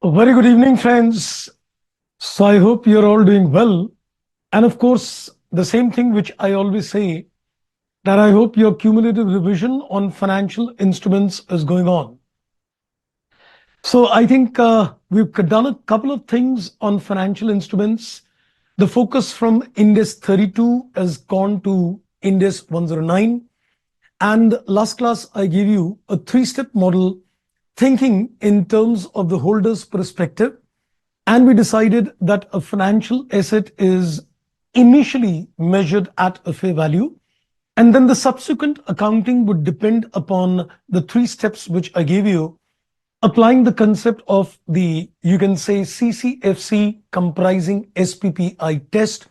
A very good evening, friends. So I hope you're all doing well. And of course, the same thing which I always say, that I hope your cumulative revision on financial instruments is going on. So I think we've done a couple of things on financial instruments. The focus from Index 32 has gone to Index 109. And last class, I gave you a three-step model thinking in terms of the holder's perspective. And we decided that a financial asset is initially measured at a fair value. And then the subsequent accounting would depend upon the three steps which I gave you, applying the concept of the, you can say, CCFC comprising SPPI test,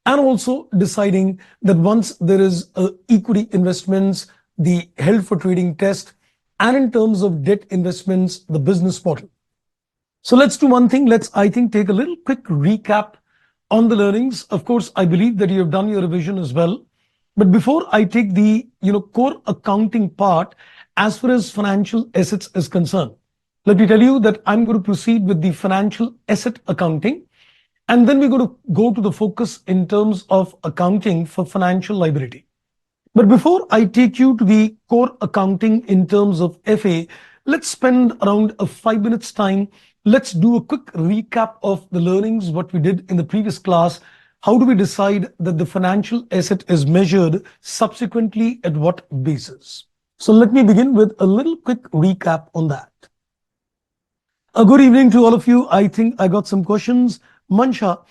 and also deciding that once there is equity investments, the held for trading test, and in terms of debt investments, the business model. So let's do one thing. Let's, I think, take a little quick recap on the learnings. Of course, I believe that you have done your revision as well. But before I take the core accounting part, as far as financial assets is concerned, let me tell you that I'm going to proceed with the financial asset accounting. And then we're going to go to the focus in terms of accounting for financial liability. But before I take you to the core accounting in terms of FA, let's spend around a 5 minutes time. Let's do a quick recap of the learnings, what we did in the previous class. How do we decide that the financial asset is measured subsequently at what basis? So let me begin with a little quick recap on that. A good evening to all of you. I think I got some questions. Mansha,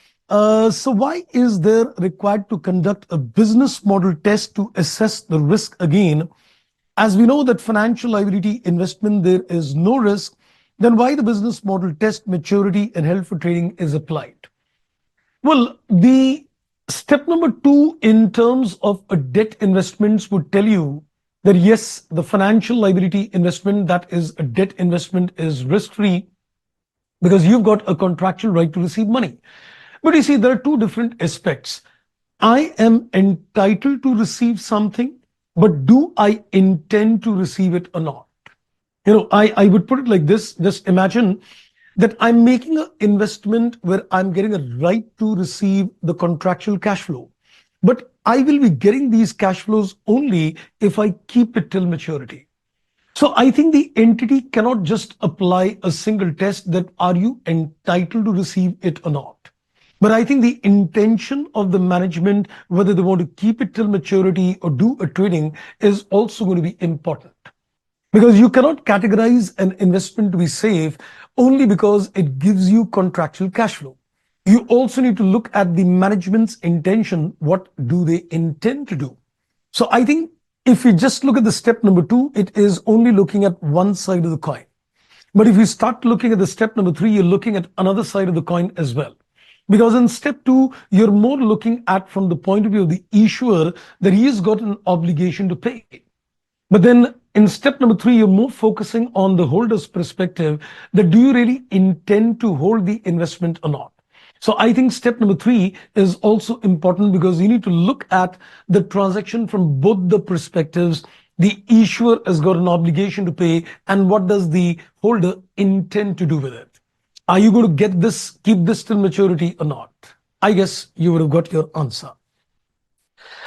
so why is there required to conduct a business model test to assess the risk again? As we know that financial liability investment, there is no risk, then why the business model test maturity and held for trading is applied? Well, the step number 2 in terms of a debt investments would tell you that yes, the financial liability investment, that is a debt investment, is risk-free because you've got a contractual right to receive money. But you see, there are two different aspects. I am entitled to receive something, but do I intend to receive it or not? I would put it like this. Just imagine that I'm making an investment where I'm getting a right to receive the contractual cash flow. But I will be getting these cash flows only if I keep it till maturity. So I think the entity cannot just apply a single test that are you entitled to receive it or not. But I think the intention of the management, whether they want to keep it till maturity or do a trading, is also going to be important. Because you cannot categorize an investment to be safe only because it gives you contractual cash flow. You also need to look at the management's intention. What do they intend to do? So I think if we just look at the step number 2, it is only looking at one side of the coin. But if you start looking at the step number 3, you're looking at another side of the coin as well. Because in step 2, you're more looking at from the point of view of the issuer that he has got an obligation to pay. But then in step number 3, you're more focusing on the holder's perspective, that do you really intend to hold the investment or not? So I think step number 3 is also important because you need to look at the transaction from both the perspectives. The issuer has got an obligation to pay, and what does the holder intend to do with it? Are you going to get this, keep this till maturity or not? I guess you would have got your answer.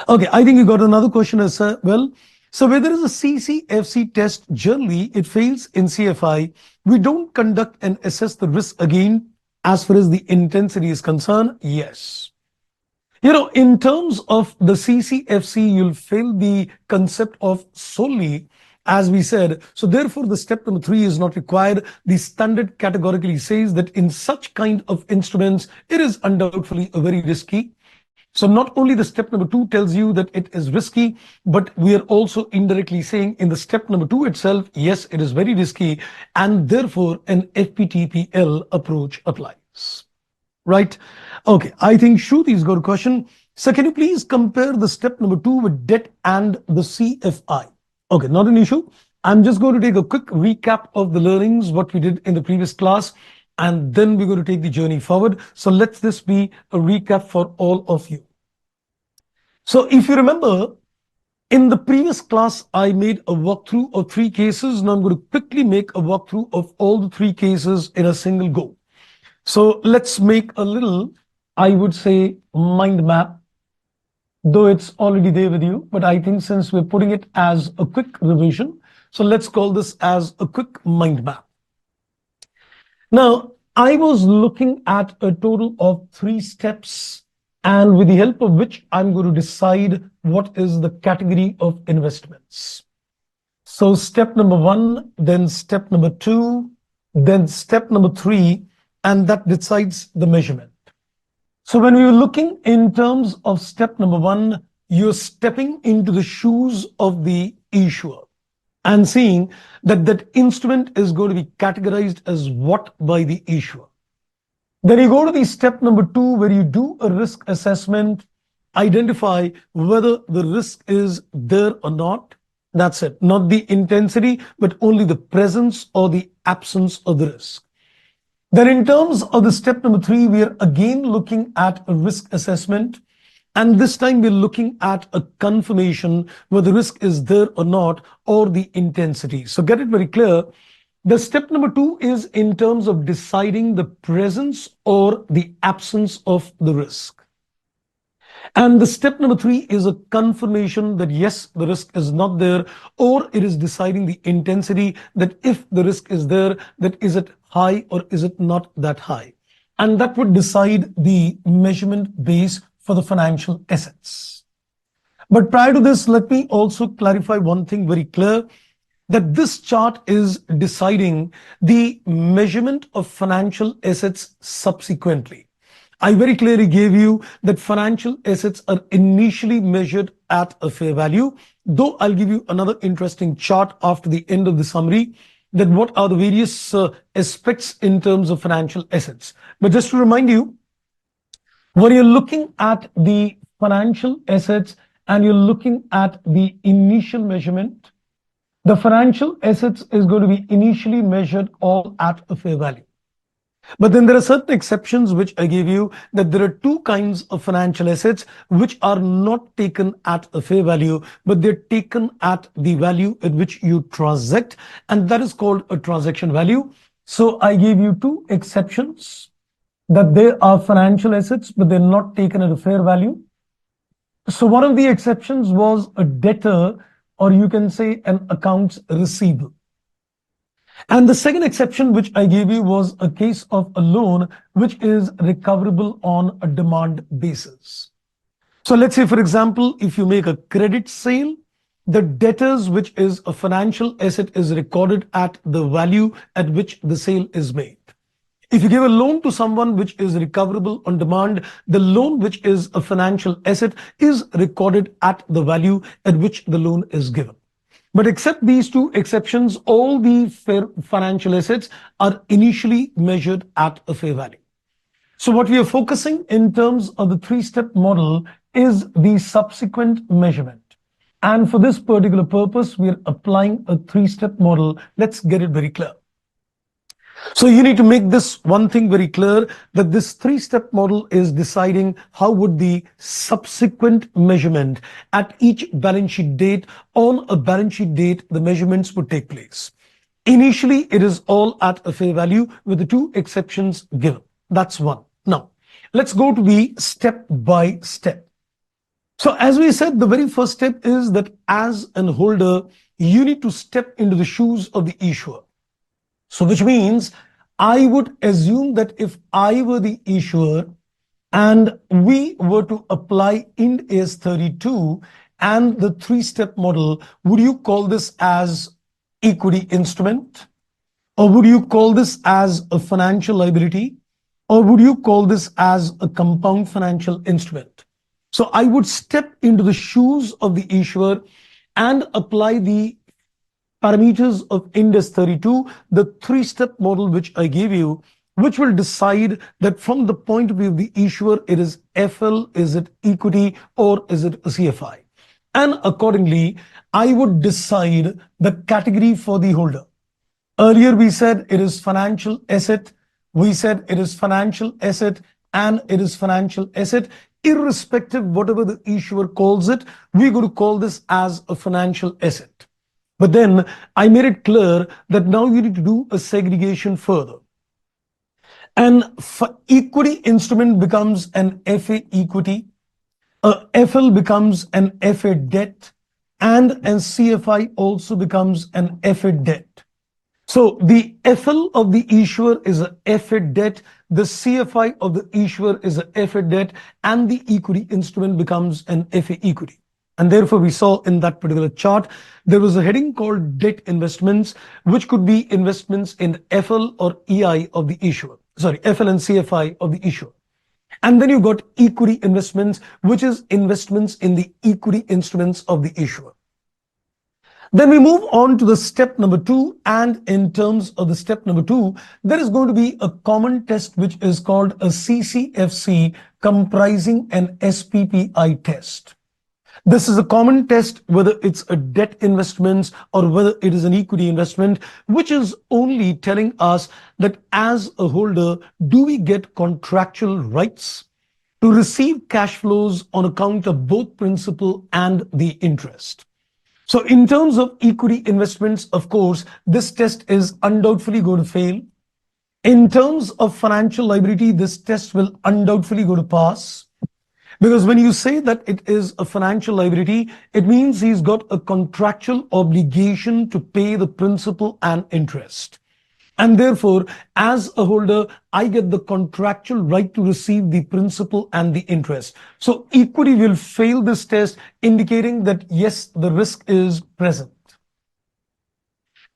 Okay, I think you got another question as well. So where there is a CCFC test, generally it fails in CFI. We don't conduct and assess the risk again as far as the intensity is concerned. Yes. In terms of the CCFC, you'll fail the concept of solely, as we said. So therefore, the step number 3 is not required. The standard categorically says that in such kind of instruments, it is undoubtedly a very risky. So not only the step number 2 tells you that it is risky, but we are also indirectly saying in the step number 2 itself, yes, it is very risky, and therefore an FPTPL approach applies. Right? Okay, I think Shruti's got a question. So can you please compare the step number 2 with debt and the CFI? Okay, not an issue. I'm just going to take a quick recap of the learnings, what we did in the previous class, and then we're going to take the journey forward. So let this be a recap for all of you. So if you remember, In the previous class, I made a walkthrough of three cases. Now I'm going to quickly make a walkthrough of all the three cases in a single go. So let's make a little, I would say, mind map, though it's already there with you. But I think since we're putting it as a quick revision, so let's call this as a quick mind map. Now, I was looking at a total of three steps, and with the help of which I'm going to decide what is the category of investments. So step number one, then step number two, then step number three, and that decides the measurement. So when we were looking in terms of step number one, you're stepping into the shoes of the issuer and seeing that that instrument is going to be categorized as what by the issuer. Then you go to the step number two, where you do a risk assessment, identify whether the risk is there or not. That's it. Not the intensity, but only the presence or the absence of the risk. Then in terms of the step number three, we are again looking at a risk assessment. And this time we're looking at a confirmation whether the risk is there or not, or the intensity. So get it very clear. The step number two is in terms of deciding the presence or the absence of the risk. And the step number three is a confirmation that yes, the risk is not there, or it is deciding the intensity, that if the risk is there, that is it high or is it not that high? And that would decide the measurement base for the financial assets. But prior to this, let me also clarify one thing very clear, that this chart is deciding the measurement of financial assets subsequently. I very clearly gave you that financial assets are initially measured at a fair value, though I'll give you another interesting chart after the end of the summary, that what are the various aspects in terms of financial assets. But just to remind you, when you're looking at the financial assets and you're looking at the initial measurement, the financial assets is going to be initially measured all at a fair value. But then there are certain exceptions which I gave you, that there are two kinds of financial assets which are not taken at a fair value, but they're taken at the value at which you transact, and that is called a transaction value. So I gave you two exceptions, that they are financial assets, but they're not taken at a fair value. So one of the exceptions was a debtor, or you can say an accounts receivable. And the second exception which I gave you was a case of a loan which is recoverable on a demand basis. So let's say, for example, if you make a credit sale, the debtors, which is a financial asset, is recorded at the value at which the sale is made. If you give a loan to someone which is recoverable on demand, the loan, which is a financial asset, is recorded at the value at which the loan is given. But except these two exceptions, all the fair financial assets are initially measured at a fair value. So what we are focusing in terms of the three-step model is the subsequent measurement. And for this particular purpose, we are applying a three-step model. Let's get it very clear. So you need to make this one thing very clear, that this three-step model is deciding how would the subsequent measurement at each balance sheet date, on a balance sheet date, the measurements would take place. Initially, it is all at a fair value with the two exceptions given. That's one. Now, let's go to the step by step. So as we said, the very first step is that as an holder, you need to step into the shoes of the issuer. So which means I would assume that if I were the issuer and we were to apply Ind AS 32 and the three-step model, would you call this as equity instrument? Or would you call this as a financial liability? Or would you call this as a compound financial instrument? So I would step into the shoes of the issuer and apply the parameters of Ind AS 32, the three-step model which I gave you, which will decide that from the point of view of the issuer, it is FL, is it equity, or is it a CFI? And accordingly, I would decide the category for the holder. Earlier, we said it is financial asset. We said it is financial asset and it is financial asset. irrespective whatever the issuer calls it, we're going to call this as a financial asset. But then I made it clear that now you need to do a segregation further. An equity instrument becomes an FA equity, a FL becomes an FA debt, and an CFI also becomes an FA debt. So the FL of the issuer is a FA debt, the CFI of the issuer is a FA debt, and the equity instrument becomes an FA equity. And therefore, we saw in that particular chart, there was a heading called debt investments, which could be investments in FL or EI of the issuer. Sorry, FL and CFI of the issuer. And then you got equity investments, which is investments in the equity instruments of the issuer. Then we move on to the step number 2. And in terms of the step number 2, there is going to be a common test, which is called a CCFC comprising an SPPI test. This is a common test, whether it's a debt investment or whether it is an equity investment, which is only telling us that as a holder, do we get contractual rights to receive cash flows on account of both principal and the interest. So in terms of equity investments, of course, this test is undoubtedly going to fail. In terms of financial liability, this test will undoubtedly go to pass. Because when you say that it is a financial liability, it means he's got a contractual obligation to pay the principal and interest. And therefore, as a holder, I get the contractual right to receive the principal and the interest. So equity will fail this test, indicating that yes, the risk is present.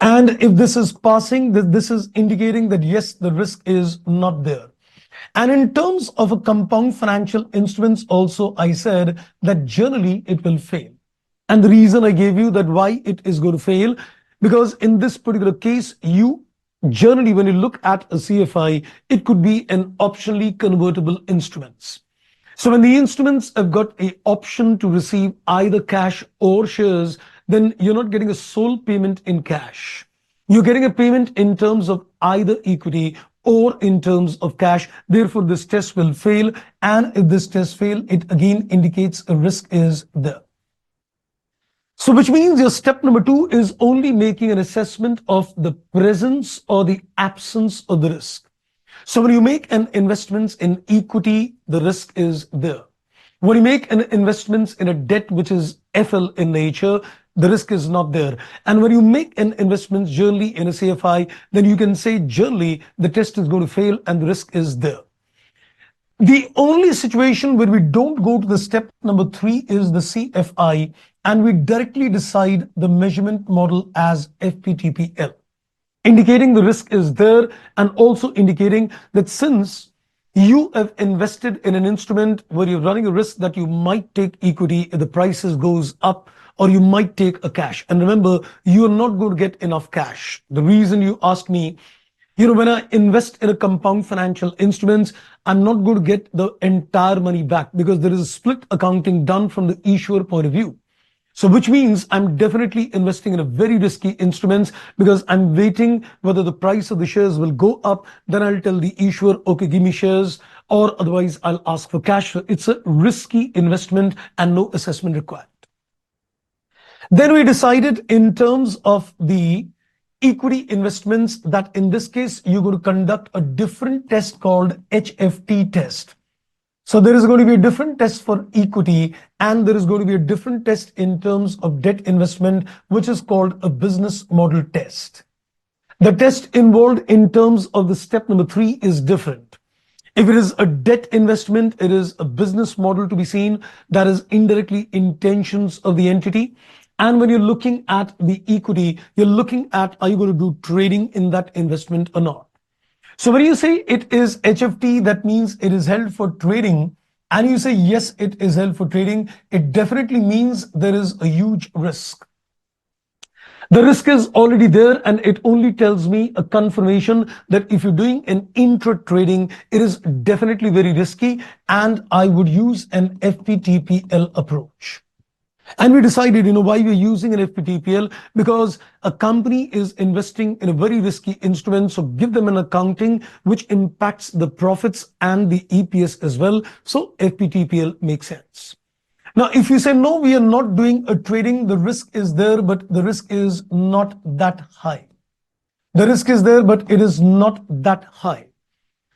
And if this is passing, this is indicating that yes, the risk is not there. And in terms of a compound financial instruments also, I said that generally it will fail. And the reason I gave you that why it is going to fail, because in this particular case, you generally, when you look at a CFI, it could be an optionally convertible instruments. So when the instruments have got an option to receive either cash or shares, then you're not getting a sole payment in cash. You're getting a payment in terms of either equity or in terms of cash. Therefore, this test will fail. And if this test fails, it again indicates a risk is there. So which means your step number 2 is only making an assessment of the presence or the absence of the risk. So when you make an investment in equity, the risk is there. When you make an investment in a debt which is FL in nature, the risk is not there. And when you make an investment generally in a CFI, then you can say generally the test is going to fail and the risk is there. The only situation where we don't go to the step number 3 is the CFI, and we directly decide the measurement model as FPTPL, indicating the risk is there and also indicating that since you have invested in an instrument where you're running a risk that you might take equity if the prices goes up, or you might take a cash. And remember, you are not going to get enough cash. The reason you ask me, when I invest in a compound financial instruments, I'm not going to get the entire money back because there is a split accounting done from the issuer point of view. So which means I'm definitely investing in a very risky instruments because I'm waiting whether the price of the shares will go up. Then I'll tell the issuer, okay, give me shares, or otherwise I'll ask for cash. So it's a risky investment and no assessment required. Then we decided in terms of the equity investments that in this case, you're going to conduct a different test called HFT test. So there is going to be a different test for equity and there is going to be a different test in terms of debt investment, which is called a business model test. The test involved in terms of the step number 3 is different. If it is a debt investment, it is a business model to be seen that is indirectly intentions of the entity. And when you're looking at the equity, you're looking at, are you going to do trading in that investment or not? So when you say it is HFT, that means it is held for trading. And you say, yes, it is held for trading. It definitely means there is a huge risk. The risk is already there and it only tells me a confirmation that if you're doing an intra trading, it is definitely very risky and I would use an FPTPL approach. And we decided, why we're using an FPTPL, because a company is investing in a very risky instrument. So give them an accounting which impacts the profits and the EPS as well. So FPTPL makes sense. Now, if you say, no, we are not doing a trading, the risk is there, but the risk is not that high. The risk is there, but it is not that high.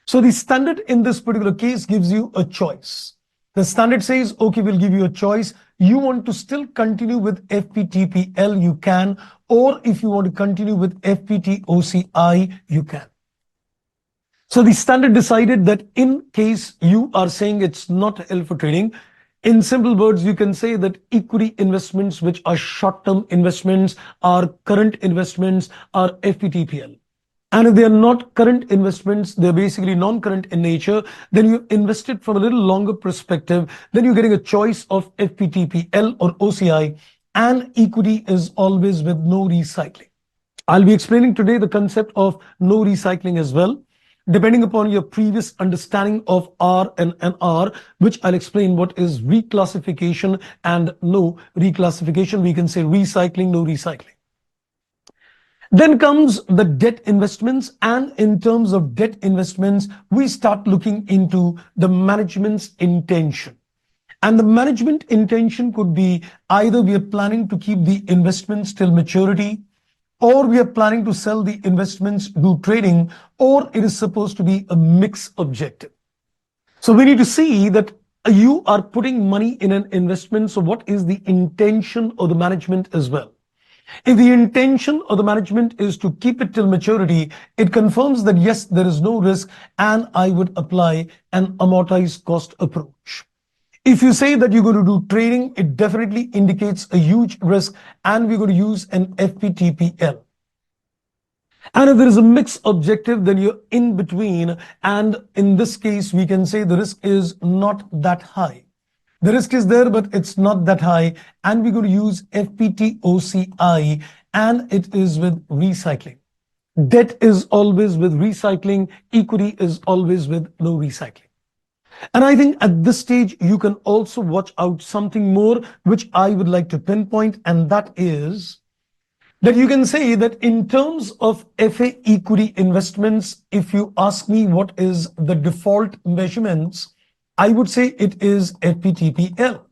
So the standard in this particular case gives you a choice. The standard says, okay, we'll give you a choice. You want to still continue with FPTPL, you can, or if you want to continue with FPTOCI, you can. So the standard decided that in case you are saying it's not held for trading, in simple words, you can say that equity investments, which are short-term investments, are current investments, are FPTPL. And if they are not current investments, they're basically non-current in nature, then you invested from a little longer perspective, then you're getting a choice of FPTPL or OCI, and equity is always with no recycling. I'll be explaining today the concept of no recycling as well, depending upon your previous understanding of R and NR, which I'll explain what is reclassification and no reclassification. We can say recycling, no recycling. Then comes the debt investments, and in terms of debt investments, we start looking into the management's intention. And the management intention could be either we are planning to keep the investments till maturity, or we are planning to sell the investments, do trading, or it is supposed to be a mixed objective. So we need to see that you are putting money in an investment. So what is the intention of the management as well? If the intention of the management is to keep it till maturity, it confirms that yes, there is no risk, and I would apply an amortized cost approach. If you say that you're going to do trading, it definitely indicates a huge risk, and we're going to use an FPTPL. And if there is a mixed objective, then you're in between. And in this case, we can say the risk is not that high. The risk is there, but it's not that high. And we're going to use FPTOCI, and it is with recycling. Debt is always with recycling. Equity is always with no recycling. And I think at this stage, you can also watch out something more, which I would like to pinpoint, and that is that you can say that in terms of FA equity investments, if you ask me what is the default measurements, I would say it is FPTPL.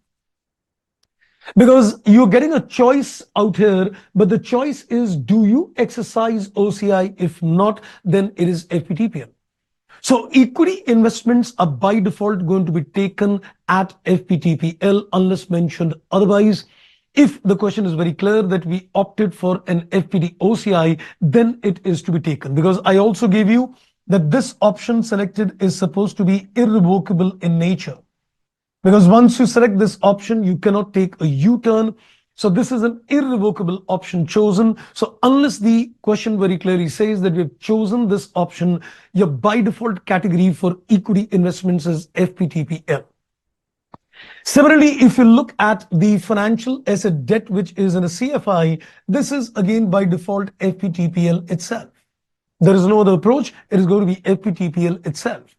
Because you're getting a choice out here, but the choice is, do you exercise OCI? If not, then it is FPTPL. So equity investments are by default going to be taken at FPTPL unless mentioned otherwise. If the question is very clear that we opted for an FPT OCI, then it is to be taken. Because I also gave you that this option selected is supposed to be irrevocable in nature. Because once you select this option, you cannot take a U-turn. So this is an irrevocable option chosen. So unless the question very clearly says that we've chosen this option, your by default category for equity investments is FPTPL. Similarly, if you look at the financial asset debt, which is in a CFI, this is again by default FPTPL itself. There is no other approach. It is going to be FPTPL itself.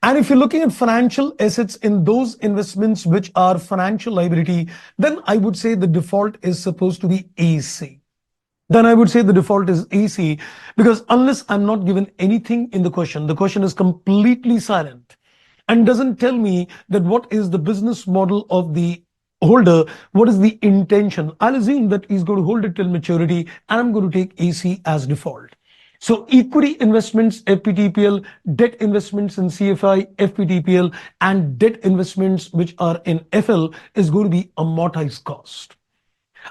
And if you're looking at financial assets in those investments which are financial liability, then I would say the default is supposed to be AC. Then I would say the default is AC, because unless I'm not given anything in the question is completely silent and doesn't tell me that what is the business model of the holder, what is the intention. I'll assume that he's going to hold it till maturity, and I'm going to take AC as default. So equity investments, FPTPL, debt investments in CFI, FPTPL, and debt investments which are in FL is going to be amortized cost.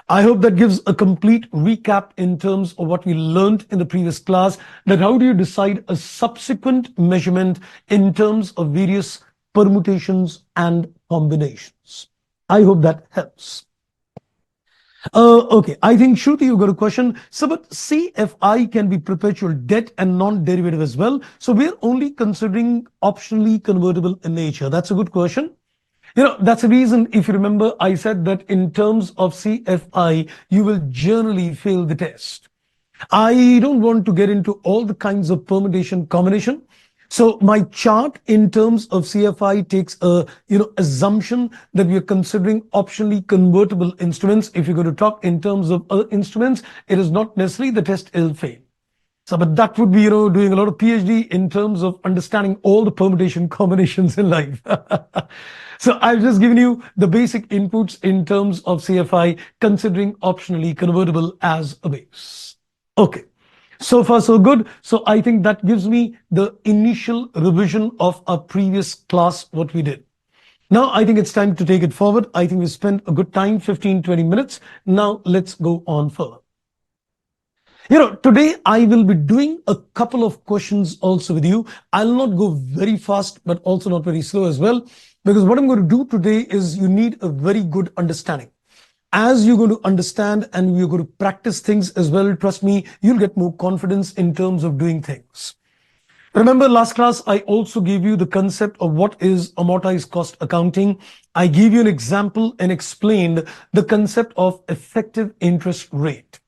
I hope that gives a complete recap in terms of what we learned in the previous class, that how do you decide a subsequent measurement in terms of various permutations and combinations. I hope that helps. Okay, I think Shruti, you got a question. So, but CFI can be perpetual debt and non-derivative as well. So we're only considering optionally convertible in nature. That's a good question. That's the reason, if you remember, I said that in terms of CFI, you will generally fail the test. I don't want to get into all the kinds of permutation combination. So my chart in terms of CFI takes a assumption that we are considering optionally convertible instruments. If you're going to talk in terms of other instruments, it is not necessarily the test will fail. So, but that would be, doing a lot of PhD in terms of understanding all the permutation combinations in life. So I've just given you the basic inputs in terms of CFI, considering optionally convertible as a base. Okay. So far, so good. So I think that gives me the initial revision of our previous class, what we did. Now, I think it's time to take it forward. I think we spent a good time, 15, 20 minutes. Now, let's go on further. Today I will be doing a couple of questions also with you. I'll not go very fast, but also not very slow as well, because what I'm going to do today is you need a very good understanding. As you're going to understand and you're going to practice things as well, trust me, you'll get more confidence in terms of doing things. Remember last class, I also gave you the concept of what is amortized cost accounting. I gave you an example and explained the concept of effective interest rate.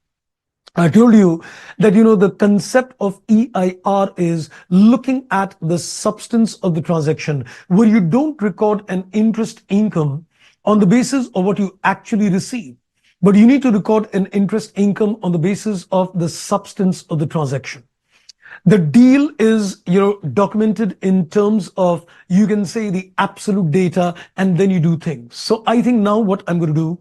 I told you that, the concept of EIR is looking at the substance of the transaction, where you don't record an interest income on the basis of what you actually receive, but you need to record an interest income on the basis of the substance of the transaction. The deal is, documented in terms of, you can say, the absolute data, and then you do things. So I think now what I'm going to do,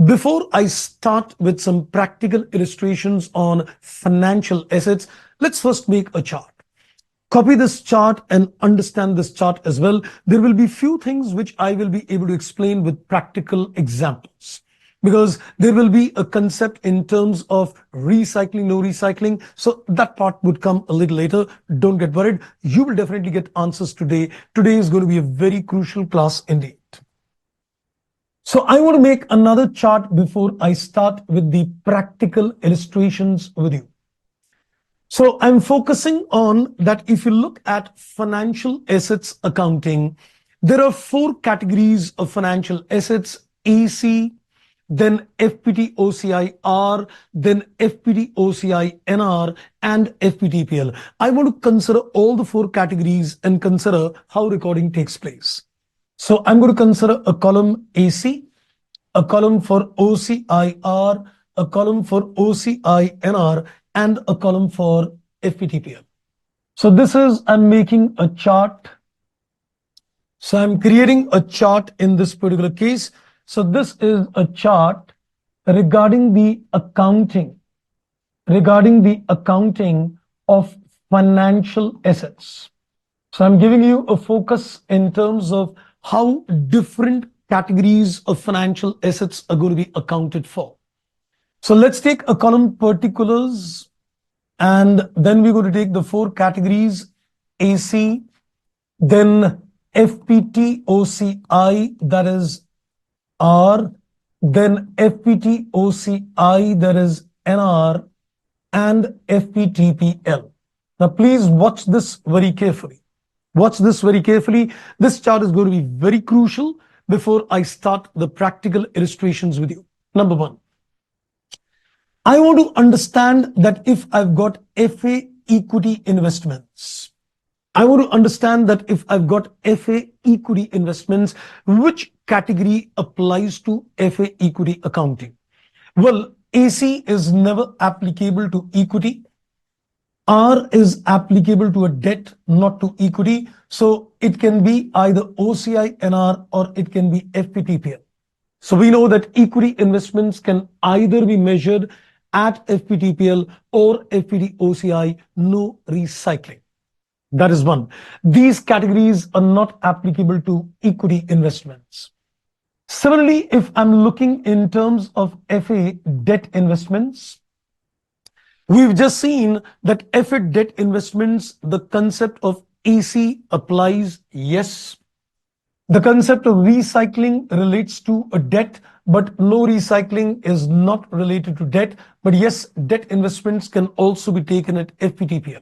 before I start with some practical illustrations on financial assets, let's first make a chart. Copy this chart and understand this chart as well. There will be few things which I will be able to explain with practical examples, because there will be a concept in terms of recycling, no recycling. So that part would come a little later. Don't get worried. You will definitely get answers today. Today is going to be a very crucial class indeed. So I want to make another chart before I start with the practical illustrations with you. So I'm focusing on that. If you look at financial assets accounting, there are 4 categories of financial assets: AC, then FPT OCI-R, then FPT OCI-NR, and FPTPL. I want to consider all the 4 categories and consider how recording takes place. So I'm going to consider a column AC, a column for OCI-R, a column for OCI-NR, and a column for FPTPL. So this is, I'm making a chart. So I'm creating a chart in this particular case. So this is a chart regarding the accounting of financial assets. So I'm giving you a focus in terms of how different categories of financial assets are going to be accounted for. So let's take a column particulars, and then we're going to take the 4 categories: AC, then FPT OCI, that is R, then FPT OCI, that is NR, and FPTPL. Now please watch this very carefully. Watch this very carefully. This chart is going to be very crucial before I start the practical illustrations with you. Number 1, I want to understand that if I've got FA equity investments, which category applies to FA equity accounting? Well, AC is never applicable to equity. R is applicable to a debt, not to equity. So it can be either OCI-NR or it can be FPTPL. So we know that equity investments can either be measured at FPTPL or FPT-OCI, no recycling. That is one. These categories are not applicable to equity investments. Similarly, if I'm looking in terms of FA debt investments, we've just seen that FA debt investments, the concept of AC applies, yes. The concept of recycling relates to a debt, but no recycling is not related to debt. But yes, debt investments can also be taken at FPTPL.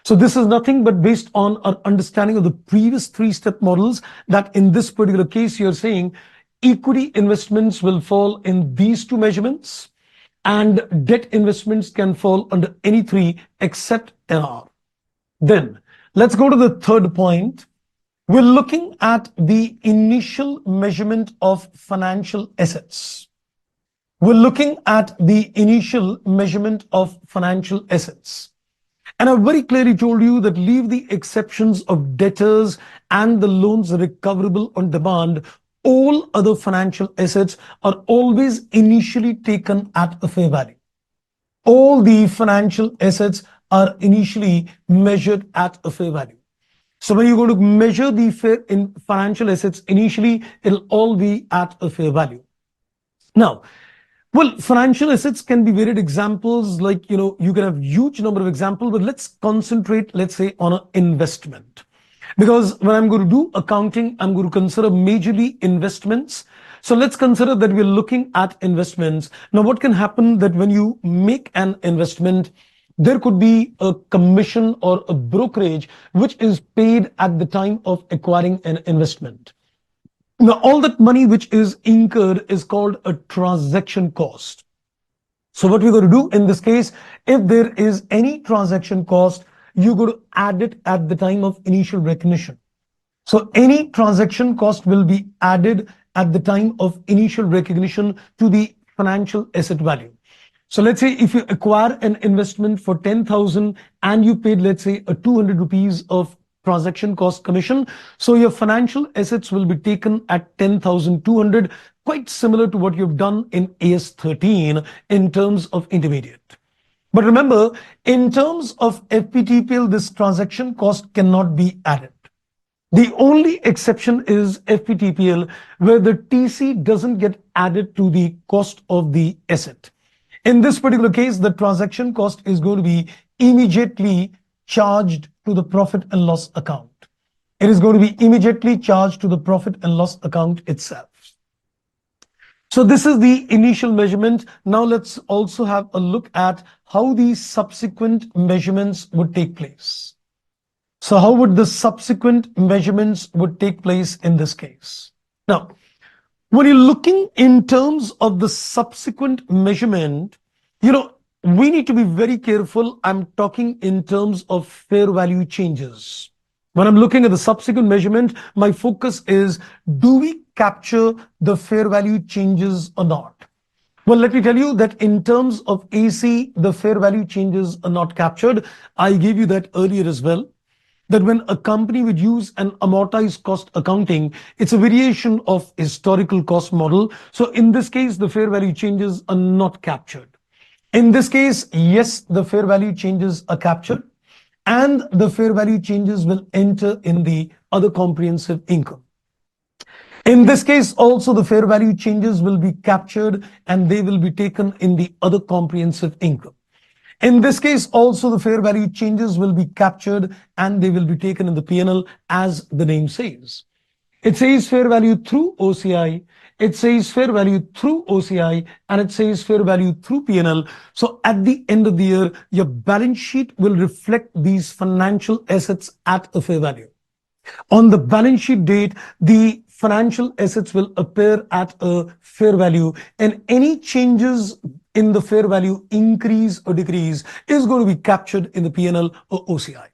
So this is nothing but based on our understanding of the previous 3-step models, that in this particular case, you're saying equity investments will fall in these 2 measurements, and debt investments can fall under any 3 except NR. Then Let's go to the third point. We're looking at the initial measurement of financial assets. We're looking at the initial measurement of financial assets. And I've very clearly told you that leave the exceptions of debtors and the loans recoverable on demand, all other financial assets are always initially taken at a fair value. All the financial assets are initially measured at a fair value. So when you're going to measure the financial assets initially, it'll all be at a fair value. Now, well, financial assets can be varied examples, like, you can have huge number of examples, but let's concentrate, let's say, on an investment. Because when I'm going to do accounting, I'm going to consider majorly investments. So let's consider that we're looking at investments. Now, what can happen that when you make an investment, there could be a commission or a brokerage which is paid at the time of acquiring an investment. Now, all that money which is incurred is called a transaction cost. So what we're going to do in this case, if there is any transaction cost, you're going to add it at the time of initial recognition. So any transaction cost will be added at the time of initial recognition to the financial asset value. So let's say if you acquire an investment for 10,000 and you paid, let's say, a 200 rupees of transaction cost commission. So your financial assets will be taken at 10,200, quite similar to what you've done in AS 13 in terms of intermediate. But remember, in terms of FPTPL, this transaction cost cannot be added. The only exception is FPTPL, where the TC doesn't get added to the cost of the asset. In this particular case, the transaction cost is going to be immediately charged to the profit and loss account. It is going to be immediately charged to the profit and loss account itself. So this is the initial measurement. Now let's also have a look at how the subsequent measurements would take place. So how would the subsequent measurements would take place in this case? Now, when you're looking in terms of the subsequent measurement, we need to be very careful. I'm talking in terms of fair value changes. When I'm looking at the subsequent measurement, my focus is, do we capture the fair value changes or not? Well, let me tell you that in terms of AC, the fair value changes are not captured. I gave you that earlier as well, that when a company would use an amortized cost accounting, it's a variation of historical cost model. So in this case, the fair value changes are not captured. In this case, yes, the fair value changes are captured and the fair value changes will enter in the other comprehensive income. In this case, also the fair value changes will be captured and they will be taken in the other comprehensive income. In this case, also the fair value changes will be captured and they will be taken in the P&L, as the name says. It says fair value through OCI, it says fair value through OCI, and it says fair value through P&L. So at the end of the year, your balance sheet will reflect these financial assets at a fair value. On the balance sheet date, the financial assets will appear at a fair value, and any changes in the fair value, increase or decrease, is going to be captured in the P&L or OCI.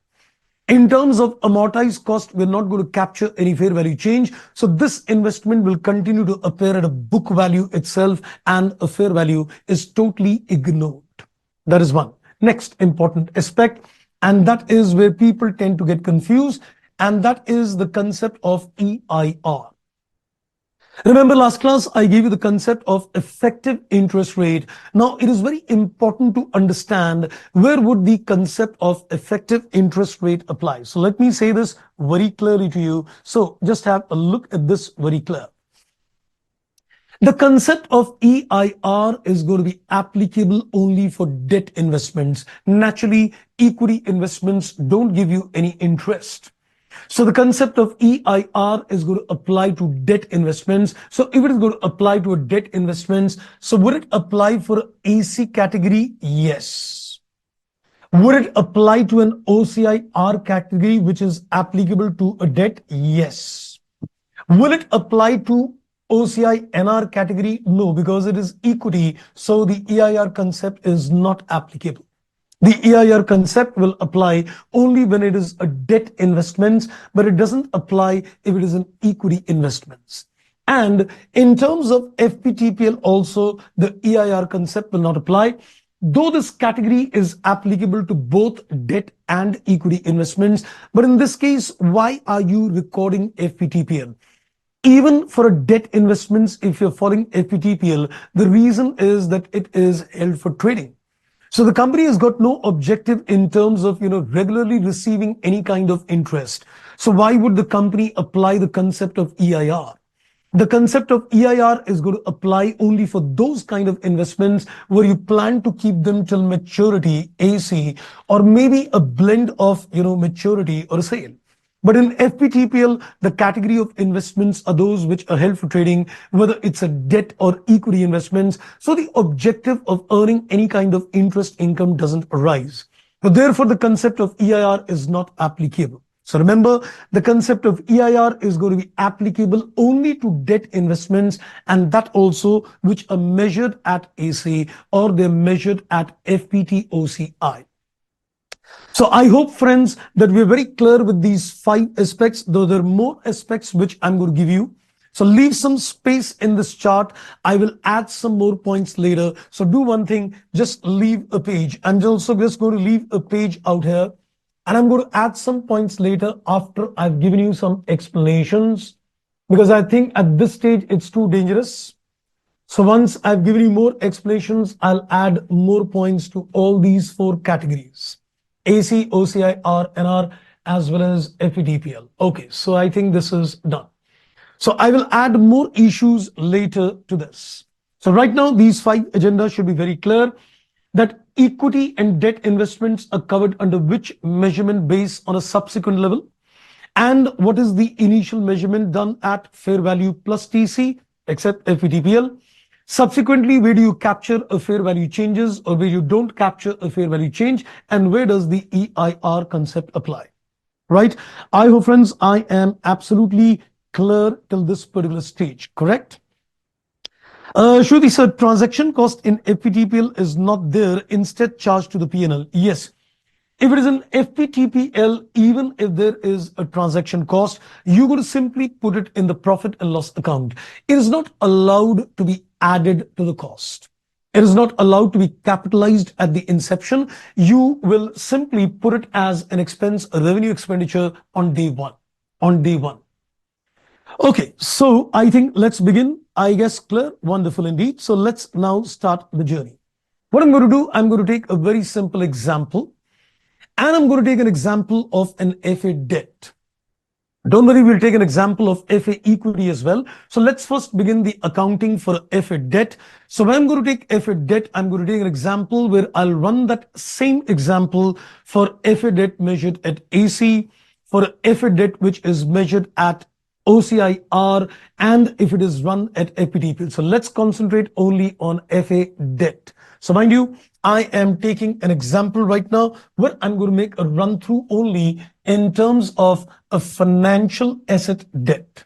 In terms of amortized cost, we're not going to capture any fair value change. So this investment will continue to appear at a book value itself, and a fair value is totally ignored. That is one. Next important aspect, and that is where people tend to get confused, and that is the concept of EIR. Remember last class, I gave you the concept of effective interest rate. Now, it is very important to understand where would the concept of effective interest rate apply. So let me say this very clearly to you. So just have a look at this very clear. The concept of EIR is going to be applicable only for debt investments. Naturally, equity investments don't give you any interest. So the concept of EIR is going to apply to debt investments. So if it is going to apply to a debt investments, so would it apply for AC category? Yes. Would it apply to an OCIR category, which is applicable to a debt? Yes. Will it apply to OCI NR category? No, because it is equity. So the EIR concept is not applicable. The EIR concept will apply only when it is a debt investments, but it doesn't apply if it is an equity investments. And in terms of FPTPL also, the EIR concept will not apply. Though this category is applicable to both debt and equity investments, but in this case, why are you recording FPTPL? Even for a debt investments, if you're following FPTPL, the reason is that it is held for trading. So the company has got no objective in terms of, regularly receiving any kind of interest. So why would the company apply the concept of EIR? The concept of EIR is going to apply only for those kind of investments where you plan to keep them till maturity, AC, or maybe a blend of, maturity or a sale. But in FPTPL, the category of investments are those which are held for trading, whether it's a debt or equity investments. So the objective of earning any kind of interest income doesn't arise. So therefore, the concept of EIR is not applicable. So remember, the concept of EIR is going to be applicable only to debt investments, and that also which are measured at AC or they're measured at FPTOCI. So I hope, friends, that we're very clear with these 5 aspects, though there are more aspects which I'm going to give you. So leave some space in this chart. I will add some more points later. So do one thing, just leave a page. I'm also just going to leave a page out here. And I'm going to add some points later after I've given you some explanations, because I think at this stage it's too dangerous. So once I've given you more explanations, I'll add more points to all these 4 categories: AC, OCI, R, NR, as well as FEDPL. Okay, so I think this is done. So I will add more issues later to this. So right now, these 5 agendas should be very clear, that equity and debt investments are covered under which measurement base on a subsequent level, and what is the initial measurement done at fair value plus TC, except FETPL. Subsequently, where do you capture a fair value changes or where you don't capture a fair value change, and where does the EIR concept apply? Right? I hope, friends, I am absolutely clear till this particular stage, correct? Shruti sir, transaction cost in FPTPL is not there, instead charged to the PNL. Yes. If it is an FPTPL, even if there is a transaction cost, you're going to simply put it in the profit and loss account. It is not allowed to be added to the cost. It is not allowed to be capitalized at the inception. You will simply put it as an expense, a revenue expenditure on day one. On day one. Okay, so I think let's begin. I guess clear, wonderful indeed. So let's now start the journey. What I'm going to do, I'm going to take a very simple example, and I'm going to take an example of an FA debt. Don't worry, we'll take an example of FA equity as well. So let's first begin the accounting for FA debt. So when I'm going to take FA debt, I'm going to take an example where I'll run that same example for FA debt measured at AC, for FA debt which is measured at OCIR, and if it is run at FPTPL. So let's concentrate only on FA debt. So mind you, I am taking an example right now where I'm going to make a run through only in terms of a financial asset debt.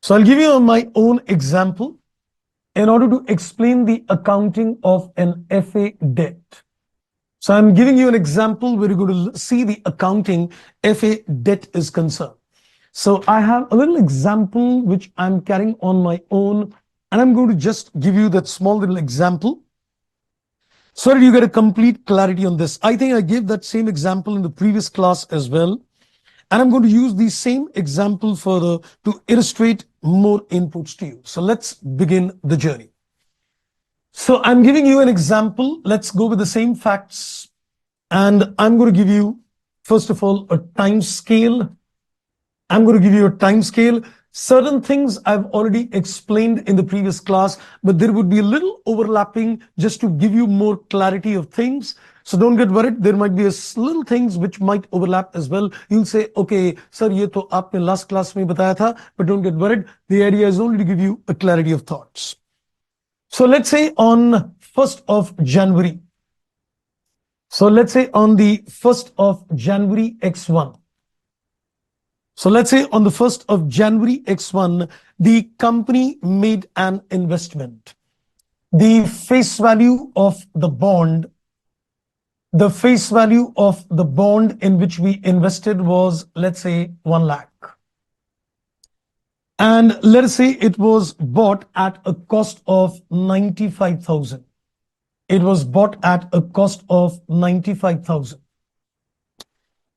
So I'll give you my own example in order to explain the accounting of an FA debt. So I'm giving you an example where you're going to see the accounting FA debt is concerned. So I have a little example which I'm carrying on my own, and I'm going to just give you that small little example so that you get a complete clarity on this. I think I gave that same example in the previous class as well, and I'm going to use the same example further to illustrate more inputs to you. So let's begin the journey. So I'm giving you an example. Let's go with the same facts, and I'm going to give you, first of all, a time scale. I'm going to give you a time scale. Certain things I've already explained in the previous class, but there would be a little overlapping just to give you more clarity of things. So don't get worried. There might be a little things which might overlap as well. You'll say, okay, sir, ye to aapne last class mein bataya tha, but don't get worried. The idea is only to give you a clarity of thoughts. So let's say on 1st of January. So let's say on the 1st of January X1. So let's say on the 1st of January X1, the company made an investment. The face value of the bond The face value of the bond in which we invested was, let's say, 1 lakh. And let us say it was bought at a cost of 95,000. It was bought at a cost of 95,000.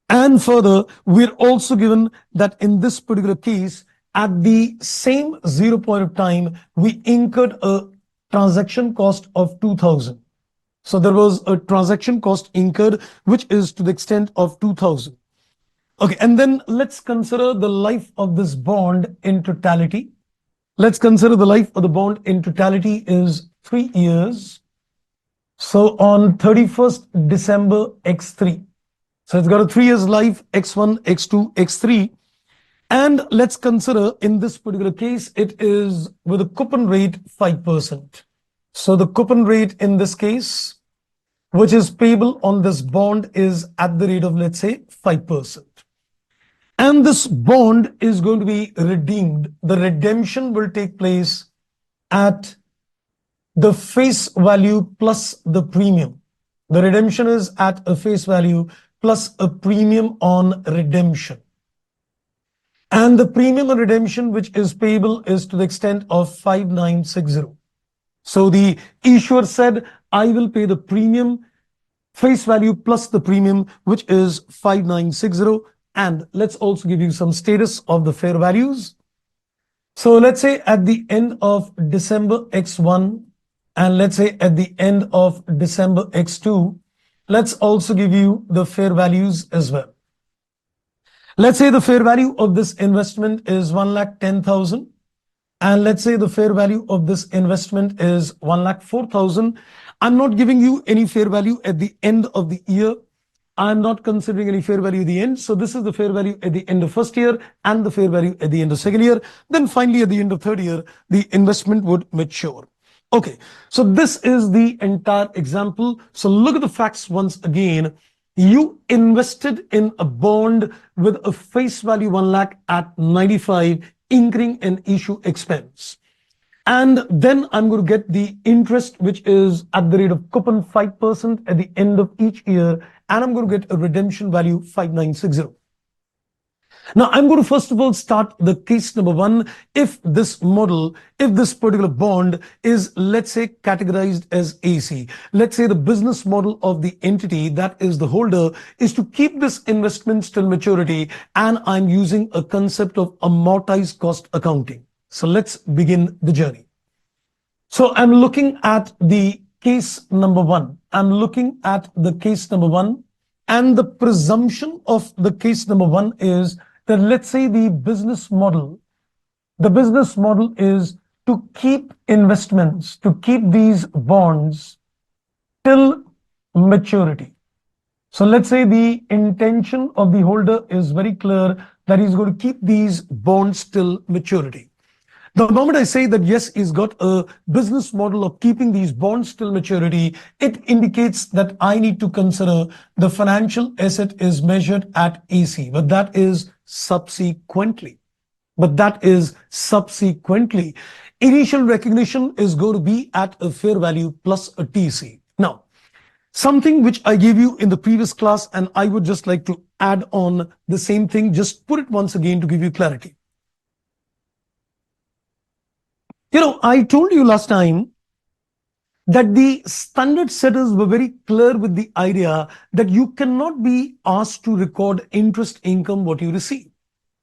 And further, we're also given that in this particular case, at the same 0 point of time, we incurred a transaction cost of 2,000. So there was a transaction cost incurred, which is to the extent of 2,000. Okay, and then let's consider the life of this bond in totality. Let's consider the life of the bond in totality is 3 years. So on 31st December X3. So it's got a 3 years life, X1, X2, X3. And let's consider in this particular case, it is with a coupon rate 5%. So the coupon rate in this case, which is payable on this bond, is at the rate of, let's say, 5%. And this bond is going to be redeemed. The redemption will take place at the face value plus the premium. The redemption is at a face value plus a premium on redemption. And the premium on redemption which is payable is to the extent of 5960. So the issuer said, I will pay the premium face value plus the premium, which is 5960. And let's also give you some status of the fair values. So let's say at the end of December X1 and let's say at the end of December X2, let's also give you the fair values as well. Let's say the fair value of this investment is 1,10,000. And let's say the fair value of this investment is 1,04,000. I'm not giving you any fair value at the end of the year. I'm not considering any fair value at the end. So this is the fair value at the end of first year and the fair value at the end of second year. Then finally at the end of third year, the investment would mature. Okay, so this is the entire example. So look at the facts once again. You invested in a bond with a face value 1 lakh at 95, incurring an issue expense. And then I'm going to get the interest, which is at the rate of coupon 5% at the end of each year. And I'm going to get a redemption value 5960. Now, I'm going to first of all start the case number 1. If this particular bond is, let's say, categorized as AC, let's say the business model of the entity, that is the holder, is to keep this investment till maturity, and I'm using a concept of amortized cost accounting. So let's begin the journey. So I'm looking at the case number 1. I'm looking at the case number 1, and the presumption of the case number 1 is that, let's say, the business model is to keep investments, to keep these bonds till maturity. So let's say the intention of the holder is very clear, that he's going to keep these bonds till maturity. The moment I say that, yes, he's got a business model of keeping these bonds till maturity, it indicates that I need to consider the financial asset is measured at AC, but that is subsequently. Initial recognition is going to be at a fair value plus a TC. Now, something which I gave you in the previous class, and I would just like to add on the same thing, just put it once again to give you clarity. I told you last time that the standard setters were very clear with the idea that you cannot be asked to record interest income what you receive.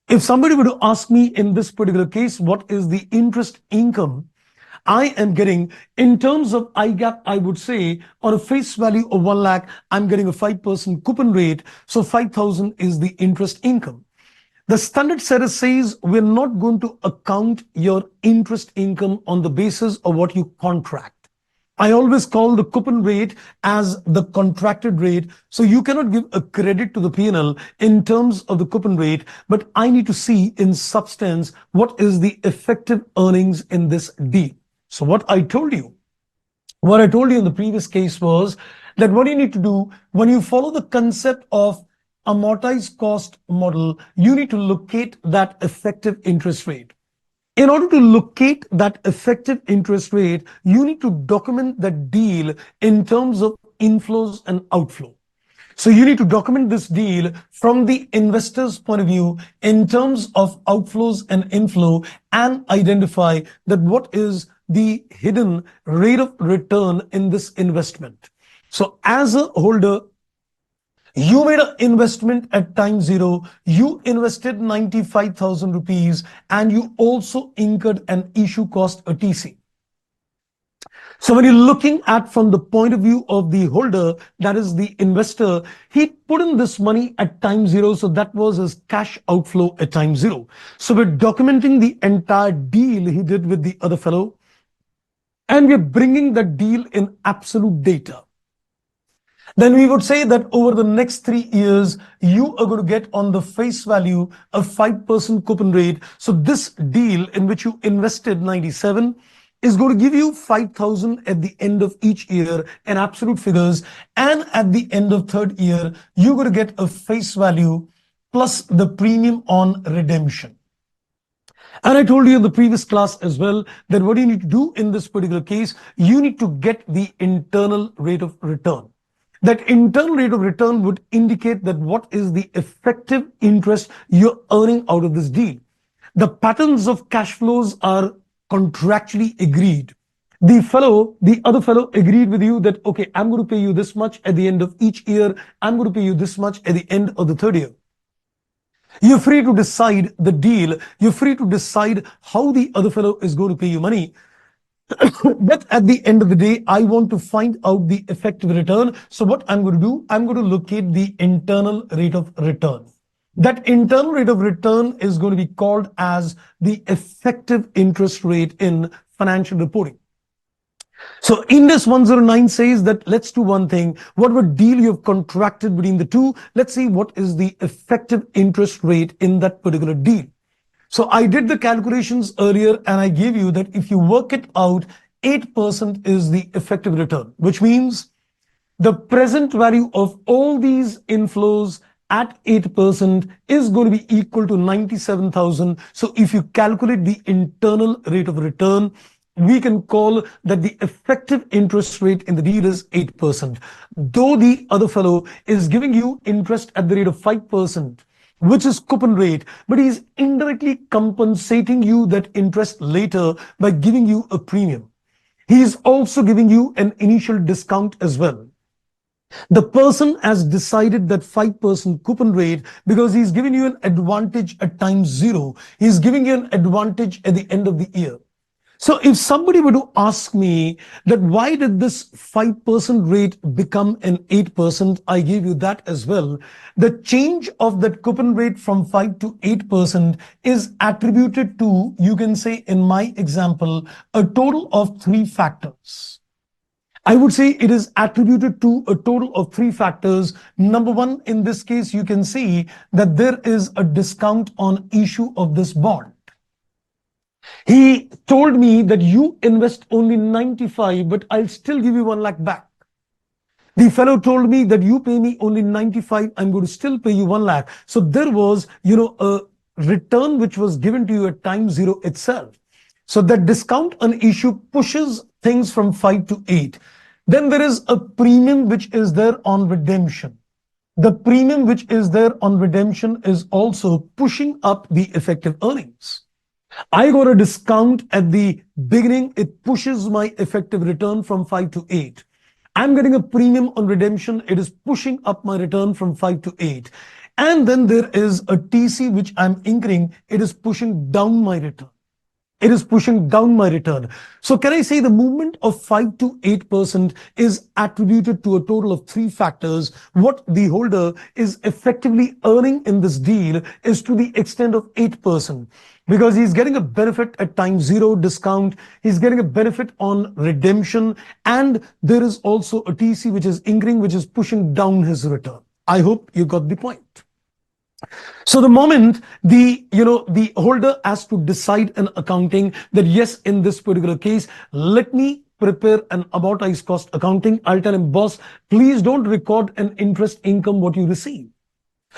If somebody were to ask me in this particular case, what is the interest income I am getting in terms of ICAI, I would say on a face value of 1 lakh, I'm getting a 5% coupon rate. So 5,000 is the interest income. The standard setter says we're not going to account your interest income on the basis of what you contract. I always call the coupon rate as the contracted rate. So you cannot give a credit to the P&L in terms of the coupon rate, but I need to see in substance what is the effective earnings in this deal. So what I told you in the previous case was that what you need to do when you follow the concept of amortized cost model, you need to locate that effective interest rate. In order to locate that effective interest rate, you need to document that deal in terms of inflows and outflow. So you need to document this deal from the investor's point of view in terms of outflows and inflow, and identify that what is the hidden rate of return in this investment. So as a holder, you made an investment at time zero, you invested 95,000 rupees, and you also incurred an issue cost, a TC. So when you're looking at from the point of view of the holder, that is the investor, he put in this money at time zero. So that was his cash outflow at time zero. So we're documenting the entire deal he did with the other fellow, and we're bringing that deal in absolute data. Then we would say that over the next 3 years, you are going to get on the face value a 5% coupon rate. So this deal in which you invested 97 is going to give you 5,000 at the end of each year in absolute figures. And at the end of third year, you're going to get a face value plus the premium on redemption. And I told you in the previous class as well that what you need to do in this particular case, you need to get the internal rate of return. That internal rate of return would indicate that what is the effective interest you're earning out of this deal. The patterns of cash flows are contractually agreed. The other fellow agreed with you that, okay, I'm going to pay you this much at the end of each year. I'm going to pay you this much at the end of the third year. You're free to decide the deal. You're free to decide how the other fellow is going to pay you money. But at the end of the day, I want to find out the effective return. So what I'm going to do, I'm going to locate the internal rate of return. That internal rate of return is going to be called as the effective interest rate in financial reporting. So Ind AS 109 says that let's do one thing. Whatever deal you've contracted between the two, let's see what is the effective interest rate in that particular deal. So I did the calculations earlier and I gave you that if you work it out, 8% is the effective return, which means the present value of all these inflows at 8% is going to be equal to 97,000. So if you calculate the internal rate of return, we can call that the effective interest rate in the deal is 8%. Though the other fellow is giving you interest at the rate of 5%, which is coupon rate, but he's indirectly compensating you that interest later by giving you a premium. He's also giving you an initial discount as well. The person has decided that 5% coupon rate because he's giving you an advantage at time zero. He's giving you an advantage at the end of the year. So if somebody were to ask me that why did this 5% rate become an 8%, I gave you that as well. The change of that coupon rate from 5 to 8% is attributed to, you can say in my example, a total of 3 factors. I would say it is attributed to a total of 3 factors. Number one, in this case, you can see that there is a discount on issue of this bond. He told me that you invest only 95, but I'll still give you 1 lakh back. The fellow told me that you pay me only 95, I'm going to still pay you 1 lakh. So there was, a return which was given to you at time zero itself. So that discount on issue pushes things from 5 to 8. Then there is a premium which is there on redemption. The premium which is there on redemption is also pushing up the effective earnings. I got a discount at the beginning. It pushes my effective return from 5 to 8. I'm getting a premium on redemption. It is pushing up my return from 5 to 8. And then there is a TC which I'm incurring. It is pushing down my return. It is pushing down my return. So can I say the movement of 5 to 8% is attributed to a total of 3 factors. What the holder is effectively earning in this deal is to the extent of 8%. Because he's getting a benefit at time zero discount, he's getting a benefit on redemption, and there is also a TC which is increasing, which is pushing down his return. I hope you got the point. So the moment the holder has to decide in accounting that yes, in this particular case, let me prepare an amortized cost accounting, I'll tell him, boss, please don't record an interest income what you receive.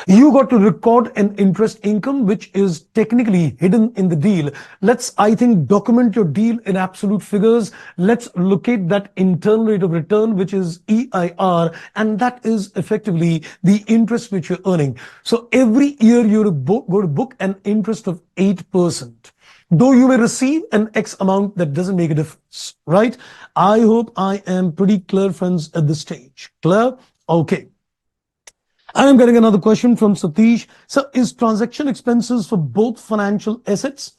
You got to record an interest income which is technically hidden in the deal. Let's, I think, document your deal in absolute figures. Let's locate that internal rate of return, which is EIR, and that is effectively the interest which you're earning. So every year you're going to book an interest of 8%. Though you may receive an X amount, that doesn't make a difference, right? I hope I am pretty clear, friends, at this stage. Clear? Okay. I'm getting another question from Satish. So, is transaction expenses for both financial assets?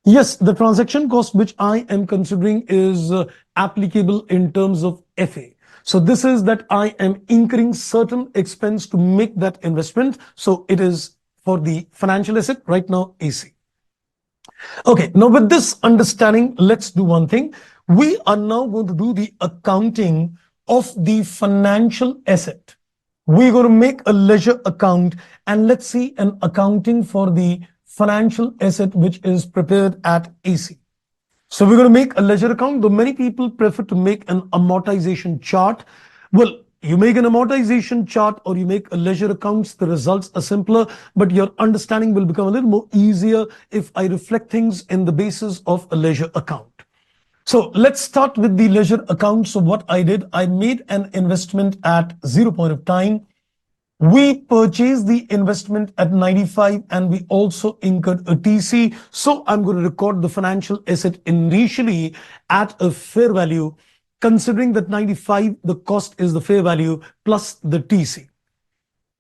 Yes, the transaction cost which I am considering is applicable in terms of FA. So, this is that I am incurring certain expense to make that investment. So, it is for the financial asset right now, AC. Okay, now with this understanding, let's do one thing. We are now going to do the accounting of the financial asset. We're going to make a ledger account and let's see an accounting for the financial asset which is prepared at AC. So we're going to make a ledger account, though many people prefer to make an amortization chart. Well, you make an amortization chart or you make a ledger accounts, the results are simpler, but your understanding will become a little more easier if I reflect things in the basis of a ledger account. So let's start with the ledger account. So what I did, I made an investment at 0 point of time. We purchased the investment at 95 and we also incurred a TC. So I'm going to record the financial asset initially at a fair value, considering that 95, the cost is the fair value plus the TC.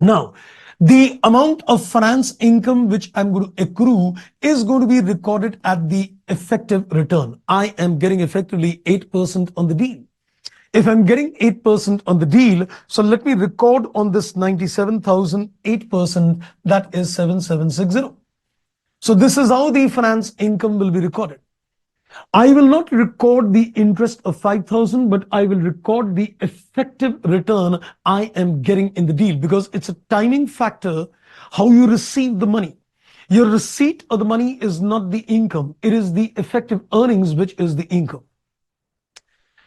Now, the amount of finance income which I'm going to accrue is going to be recorded at the effective return. I am getting effectively 8% on the deal. If I'm getting 8% on the deal, so let me record on this 97,000, 8%, that is 7760. So this is how the finance income will be recorded. I will not record the interest of 5,000, but I will record the effective return I am getting in the deal because it's a timing factor how you receive the money. Your receipt of the money is not the income. It is the effective earnings, which is the income.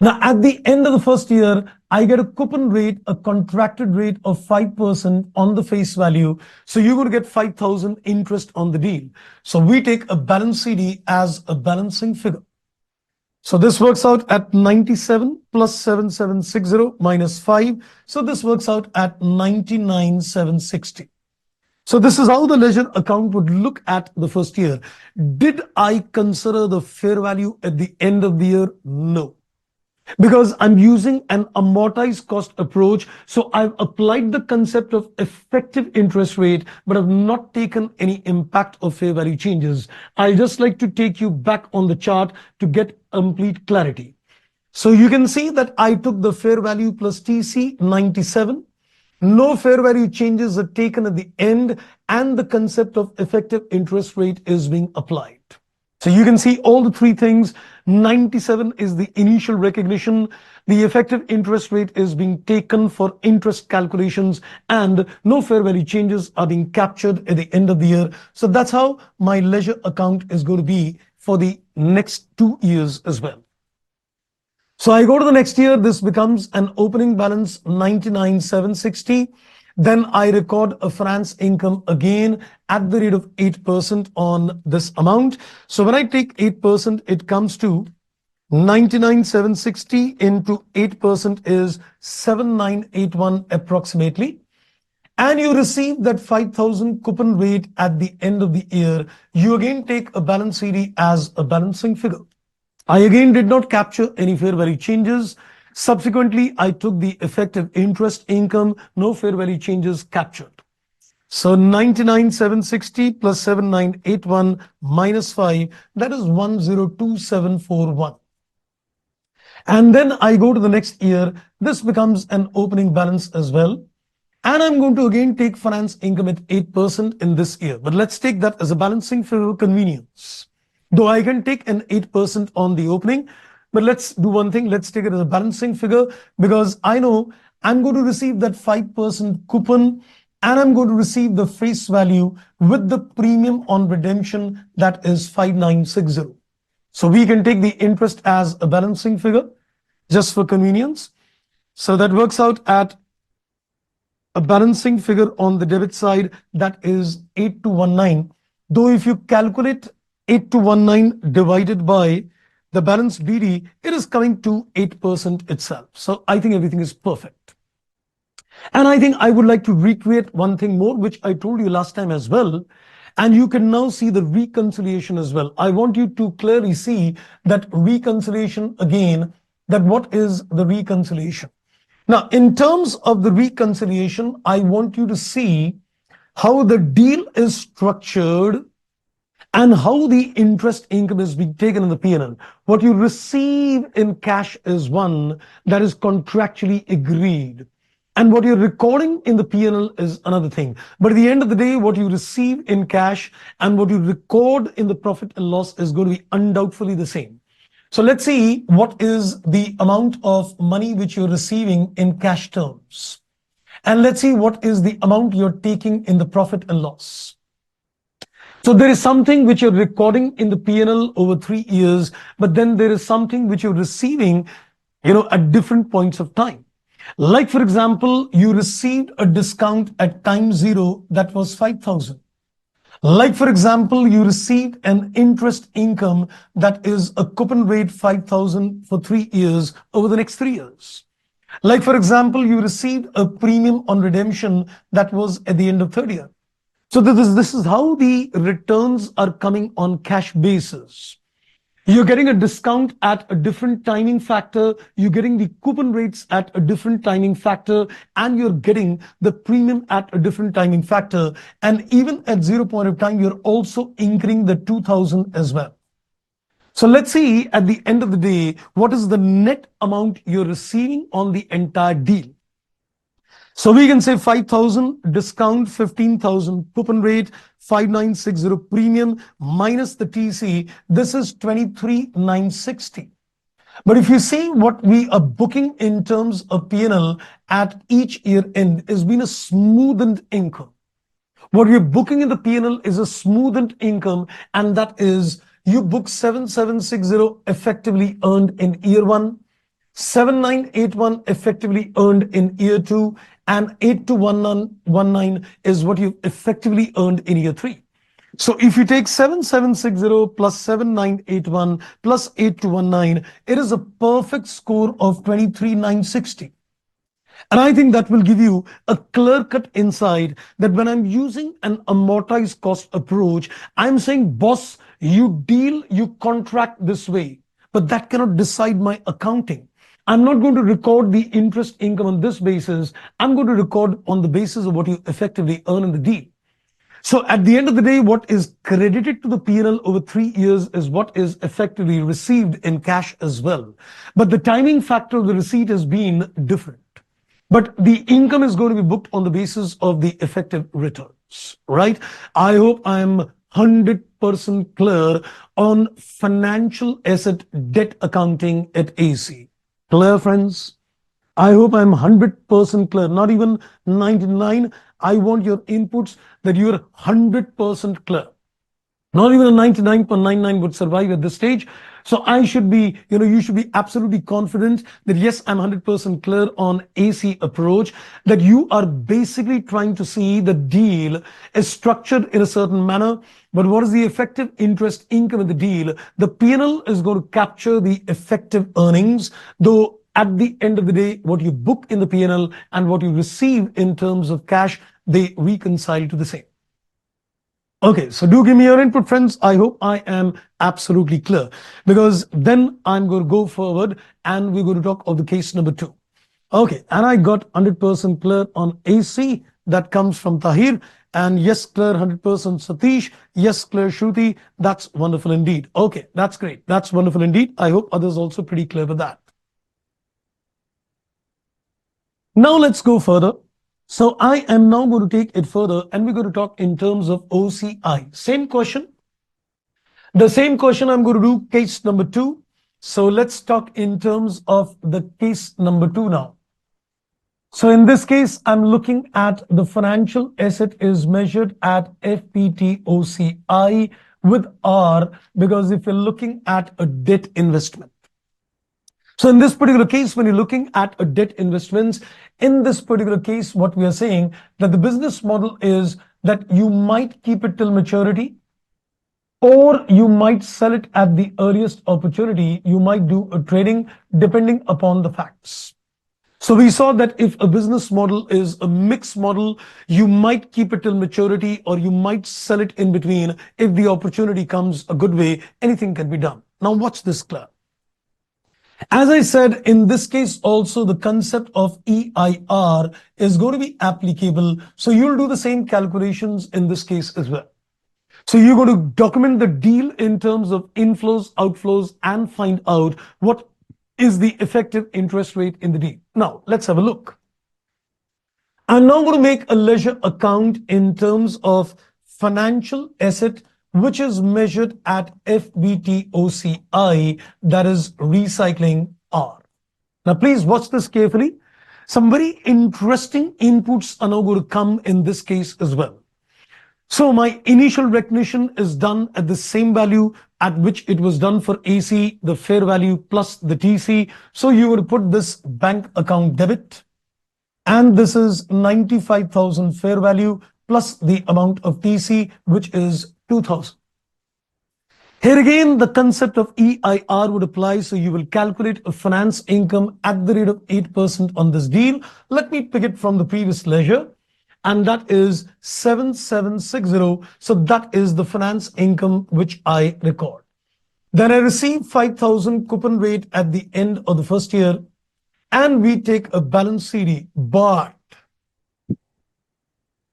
Now, at the end of the first year, I get a coupon rate, a contracted rate of 5% on the face value. So you're going to get 5,000 interest on the deal. So we take a balance CD as a balancing figure. So this works out at 97 plus 7760 minus 5. So this works out at 99,760. So this is how the ledger account would look at the first year. Did I consider the fair value at the end of the year? No. Because I'm using an amortized cost approach. So I've applied the concept of effective interest rate, but I've not taken any impact of fair value changes. I just like to take you back on the chart to get complete clarity. So you can see that I took the fair value plus TC 97. No fair value changes are taken at the end and the concept of effective interest rate is being applied. So you can see all the three things. 97 is the initial recognition. The effective interest rate is being taken for interest calculations and no fair value changes are being captured at the end of the year. So that's how my ledger account is going to be for the next 2 years as well. So I go to the next year, this becomes an opening balance 99,760. Then I record a finance income again at the rate of 8% on this amount. So when I take 8%, it comes to 99,760 into 8% is 7,981 approximately. And you receive that 5,000 coupon rate at the end of the year. You again take a balance CD as a balancing figure. I again did not capture any fair value changes. Subsequently, I took the effective interest income, no fair value changes captured. So 99,760 plus 7,981 minus 5, that is 102,741. And then I go to the next year, this becomes an opening balance as well. And I'm going to again take finance income at 8% in this year. But let's take that as a balancing for convenience. Though I can take an 8% on the opening, but let's do one thing. Let's take it as a balancing figure because I know I'm going to receive that 5% coupon and I'm going to receive the face value with the premium on redemption that is 5,960. So we can take the interest as a balancing figure just for convenience. So that works out at a balancing figure on the debit side that is 8219. Though if you calculate 8219 divided by the balance BD, it is coming to 8% itself. So I think everything is perfect. And I think I would like to recreate one thing more, which I told you last time as well. And you can now see the reconciliation as well. I want you to clearly see that reconciliation again, that what is the reconciliation. Now, in terms of the reconciliation, I want you to see how the deal is structured and how the interest income is being taken in the P&L. What you receive in cash is one that is contractually agreed. And what you're recording in the P&L is another thing. But at the end of the day, what you receive in cash and what you record in the profit and loss is going to be undoubtedly the same. So let's see what is the amount of money which you're receiving in cash terms. And let's see what is the amount you're taking in the profit and loss. So there is something which you're recording in the P&L over 3 years, but then there is something which you're receiving, at different points of time. Like, for example, you received a discount at time zero that was 5,000. Like, for example, you received an interest income that is a coupon rate 5,000 for 3 years over the next 3 years. Like, for example, you received a premium on redemption that was at the end of third year. So this is how the returns are coming on cash basis. You're getting a discount at a different timing factor, you're getting the coupon rates at a different timing factor, and you're getting the premium at a different timing factor. And even at 0 point of time, you're also incurring the 2,000 as well. So let's see at the end of the day, what is the net amount you're receiving on the entire deal. So we can say 5,000 discount, 15,000 coupon rate, 5,960 premium minus the TC. This is 23,960. But if you see what we are booking in terms of P&L at each year end has been a smoothened income. What we're booking in the P&L is a smoothened income, and that is you book 7,760 effectively earned in year one, 7,981 effectively earned in year two, and 8,219 is what you've effectively earned in year three. So if you take 7,760 plus 7,981 plus 8,219, it is a perfect score of 23,960. And I think that will give you a clear-cut insight that when I'm using an amortized cost approach, I'm saying, boss, you deal, you contract this way, but that cannot decide my accounting. I'm not going to record the interest income on this basis. I'm going to record on the basis of what you effectively earn in the deal. So at the end of the day, what is credited to the P&L over 3 years is what is effectively received in cash as well. But the timing factor of the receipt has been different. But the income is going to be booked on the basis of the effective returns, right? I hope I'm 100% clear on financial asset debt accounting at AC. Clear, friends? I hope I'm 100% clear, not even 99. I want your inputs that you're 100% clear. Not even a 99.99 would survive at this stage. So I should be, you should be absolutely confident that yes, I'm 100% clear on AC approach, that you are basically trying to see the deal is structured in a certain manner. But what is the effective interest income in the deal? The P&L is going to capture the effective earnings, though at the end of the day, what you book in the P&L and what you receive in terms of cash, they reconcile to the same. Okay, so do give me your input, friends. I hope I am absolutely clear, because then I'm going to go forward and we're going to talk of the case number 2. Okay, and I got 100% clear on AC. That comes from Tahir. And yes, clear 100% Satish. Yes, clear Shruti. That's wonderful indeed. Okay, that's great. That's wonderful indeed. I hope others also pretty clear with that. Now let's go further. So I am now going to take it further and we're going to talk in terms of OCI. Same question. The same question I'm going to do case number 2. So let's talk in terms of the case number 2 now. So in this case, I'm looking at the financial asset is measured at FPT-OCI with R, because if you're looking at a debt investment. So in this particular case, when you're looking at a debt investments, in this particular case, what we are saying that the business model is that you might keep it till maturity, or you might sell it at the earliest opportunity. You might do a trading depending upon the facts. So we saw that if a business model is a mixed model, you might keep it till maturity or you might sell it in between. If the opportunity comes a good way, anything can be done. Now watch this clear. As I said, in this case also the concept of EIR is going to be applicable. So you'll do the same calculations in this case as well. So you're going to document the deal in terms of inflows, outflows, and find out what is the effective interest rate in the deal. Now, let's have a look. I'm now going to make a ledger account in terms of financial asset, which is measured at FVTOCI, that is recycling R. Now, please watch this carefully. Some very interesting inputs are now going to come in this case as well. So my initial recognition is done at the same value at which it was done for AC, the fair value plus the TC. So you would put this bank account debit, and this is 95,000 fair value plus the amount of TC, which is 2,000. Here again, the concept of EIR would apply. So you will calculate a finance income at the rate of 8% on this deal. Let me pick it from the previous ledger, and that is 7760. So that is the finance income which I record. Then I receive 5,000 coupon rate at the end of the first year, and we take a balance CD. But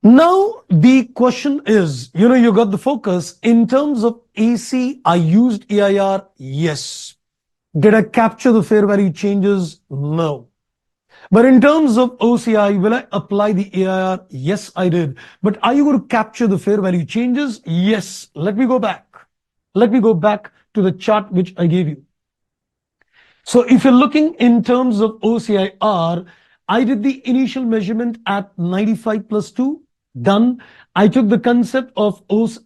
now the question is, you got the focus. In terms of AC, I used EIR. Yes. Did I capture the fair value changes? No. But in terms of OCI, will I apply the EIR? Yes, I did. But are you going to capture the fair value changes? Yes. Let me go back. Let me go back to the chart which I gave you. So if you're looking in terms of OCIR, I did the initial measurement at 95 plus 2, done. I took the concept of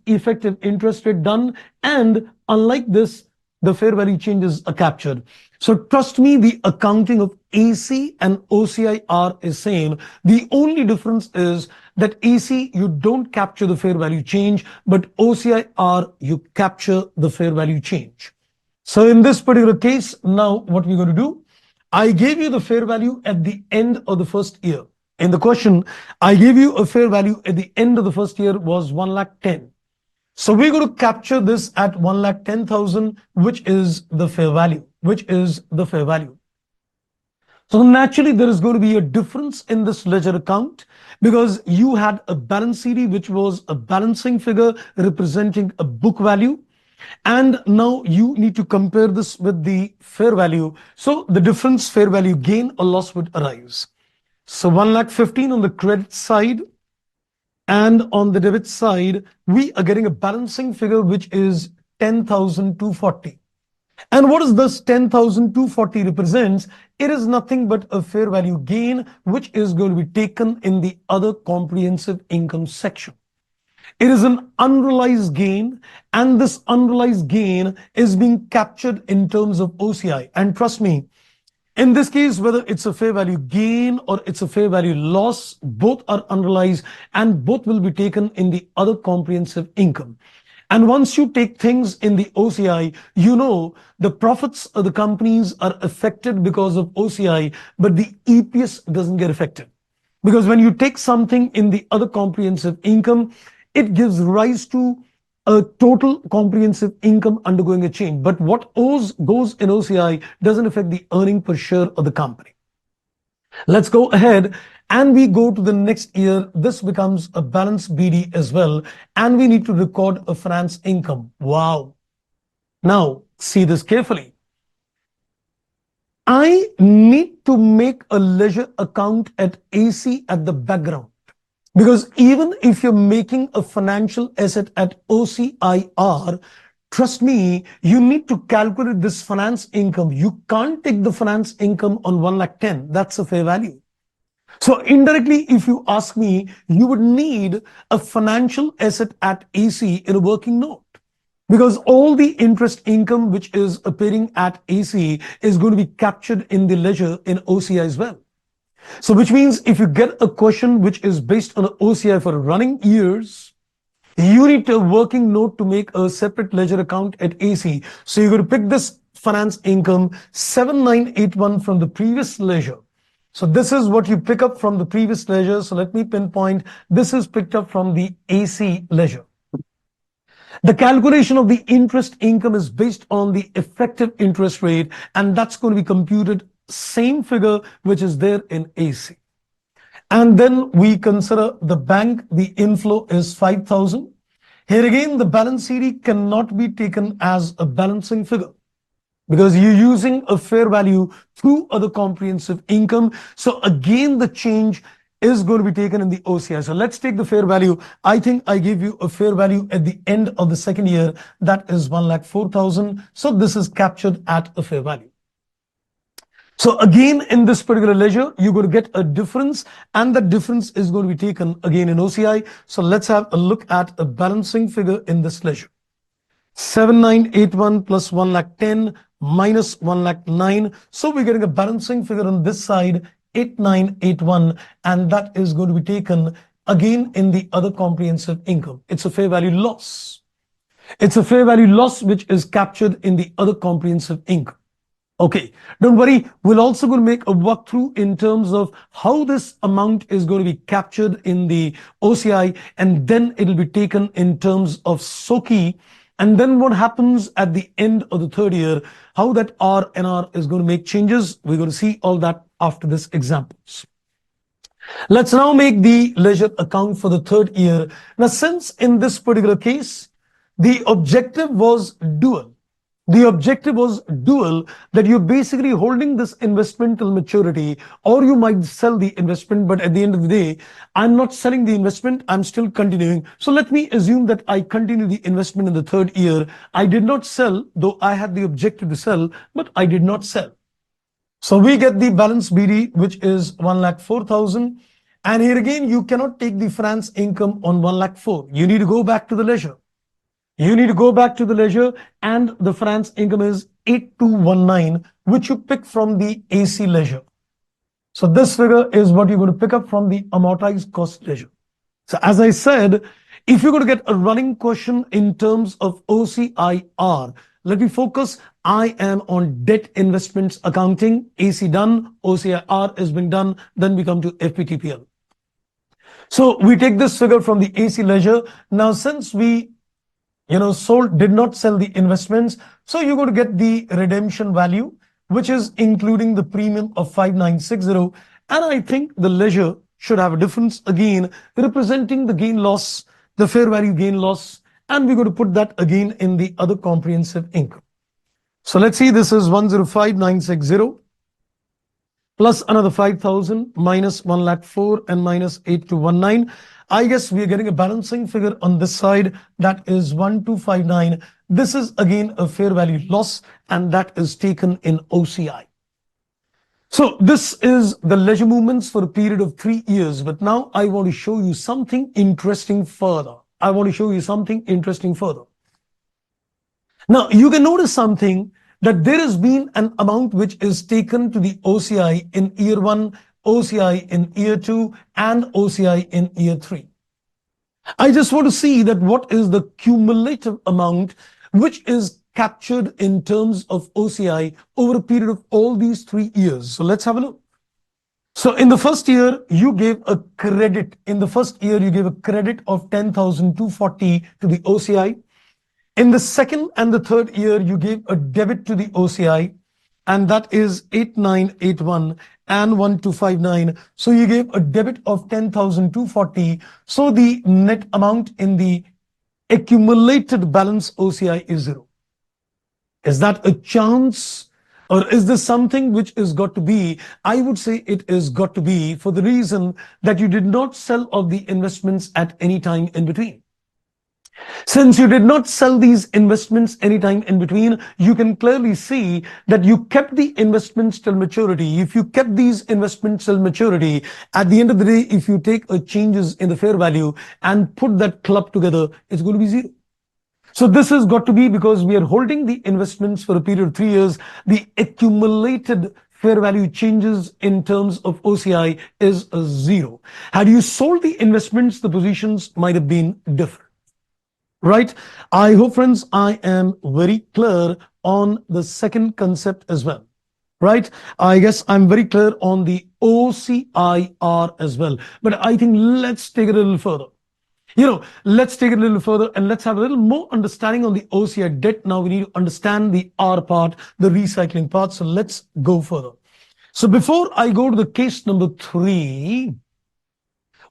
effective interest rate, done. And unlike this, the fair value changes are captured. So trust me, the accounting of AC and OCIR is same. The only difference is that AC, you don't capture the fair value change, but OCIR, you capture the fair value change. So in this particular case, now what we're going to do, I gave you the fair value at the end of the first year. In the question, I gave you a fair value at the end of the first year was 1,10,000. So we're going to capture this at 1,10,000, which is the fair value, So naturally, there is going to be a difference in this ledger account because you had a balance CD, which was a balancing figure representing a book value. And now you need to compare this with the fair value. So the difference, fair value gain or loss, would arise. So 1,15,000 on the credit side, and on the debit side, we are getting a balancing figure, which is 10,240. And what is this 10,240 represents? It is nothing but a fair value gain, which is going to be taken in the other comprehensive income section. It is an unrealized gain, and this unrealized gain is being captured in terms of OCI. And trust me, in this case, whether it's a fair value gain or it's a fair value loss, both are unrealized and both will be taken in the other comprehensive income. And once you take things in the OCI, the profits of the companies are affected because of OCI, but the EPS doesn't get affected. Because when you take something in the other comprehensive income, it gives rise to a total comprehensive income undergoing a change. But what goes in OCI doesn't affect the earning per share of the company. Let's go ahead and we go to the next year. This becomes a balance BD as well. And we need to record a finance income. Wow. Now, see this carefully. I need to make a ledger account at AC at the background. Because even if you're making a financial asset at OCIR, trust me, you need to calculate this finance income. You can't take the finance income on 1,10,000. That's a fair value. So indirectly, if you ask me, you would need a financial asset at AC in a working note. because all the interest income which is appearing at AC is going to be captured in the ledger in OCI as well. So which means if you get a question which is based on OCI for running years, you need a working note to make a separate ledger account at AC. So you're going to pick this finance income 7981 from the previous ledger. So this is what you pick up from the previous ledger. So let me pinpoint, this is picked up from the AC ledger. The calculation of the interest income is based on the effective interest rate, and that's going to be computed same figure which is there in AC. And then we consider the bank, the inflow is 5,000. Here again, the balance CD cannot be taken as a balancing figure because you're using a fair value through other comprehensive income. So again, the change is going to be taken in the OCI. So let's take the fair value. I think I gave you a fair value at the end of the second year. That is 1,04,000. So this is captured at a fair value. So again, in this particular ledger, you're going to get a difference, and the difference is going to be taken again in OCI. So let's have a look at a balancing figure in this ledger. 7981 plus 1,10,000 minus 1,09,000. So we're getting a balancing figure on this side, 8981, and that is going to be taken again in the other comprehensive income. It's a fair value loss. It's a fair value loss which is captured in the other comprehensive income. Okay, don't worry. We'll also going to make a walkthrough in terms of how this amount is going to be captured in the OCI, and then it'll be taken in terms of SOKI. And then what happens at the end of the third year, how that R&R is going to make changes. We're going to see all that after this examples. Let's now make the ledger account for the third year. Now, since in this particular case, the objective was dual. The objective was dual, that you're basically holding this investment till maturity, or you might sell the investment, but at the end of the day, I'm not selling the investment, I'm still continuing. So let me assume that I continue the investment in the third year. I did not sell, though I had the objective to sell, but I did not sell. So we get the balance BD, which is 1,04,000. And here again, you cannot take the finance income on 1,04,000. You need to go back to the ledger. You need to go back to the ledger, and the finance income is 8219, which you pick from the AC ledger. So this figure is what you're going to pick up from the amortized cost ledger. So as I said, if you're going to get a running question in terms of OCIR, let me focus. I am on debt investments accounting. AC done, OCIR is being done, then we come to FPTPL. So we take this figure from the AC ledger. Now, since we did not sell the investments, so you're going to get the redemption value, which is including the premium of 5,960. And I think the ledger should have a difference again, representing the gain loss, the fair value gain loss, and we're going to put that again in the other comprehensive income. So let's see, this is 105,960 plus another 5,000 minus 1,04,000 and minus 8219. I guess we are getting a balancing figure on this side, that is 1,259. This is again a fair value loss, and that is taken in OCI. So this is the ledger movements for a period of 3 years. But now I want to show you something interesting further. Now you can notice something, that there has been an amount which is taken to the OCI in year 1, OCI in year 2, and OCI in year 3. I just want to see that what is the cumulative amount which is captured in terms of OCI over a period of all these 3 years. So let's have a look. So in the first year, you gave a credit. In the first year, you gave a credit of 10,240 to the OCI. In the second and the third year, you gave a debit to the OCI, and that is 8981 and 1259. So you gave a debit of 10,240. So the net amount in the accumulated balance OCI is 0. Is that a chance? Or is this something which is got to be? I would say it is got to be, for the reason that you did not sell of the investments at any time in between. Since you did not sell these investments anytime in between, you can clearly see that you kept the investments till maturity. If you kept these investments till maturity, at the end of the day, if you take a changes in the fair value and put that club together, it's going to be 0. So this has got to be, because we are holding the investments for a period of 3 years, the accumulated fair value changes in terms of OCI is a zero. Had you sold the investments, the positions might have been different. Right? I hope, friends, I am very clear on the second concept as well. Right? I guess I'm very clear on the OCIR as well. But I think let's take it a little further. Let's take it a little further and let's have a little more understanding on the OCI debt. Now we need to understand the R part, the recycling part. So let's go further. So before I go to the case number 3,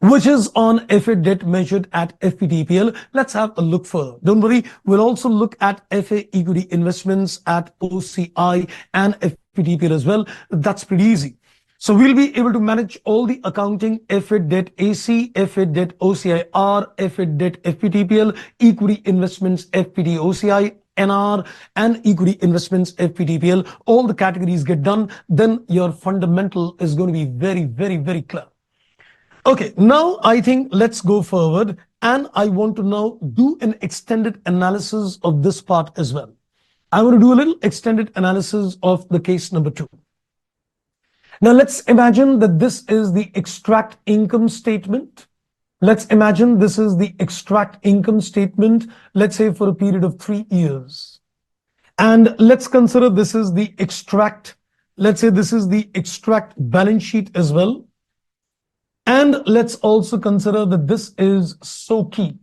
which is on FA debt measured at FVTPL, let's have a look further. Don't worry, we'll also look at FA equity investments at OCI and FVTPL as well. That's pretty easy. So we'll be able to manage all the accounting: FA debt AC, FA debt OCIR, FA debt FVTPL, equity investments FPT OCI, NR, and equity investments FVTPL. All the categories get done. Then your fundamental is going to be very, very, very clear. Okay, now I think let's go forward, and I want to now do an extended analysis of this part as well. I want to do a little extended analysis of the case number 2. Now let's imagine that this is the extract income statement. Let's imagine this is the extract income statement, let's say for a period of 3 years. And let's consider this is the extract, let's say this is the extract balance sheet as well. And let's also consider that this is so key.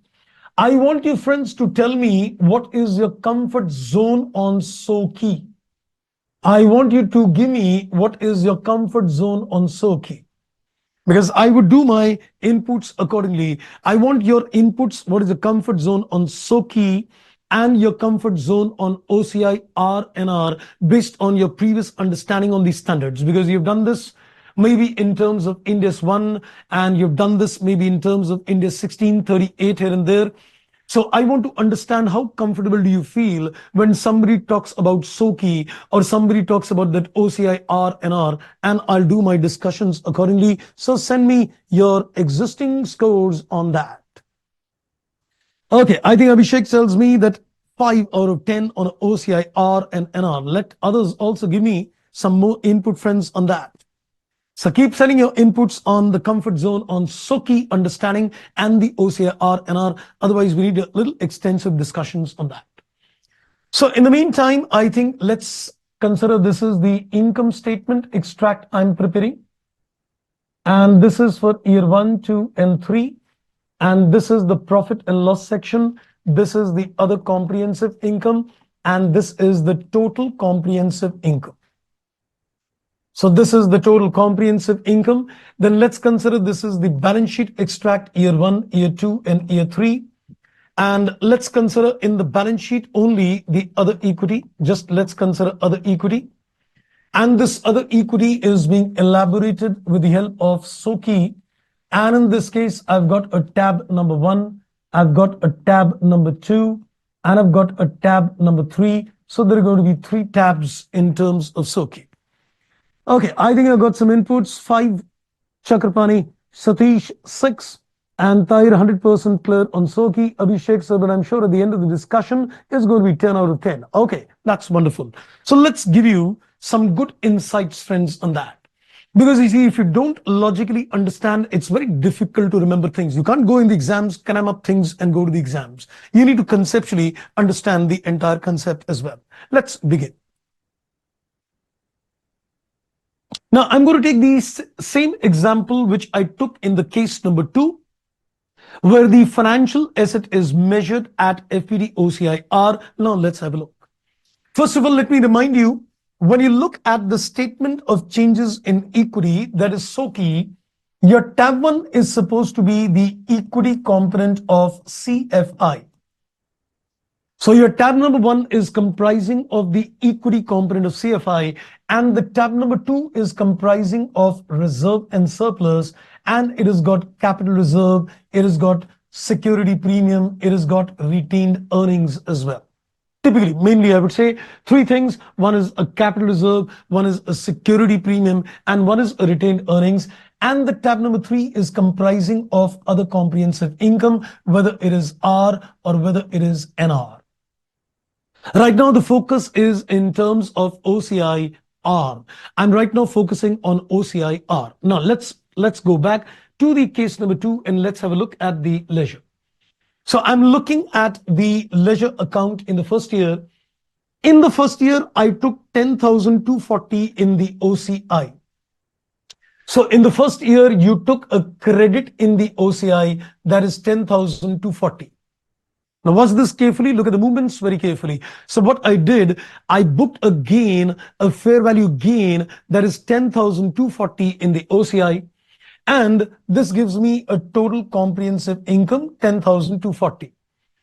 I want you, friends, to tell me what is your comfort zone on so key. I want you to give me what is your comfort zone on so key, because I would do my inputs accordingly. I want your inputs, what is the comfort zone on so key and your comfort zone on OCI, R and R, based on your previous understanding on these standards, because you've done this maybe in terms of Ind AS 1, and you've done this maybe in terms of Ind AS 1638 here and there. So I want to understand how comfortable do you feel when somebody talks about SOKI or somebody talks about that OCI, R and R, and I'll do my discussions accordingly. So send me your existing scores on that. Okay, I think Abhishek tells me that 5 out of 10 on OCI, R and NR. Let others also give me some more input, friends, on that. So keep sending your inputs on the comfort zone on SOKI understanding and the OCR and R. Otherwise, we need a little extensive discussions on that. So in the meantime, I think let's consider this is the income statement extract I'm preparing. And this is for year 1, 2, and 3. And this is the profit and loss section. This is the other comprehensive income. And this is the total comprehensive income. So this is the total comprehensive income. Then let's consider this is the balance sheet extract year 1, year 2, and year 3. And let's consider in the balance sheet only the other equity. Just let's consider other equity. And this other equity is being elaborated with the help of SOKI. And in this case, I've got a tab number 1, I've got a tab number 2, and I've got a tab number 3. So there are going to be 3 tabs in terms of SOKI. Okay, I think I've got some inputs. 5, Chakrapani, Satish, 6, and Tahir, 100% clear on SOKI. Abhishek sir, but I'm sure at the end of the discussion, it's going to be 10 out of 10. Okay, that's wonderful. So let's give you some good insights, friends, on that. Because you see, if you don't logically understand, it's very difficult to remember things. You can't go in the exams, cram up things and go to the exams. You need to conceptually understand the entire concept as well. Let's begin. Now, I'm going to take the same example which I took in the case number 2, where the financial asset is measured at FPT OCIR. Now, let's have a look. First of all, let me remind you, when you look at the statement of changes in equity, that is SOKI, your tab 1 is supposed to be the equity component of CFI. So your tab number 1 is comprising of the equity component of CFI, and the tab number 2 is comprising of reserve and surplus, and it has got capital reserve, it has got security premium, it has got retained earnings as well. Typically, mainly I would say 3 things. 1 is a capital reserve, 1 is a security premium, and 1 is a retained earnings. And the tab number 3 is comprising of other comprehensive income, whether it is R or whether it is NR. Right now, the focus is in terms of OCI R. I'm right now focusing on OCI R. Now, let's go back to the case number 2 and let's have a look at the leisure. So I'm looking at the leisure account in the first year. In the first year, I took 10,240 in the OCI. So in the first year, you took a credit in the OCI that is 10,240. Now watch this carefully. Look at the movements very carefully. So what I did, I booked a gain, a fair value gain that is 10,240 in the OCI. And this gives me a total comprehensive income, 10,240.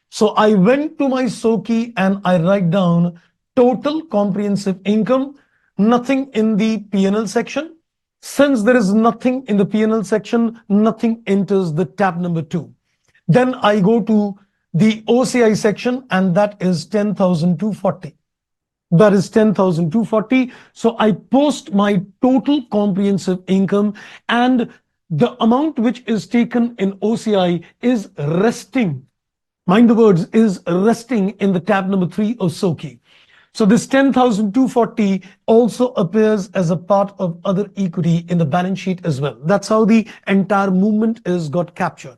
So I went to my SOKI and I write down total comprehensive income, nothing in the P&L section. Since there is nothing in the P&L section, nothing enters the tab number 2. Then I go to the OCI section and that is 10,240. That is 10,240. So I post my total comprehensive income, and the amount which is taken in OCI is resting. Mind the words, is resting in the tab number 3 of SOKI. So this 10,240 also appears as a part of other equity in the balance sheet as well. That's how the entire movement is got captured.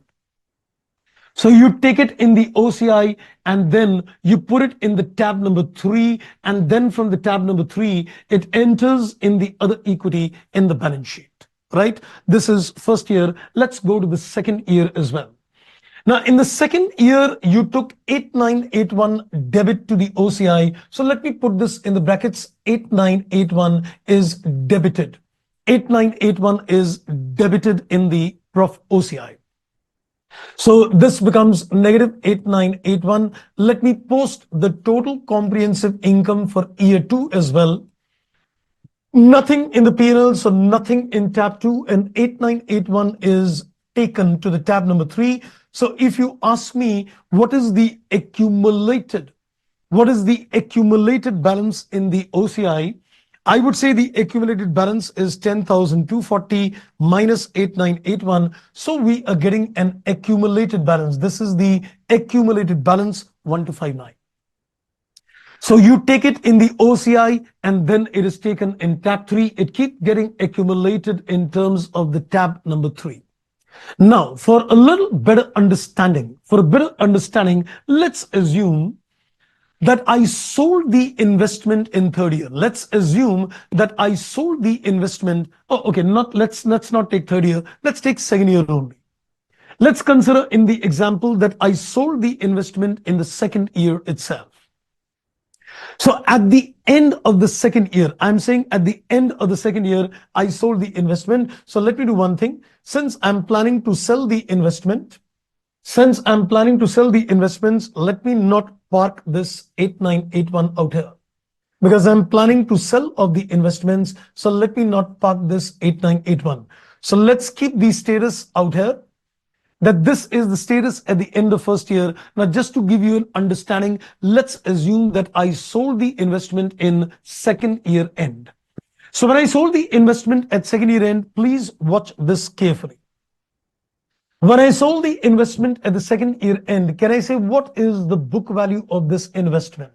So you take it in the OCI and then you put it in the tab number 3, and then from the tab number 3, it enters in the other equity in the balance sheet, right? This is first year. Let's go to the second year as well. Now, in the second year, you took 8981 debit to the OCI. So let me put this in the brackets. 8981 is debited. 8981 is debited in the prof OCI. So this becomes negative 8981. Let me post the total comprehensive income for year 2 as well. Nothing in the P&L, so nothing in tab 2, and 8981 is taken to the tab number 3. So if you ask me what is the accumulated balance in the OCI, I would say the accumulated balance is 10,240 minus 8981. So we are getting an accumulated balance. This is the accumulated balance 1259. So you take it in the OCI and then it is taken in tab 3. It keeps getting accumulated in terms of the tab number 3. Now, for a little better understanding, let's assume that I sold the investment in third year. Let's assume that I sold the investment. Oh, okay, let's not take third year. Let's take second year only. Let's consider in the example that I sold the investment in the second year itself. So at the end of the second year, I'm saying at the end of the second year, I sold the investment. So let me do one thing. Since I'm planning to sell the investments, let me not park this 8981 out here, because I'm planning to sell off the investments. So let me not park this 8981. So let's keep the status out here, that this is the status at the end of first year. Now, just to give you an understanding, let's assume that I sold the investment in second year end. So when I sold the investment at second year end, please watch this carefully. When I sold the investment at the second year end, can I say what is the book value of this investment?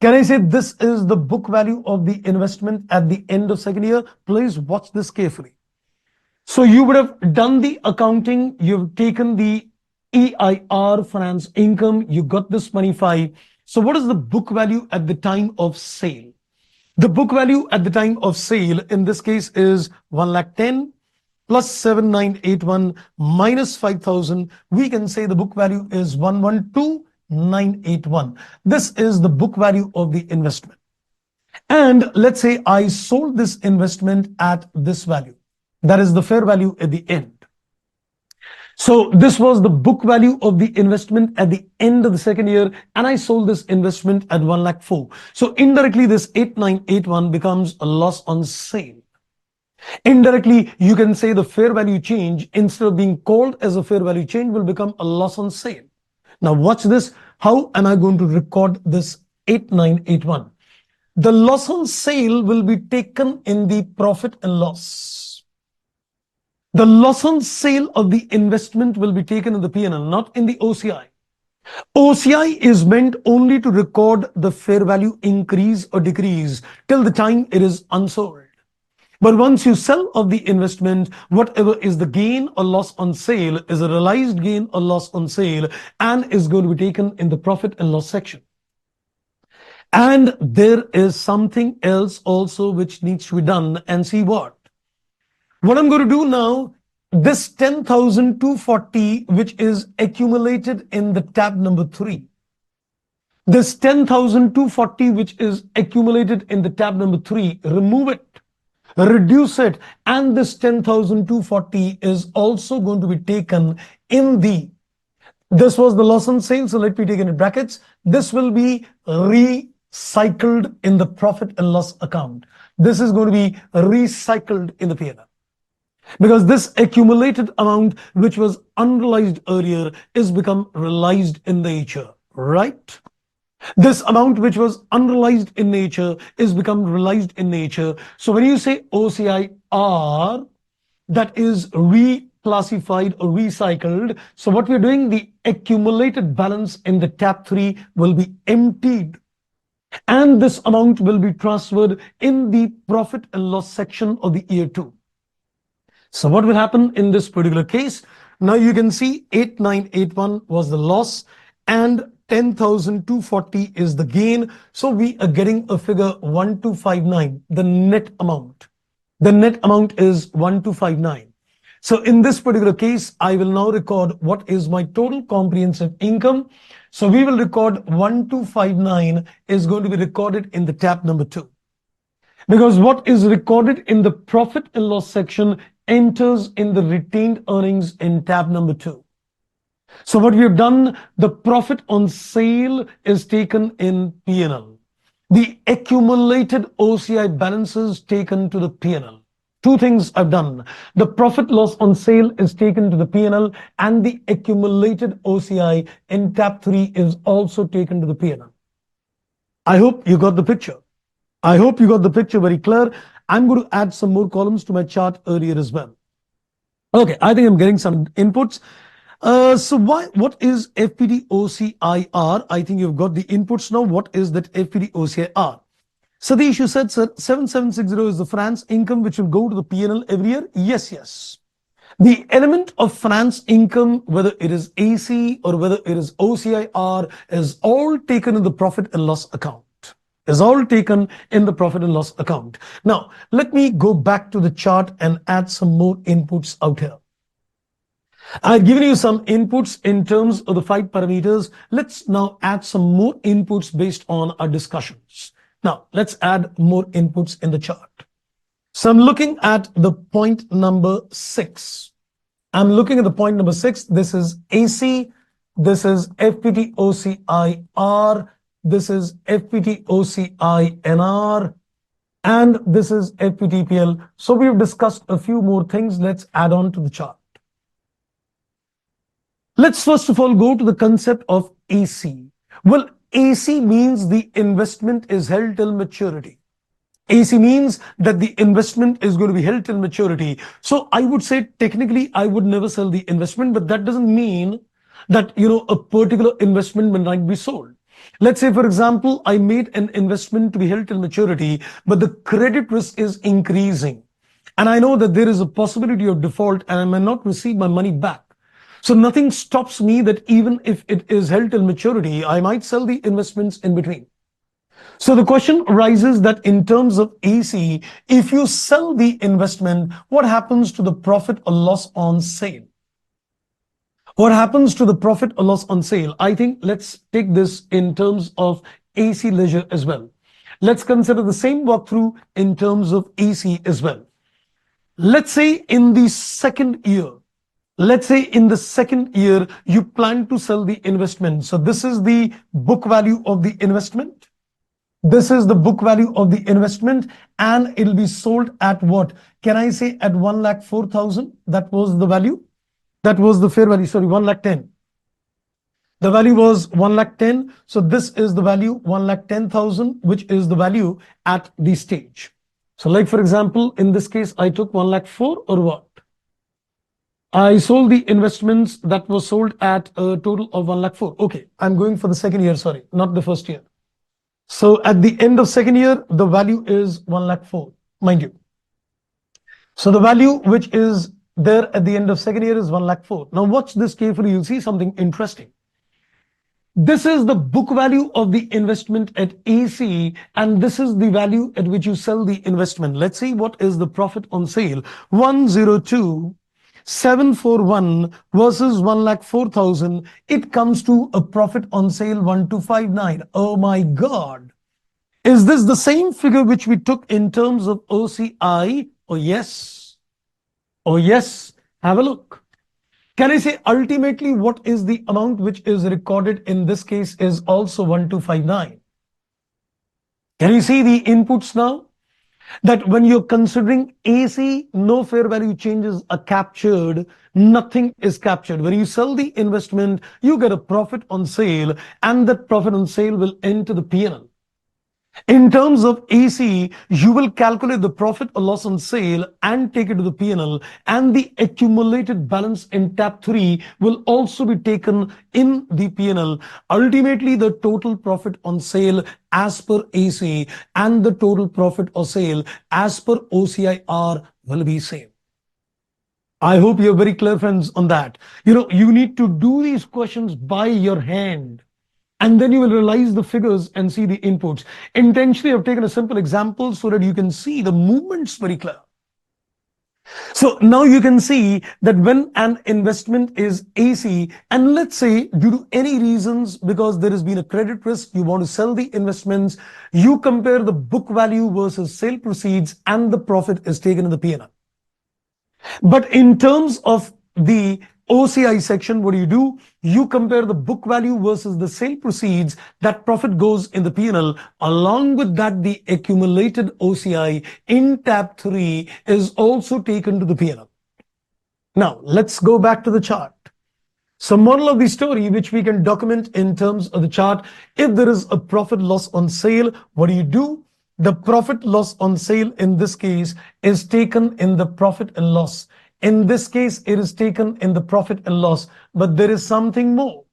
Can I say this is the book value of the investment at the end of second year? Please watch this carefully. So you would have done the accounting, you've taken the EIR finance income, you got this money 5. So what is the book value at the time of sale? The book value at the time of sale in this case is 1,10,000 plus 7,981 minus 5,000. We can say the book value is 112,981. This is the book value of the investment. And let's say I sold this investment at this value. That is the fair value at the end. So this was the book value of the investment at the end of the second year, and I sold this investment at 1,04,000. So indirectly, this 8981 becomes a loss on sale. Indirectly, you can say the fair value change, instead of being called as a fair value change, will become a loss on sale. Now watch this. How am I going to record this 8981? The loss on sale will be taken in the profit and loss. The loss on sale of the investment will be taken in the P&L, not in the OCI. OCI is meant only to record the fair value increase or decrease till the time it is unsold. But once you sell off the investment, whatever is the gain or loss on sale is a realized gain or loss on sale and is going to be taken in the profit and loss section. And there is something else also which needs to be done, and see what. What I'm going to do now, this 10,240 which is accumulated in the tab number 3. This 10,240 which is accumulated in the tab number 3, remove it, reduce it, and this 10,240 is also going to be taken in the, this was the loss on sale, so let me take it in brackets. This will be recycled in the profit and loss account. This is going to be recycled in the P&L. Because this accumulated amount which was unrealized earlier is become realized in nature, right? This amount which was unrealized in nature is become realized in nature. So when you say OCIR, that is reclassified or recycled. So what we're doing, the accumulated balance in the tab 3 will be emptied. And this amount will be transferred in the profit and loss section of the year 2. So what will happen in this particular case? Now you can see 8981 was the loss and 10,240 is the gain. So we are getting a figure 1259, the net amount. The net amount is 1259. So in this particular case, I will now record what is my total comprehensive income. So we will record 1259 is going to be recorded in the tab number 2. Because what is recorded in the profit and loss section enters in the retained earnings in tab number 2. So what we have done, the profit on sale is taken in P&L. The accumulated OCI balances taken to the P&L. Two things I've done. The profit loss on sale is taken to the P&L and the accumulated OCI in tab 3 is also taken to the P&L. I hope you got the picture. I hope you got the picture very clear. I'm going to add some more columns to my chart earlier as well. Okay, I think I'm getting some inputs. So what is FPD-OCIR? I think you've got the inputs now. What is that FPD-OCIR? Satish, you said, sir, 7760 is the finance income which will go to the P&L every year? Yes, yes. The element of finance income, whether it is AC or whether it is OCIR, is all taken in the profit and loss account. Is all taken in the profit and loss account. Now, let me go back to the chart and add some more inputs out here. I've given you some inputs in terms of the 5 parameters. Let's now add some more inputs based on our discussions. Now, let's add more inputs in the chart. So I'm looking at the point number 6. I'm looking at the point number 6. This is AC. This is FPT-OCIR. This is FPT-OCINR. And this is FPTPL. So we've discussed a few more things. Let's add on to the chart. Let's first of all go to the concept of AC. Well, AC means the investment is held till maturity. AC means that the investment is going to be held till maturity. So I would say technically I would never sell the investment, but that doesn't mean that, a particular investment may not be sold. Let's say, for example, I made an investment to be held till maturity, but the credit risk is increasing. And I know that there is a possibility of default and I may not receive my money back. So nothing stops me that even if it is held till maturity, I might sell the investments in between. So the question arises that in terms of AC, if you sell the investment, what happens to the profit or loss on sale? What happens to the profit or loss on sale? I think let's take this in terms of AC ledger as well. Let's consider the same walkthrough in terms of AC as well. Let's say in the second year, you plan to sell the investment. So this is the book value of the investment. This is the book value of the investment and it'll be sold at what? Can I say at 1,04,000? That was the value. That was the fair value. Sorry, 1,10,000. The value was 1,10,000. So this is the value 1,10,000, which is the value at the stage. So like for example, in this case, I took 1,04,000 or what? I sold the investments that were sold at a total of 1 lakh 4. Okay, I'm going for the second year, sorry, not the first year. So at the end of second year, the value is 1 lakh 4, mind you. So the value which is there at the end of second year is 1 lakh 4. Now watch this carefully, you'll see something interesting. This is the book value of the investment at AC, and this is the value at which you sell the investment. Let's see what is the profit on sale. 102,741 versus 1,04,000. It comes to a profit on sale 1259. Oh my God. Is this the same figure which we took in terms of OCI? Oh yes. Oh yes. Have a look. Can I say ultimately what is the amount which is recorded in this case is also 1259? Can you see the inputs now? That when you're considering AC, no fair value changes are captured, nothing is captured. When you sell the investment, you get a profit on sale, and that profit on sale will enter the P&L. In terms of AC, you will calculate the profit or loss on sale and take it to the P&L, and the accumulated balance in tab 3 will also be taken in the P&L. Ultimately, the total profit on sale as per AC and the total profit or sale as per OCIR will be same. I hope you're very clear, friends, on that. You need to do these questions by your hand. And then you will realize the figures and see the inputs. Intentionally, I've taken a simple example so that you can see the movements very clear. So now you can see that when an investment is AC, and let's say due to any reasons, because there has been a credit risk, you want to sell the investments, you compare the book value versus sale proceeds, and the profit is taken in the P&L. But in terms of the OCI section, what do? You compare the book value versus the sale proceeds, that profit goes in the P&L. Along with that, the accumulated OCI in tab 3 is also taken to the P&L. Now, let's go back to the chart. So moral of the story, which we can document in terms of the chart, if there is a profit loss on sale, what do? The profit loss on sale in this case is taken in the profit and loss. In this case, it is taken in the profit and loss, but there is something more.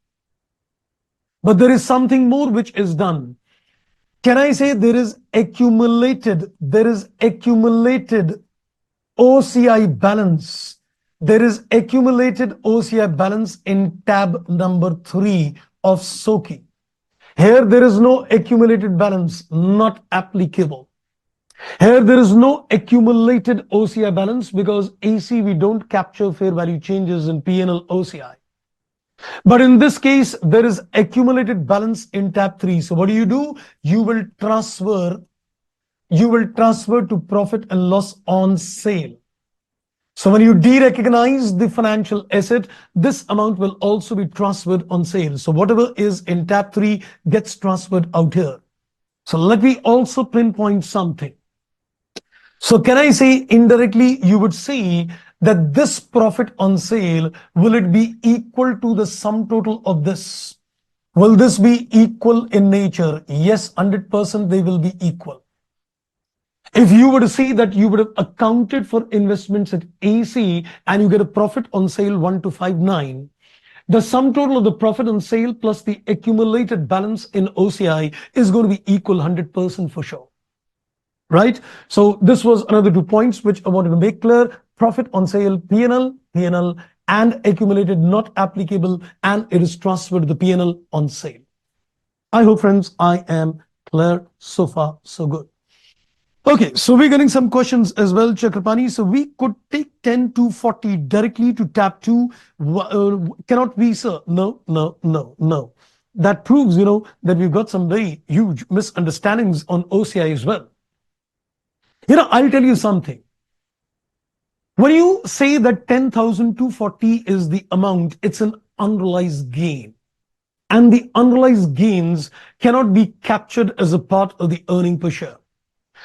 But there is something more which is done. Can I say there is accumulated OCI balance. There is accumulated OCI balance in tab number 3 of SOKI. Here there is no accumulated balance, not applicable. Here there is no accumulated OCI balance because AC we don't capture fair value changes in P&L OCI. But in this case, there is accumulated balance in tab 3. So what do? You will transfer to profit and loss on sale. So when you de-recognize the financial asset, this amount will also be transferred on sale. So whatever is in tab 3 gets transferred out here. So let me also pinpoint something. So can I say indirectly, you would see that this profit on sale, will it be equal to the sum total of this? Will this be equal in nature? Yes, 100% they will be equal. If you were to see that you would have accounted for investments at AC and you get a profit on sale 1259, the sum total of the profit on sale plus the accumulated balance in OCI is going to be equal 100% for sure. Right? So this was another 2 points which I wanted to make clear. Profit on sale, P&L, and accumulated not applicable, and it is transferred to the P&L on sale. I hope, friends, I am clear so far, so good. Okay, so we're getting some questions as well, Chakrapani. So we could take 10 to 40 directly to tab 2. Cannot we, sir? No. That proves, that we've got some very huge misunderstandings on OCI as well. I'll tell you something. When you say that 10,240 is the amount, it's an unrealized gain. And the unrealized gains cannot be captured as a part of the earning per share.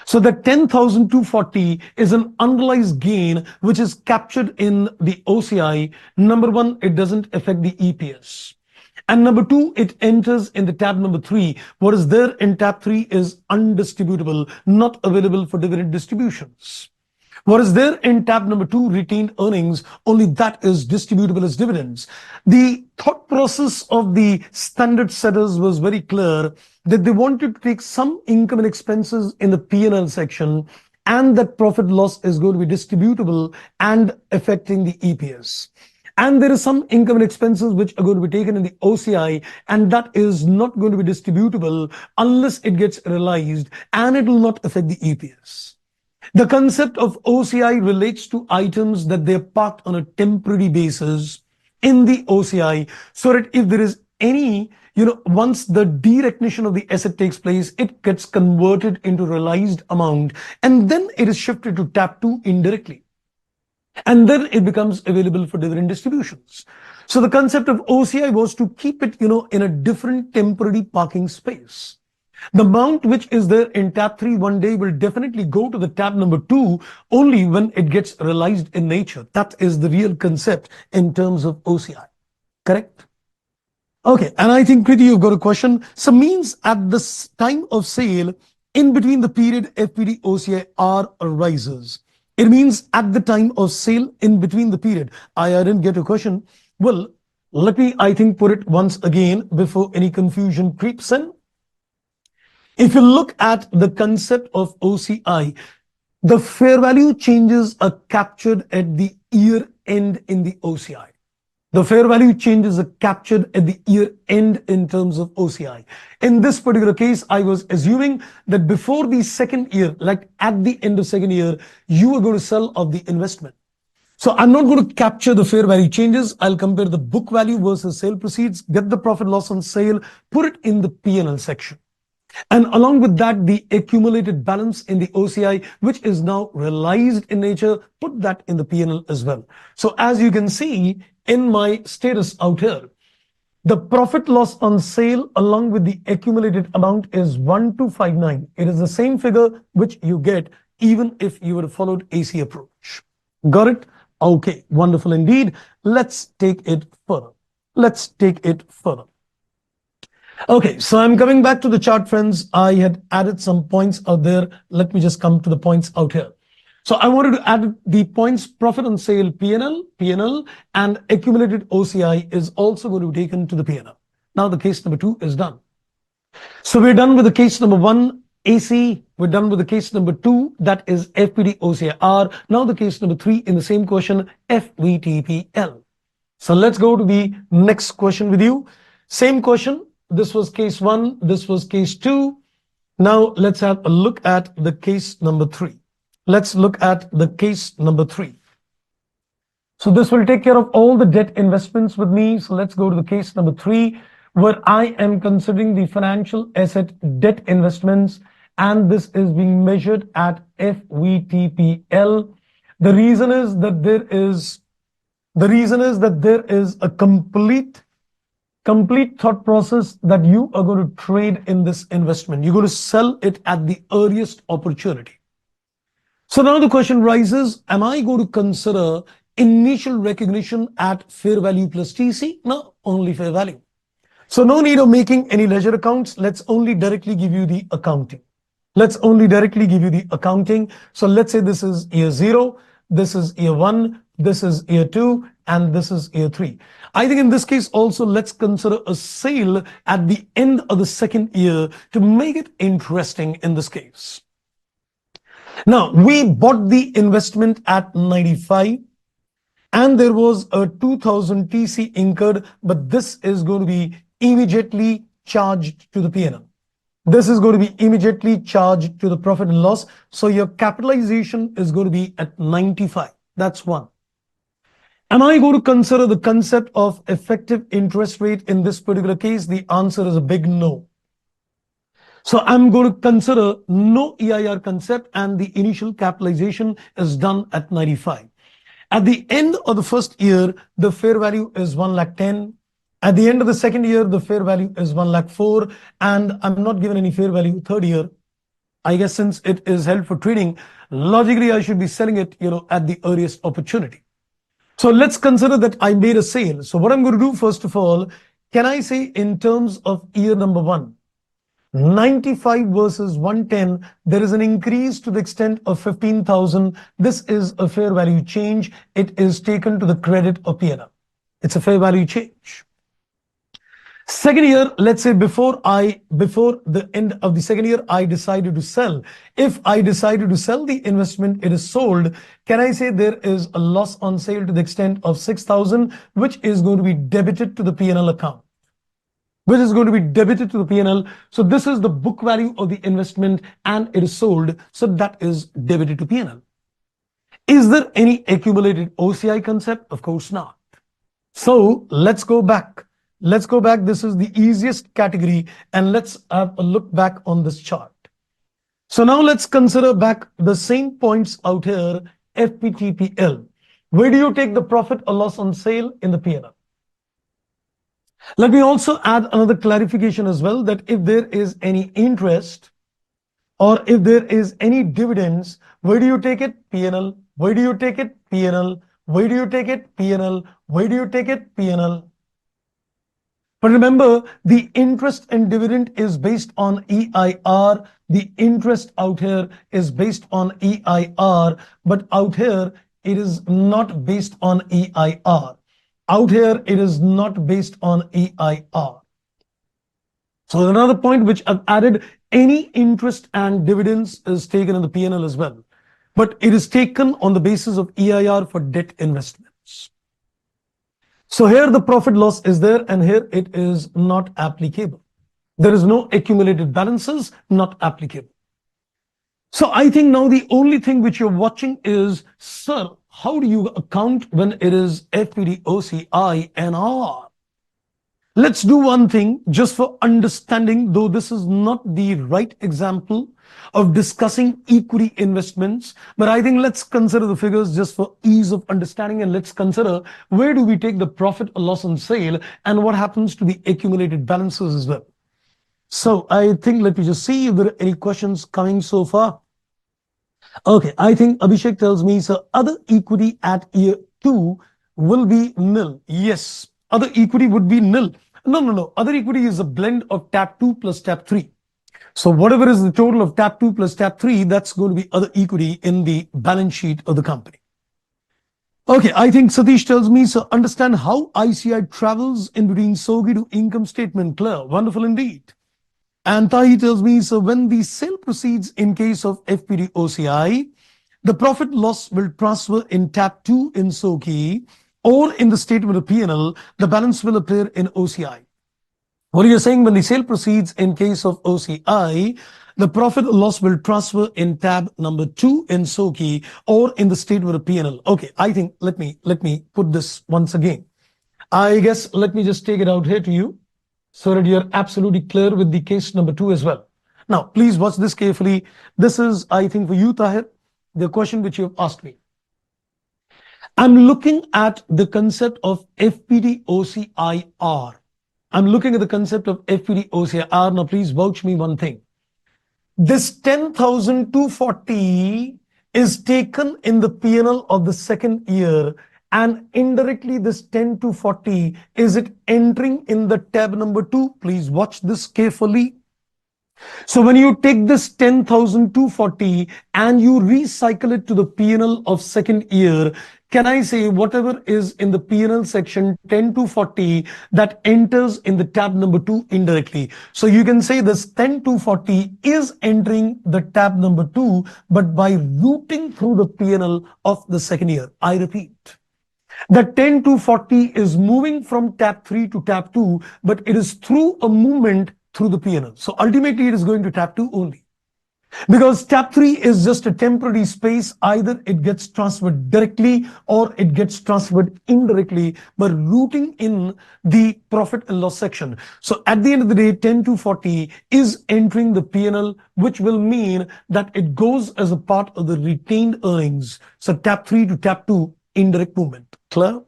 So the 10,240 is an unrealized gain which is captured in the OCI. Number one, it doesn't affect the EPS. And number two, it enters in the tab number 3. What is there in tab 3 is undistributable, not available for dividend distributions. What is there in tab number 2, retained earnings, only that is distributable as dividends. The thought process of the standard setters was very clear that they wanted to take some income and expenses in the P&L section, and that profit loss is going to be distributable and affecting the EPS. And there is some income and expenses which are going to be taken in the OCI, and that is not going to be distributable unless it gets realized, and it will not affect the EPS. The concept of OCI relates to items that they're parked on a temporary basis in the OCI, so that if there is any, once the derecognition of the asset takes place, it gets converted into realized amount, and then it is shifted to tab 2 indirectly. And then it becomes available for dividend distributions. So the concept of OCI was to keep it, in a different temporary parking space. The amount which is there in tab 3 one day will definitely go to the tab number 2 only when it gets realized in nature. That is the real concept in terms of OCI. Correct? Okay, and I think, Kriti, you've got a question. So means at this time of sale, in between the period FPD OCI R arises. It means at the time of sale, in between the period. I didn't get a question. Well, let me, I think, put it once again before any confusion creeps in. If you look at the concept of OCI, the fair value changes are captured at the year end in the OCI. The fair value changes are captured at the year end in terms of OCI. In this particular case, I was assuming that before the second year, like at the end of second year, you are going to sell off the investment. So I'm not going to capture the fair value changes. I'll compare the book value versus sale proceeds, get the profit loss on sale, put it in the P&L section. And along with that, the accumulated balance in the OCI, which is now realized in nature, put that in the P&L as well. So as you can see in my status out here, the profit loss on sale along with the accumulated amount is 1259. It is the same figure which you get even if you would have followed AC approach. Got it? Okay, wonderful indeed. Let's take it further. Let's take it further. Okay, so I'm coming back to the chart, friends. I had added some points out there. Let me just come to the points out here. So I wanted to add the points profit on sale P&L, and accumulated OCI is also going to be taken to the P&L. Now the case number 2 is done. So we're done with the case number 1, AC. We're done with the case number 2, that is FPD OCIR. Now the case number 3 in the same question, FVTPL. So let's go to the next question with you. Same question. This was case 1, this was case 2. Now let's have a look at the case number 3. Let's look at the case number 3. So this will take care of all the debt investments with me. So let's go to the case number 3, where I am considering the financial asset debt investments, and this is being measured at FVTPL. The reason is that there is a complete thought process that you are going to trade in this investment. You're going to sell it at the earliest opportunity. So now the question rises, am I going to consider initial recognition at fair value plus TC? No, only fair value. So no need of making any ledger accounts. Let's only directly give you the accounting. So let's say this is year 0, this is year 1, this is year 2, and this is year 3. I think in this case also, let's consider a sale at the end of the second year to make it interesting in this case. Now, we bought the investment at 95, and there was a 2000 TC incurred, but this is going to be immediately charged to the P&L. This is going to be immediately charged to the profit and loss. So your capitalization is going to be at 95. That's one. Am I going to consider the concept of effective interest rate in this particular case? The answer is a big no. So I'm going to consider no EIR concept, and the initial capitalization is done at 95. At the end of the first year, the fair value is 1,10,000. At the end of the second year, the fair value is 1,04,000, and I'm not given any fair value third year. I guess since it is held for trading, logically I should be selling it, at the earliest opportunity. So let's consider that I made a sale. So what I'm going to do, first of all, can I say in terms of year number 1? 95 versus 110, there is an increase to the extent of 15,000. This is a fair value change. It is taken to the credit of P&L. It's a fair value change. Second year, let's say before the end of the second year, I decided to sell. If I decided to sell the investment, it is sold. Can I say there is a loss on sale to the extent of 6,000, which is going to be debited to the P&L account? Which is going to be debited to the P&L. So this is the book value of the investment and it is sold. So that is debited to P&L. Is there any accumulated OCI concept? Of course not. So let's go back. Let's go back. This is the easiest category and let's have a look back on this chart. So now let's consider back the same points out here, FPTPL. Where do you take the profit or loss on sale? In the P&L. Let me also add another clarification as well, that if there is any interest or if there is any dividends, where do you take it? P&L. Where do you take it? P&L. Where do you take it? P&L. Where do you take it? P&L. But remember, the interest and dividend is based on EIR. The interest out here is based on EIR, but out here it is not based on EIR. Out here, it is not based on EIR. So another point which I've added, any interest and dividends is taken in the P&L as well. But it is taken on the basis of EIR for debt investments. So here the profit loss is there and here it is not applicable. There is no accumulated balances, not applicable. So I think now the only thing which you're watching is, sir, how do you account when it is FPD, OCI, and R? Let's do one thing just for understanding, though this is not the right example of discussing equity investments, but I think let's consider the figures just for ease of understanding and let's consider where do we take the profit or loss on sale and what happens to the accumulated balances as well. So I think let me just see if there are any questions coming so far. Okay, I think Abhishek tells me, so other equity at year 2 will be nil. Yes, other equity would be nil. No. Other equity is a blend of tab 2 plus tab 3. So whatever is the total of tab 2 plus tab 3, that's going to be other equity in the balance sheet of the company. Okay, I think Satish tells me, so understand how ICAI travels in between SOGI to income statement. Clear. Wonderful indeed. And Tahi tells me, so when the sale proceeds in case of FPD OCI, the profit loss will transfer in tab 2 in SOGI or in the statement of P&L, the balance will appear in OCI. What are you saying? When the sale proceeds in case of OCI, the profit or loss will transfer in tab number 2 in SOGI or in the statement of P&L. Okay, I think let me put this once again. I guess let me just take it out here to you, so that you're absolutely clear with the case number 2 as well. Now, please watch this carefully. This is, I think, for you, Tahir, the question which you have asked me. I'm looking at the concept of FPD OCIR. I'm looking at the concept of FPD OCIR. Now, please vouch me one thing. This 10,240 is taken in the P&L of the second year, and indirectly this 10 to 40, is it entering in the tab number 2? Please watch this carefully. So when you take this 10,240 and you recycle it to the P&L of second year, can I say whatever is in the P&L section 10 to 40 that enters in the tab number 2 indirectly? So you can say this 10 to 40 is entering the tab number 2, but by routing through the P&L of the second year. I repeat. The 10 to 40 is moving from tab 3 to tab 2, but it is through a movement through the P&L. So ultimately it is going to tab 2 only. Because tab 3 is just a temporary space. Either it gets transferred directly or it gets transferred indirectly by routing in the profit and loss section. So at the end of the day, 10 to 40 is entering the P&L, which will mean that it goes as a part of the retained earnings. So tab 3 to tab 2, indirect movement. Clear?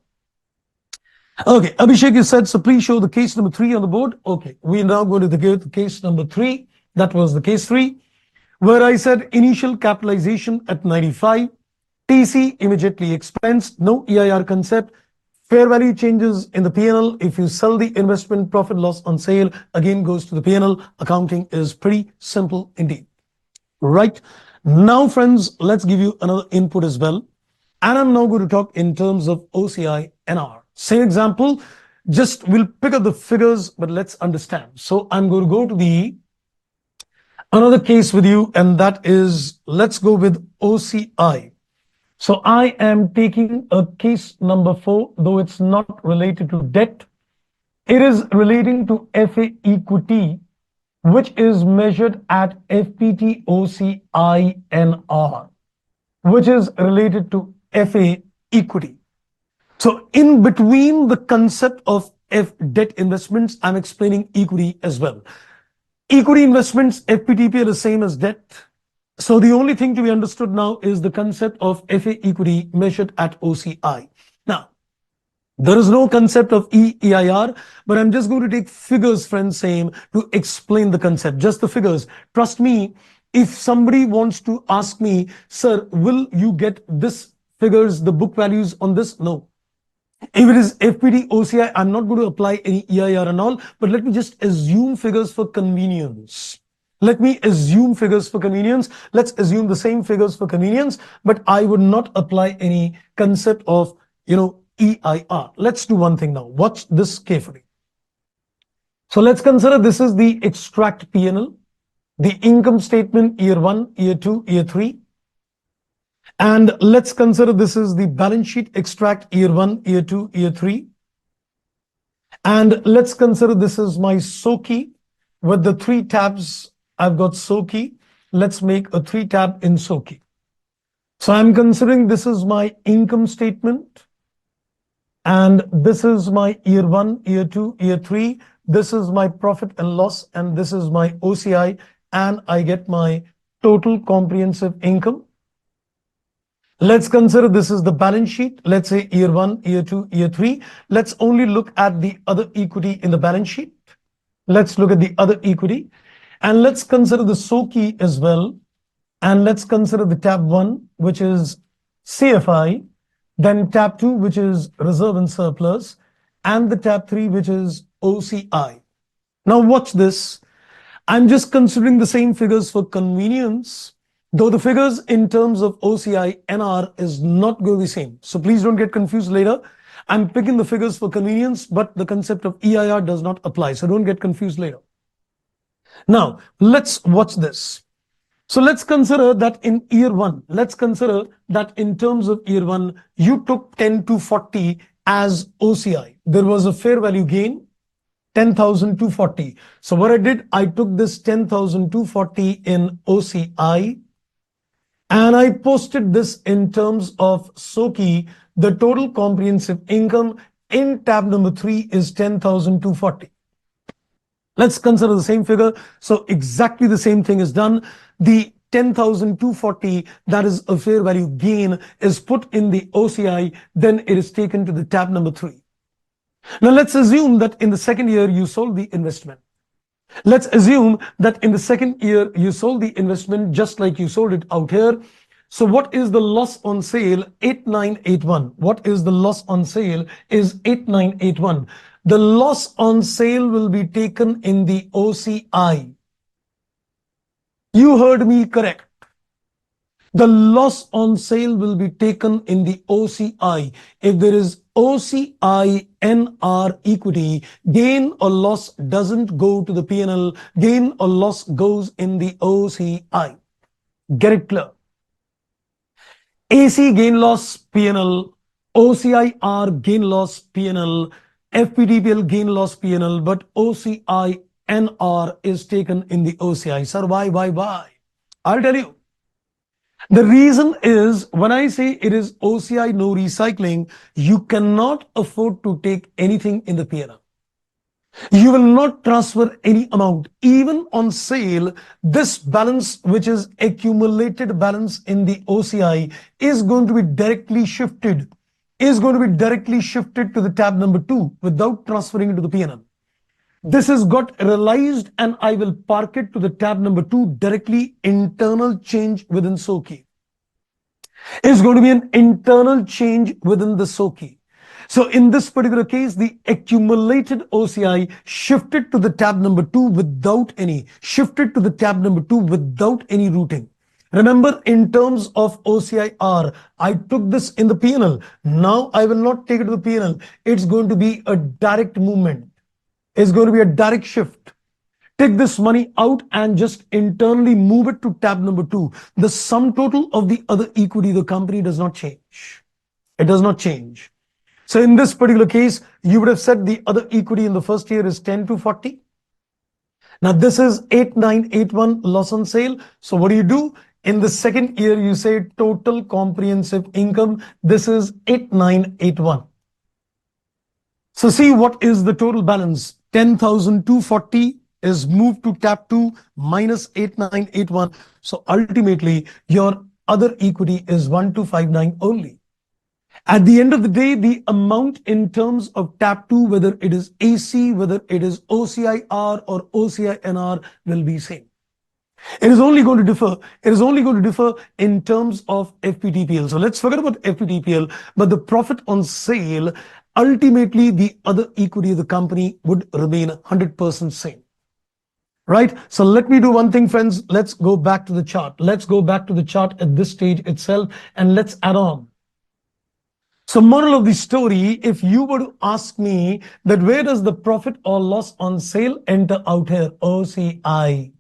Okay, Abhishek, you said, so please show the case number 3 on the board. Okay, we are now going to give the case number 3. That was the case 3, where I said initial capitalization at 95, TC immediately expensed, no EIR concept, Fair value changes in the P&L. If you sell the investment, profit loss on sale again goes to the P&L. Accounting is pretty simple indeed. Right. Now, friends, let's give you another input as well. And I'm now going to talk in terms of OCI NR. Same example, just we'll pick up the figures, but let's understand. So I'm going to go to the another case with you, and that is, let's go with OCI. So I am taking a case number 4, though it's not related to debt. It is relating to FA equity, which is measured at FPT OCINR, which is related to FA equity. So in between the concept of debt investments, I'm explaining equity as well. Equity investments, FPTP, are the same as debt. So the only thing to be understood now is the concept of FA equity measured at OCI. Now, there is no concept of EIR, but I'm just going to take figures, friends, same, to explain the concept. Just the figures. Trust me, if somebody wants to ask me, sir, will you get this figures, the book values on this? No. If it is FPT OCI, I'm not going to apply any EIR and all, but let me just assume figures for convenience. Let me assume figures for convenience. Let's assume the same figures for convenience, but I would not apply any concept of, EIR. Let's do one thing now. Watch this carefully. So let's consider this is the extract P&L, the income statement year 1, year 2, year 3. And let's consider this is the balance sheet extract year 1, year 2, year 3. And let's consider this is my SOKI with the 3 tabs. I've got SOKI. Let's make a 3 tab in SOKI. So I'm considering this is my income statement. And this is my year 1, year 2, year 3. This is my profit and loss. And this is my OCI. And I get my total comprehensive income. Let's consider this is the balance sheet. Let's say year 1, year 2, year 3. Let's only look at the other equity in the balance sheet. Let's look at the other equity. And let's consider the SOKI as well. And let's consider the tab 1, which is CFI. Then tab 2, which is reserve and surplus. And the tab 3, which is OCI. Now watch this. I'm just considering the same figures for convenience, though the figures in terms of OCI NR is not going to be same. So please don't get confused later. I'm picking the figures for convenience, but the concept of EIR does not apply. So don't get confused later. Now, let's watch this. So let's consider that in year 1, let's consider that in terms of year 1, you took 10 to 40 as OCI. There was a fair value gain, 10,240. So what I did, I took this 10,240 in OCI and I posted this in terms of SOKI. The total comprehensive income in tab number 3 is 10,240. Let's consider the same figure. So exactly the same thing is done. The 10,240, that is a fair value gain, is put in the OCI. Then it is taken to the tab number 3. Now let's assume that in the second year you sold the investment. Let's assume that in the second year you sold the investment just like you sold it out here. So what is the loss on sale? 8981. What is the loss on sale is 8981. The loss on sale will be taken in the OCI. You heard me correct. The loss on sale will be taken in the OCI. If there is OCI NR equity, gain or loss doesn't go to the P&L. Gain or loss goes in the OCI. Get it clear? AC gain loss P&L, OCIR gain loss P&L, FPTPL gain loss P&L, but OCI NR is taken in the OCI. Sir, why? I'll tell you. The reason is when I say it is OCI no recycling, you cannot afford to take anything in the P&L. You will not transfer any amount. Even on sale, this balance, which is accumulated balance in the OCI, is going to be directly shifted to the tab number 2 without transferring it to the P&L. This has got realized and I will park it to the tab number 2 directly. Internal change within SOKI. It's going to be an internal change within the SOKI. So in this particular case, the accumulated OCI shifted to the tab number 2 without any routing. Remember, in terms of OCIR, I took this in the P&L. Now I will not take it to the P&L. It's going to be a direct movement. It's going to be a direct shift. Take this money out and just internally move it to tab number 2. The sum total of the other equity of the company does not change. It does not change. So in this particular case, you would have said the other equity in the first year is 10,240. Now this is 8981 loss on sale. So what do? In the second year, you say total comprehensive income. This is 8981. So see what is the total balance. 10,240 is moved to tab 2 minus 8981. So ultimately, your other equity is 1259 only. At the end of the day, the amount in terms of tab 2, whether it is AC, whether it is OCIR or OCINR, will be same. It is only going to differ. It is only going to differ in terms of FPTPL. So let's forget about FPTPL, but the profit on sale, ultimately the other equity of the company would remain 100% same. Right? So let me do one thing, friends. Let's go back to the chart. Let's go back to the chart at this stage itself and let's add on. So moral of the story, if you were to ask me that where does the profit or loss on sale enter out here? OCI.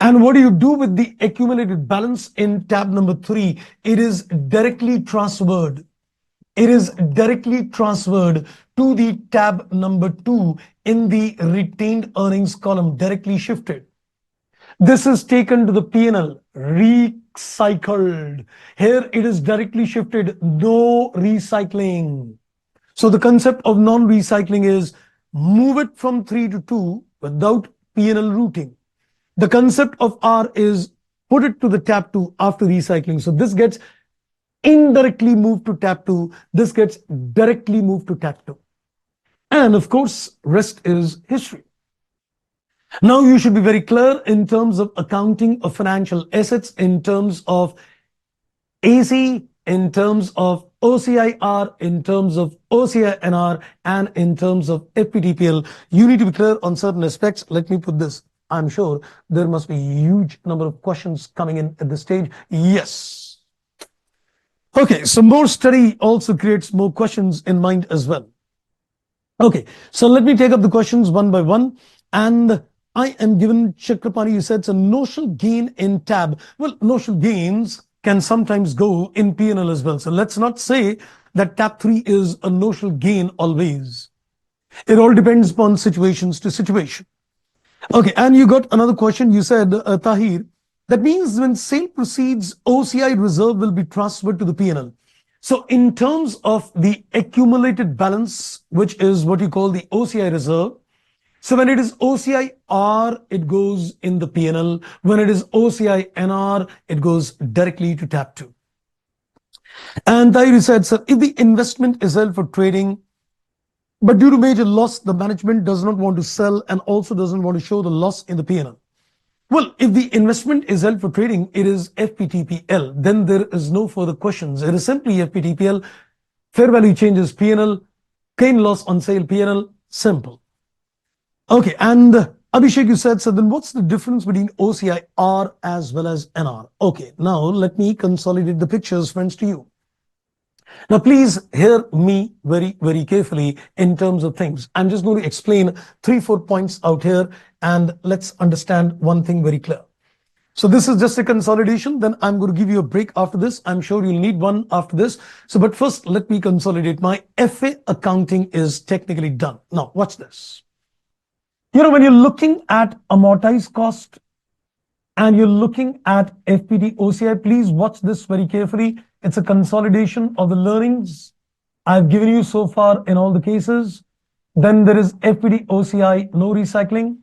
And what do you do with the accumulated balance in tab number 3? It is directly transferred. It is directly transferred to the tab number 2 in the retained earnings column, directly shifted. This is taken to the P&L, recycled. Here it is directly shifted, no recycling. So the concept of non-recycling is move it from 3 to 2 without P&L routing. The concept of R is put it to the tab 2 after recycling. So this gets indirectly moved to tab 2. This gets directly moved to tab 2. And of course, rest is history. Now you should be very clear in terms of accounting of financial assets, in terms of AC, in terms of OCIR, in terms of OCINR, and in terms of FPTPL. You need to be clear on certain aspects. Let me put this. I'm sure there must be a huge number of questions coming in at this stage. Yes. Okay, so more study also creates more questions in mind as well. Okay, so let me take up the questions one by one. And I am given, Chakrapani, you said it's a notional gain in tab. Well, notional gains can sometimes go in P&L as well. So let's not say that tab 3 is a notional gain always. It all depends upon situations to situation. Okay, and you got another question. You said, Tahir, that means when sale proceeds, OCI reserve will be transferred to the P&L. So in terms of the accumulated balance, which is what you call the OCI reserve, so when it is OCIR, it goes in the P&L. When it is OCINR, it goes directly to tab 2. And Tahir said, sir, if the investment is held for trading, but due to major loss, the management does not want to sell and also doesn't want to show the loss in the P&L. Well, if the investment is held for trading, it is FPTPL. Then there is no further questions. It is simply FPTPL. Fair value changes P&L. Gain loss on sale P&L. Simple. Okay, and Abhishek, you said, so then what's the difference between OCIR as well as NR? Okay, now let me consolidate the pictures, friends, to you. Now, please hear me very, very carefully in terms of things. I'm just going to explain 3-4 points out here, and let's understand one thing very clear. So this is just a consolidation. Then I'm going to give you a break after this. I'm sure you'll need one after this. So, but first, let me consolidate. My FA accounting is technically done. Now, watch this. You know, when you're looking at amortized cost and you're looking at FPT OCI, please watch this very carefully. It's a consolidation of the learnings I've given you so far in all the cases. Then there is FPT OCI, no recycling,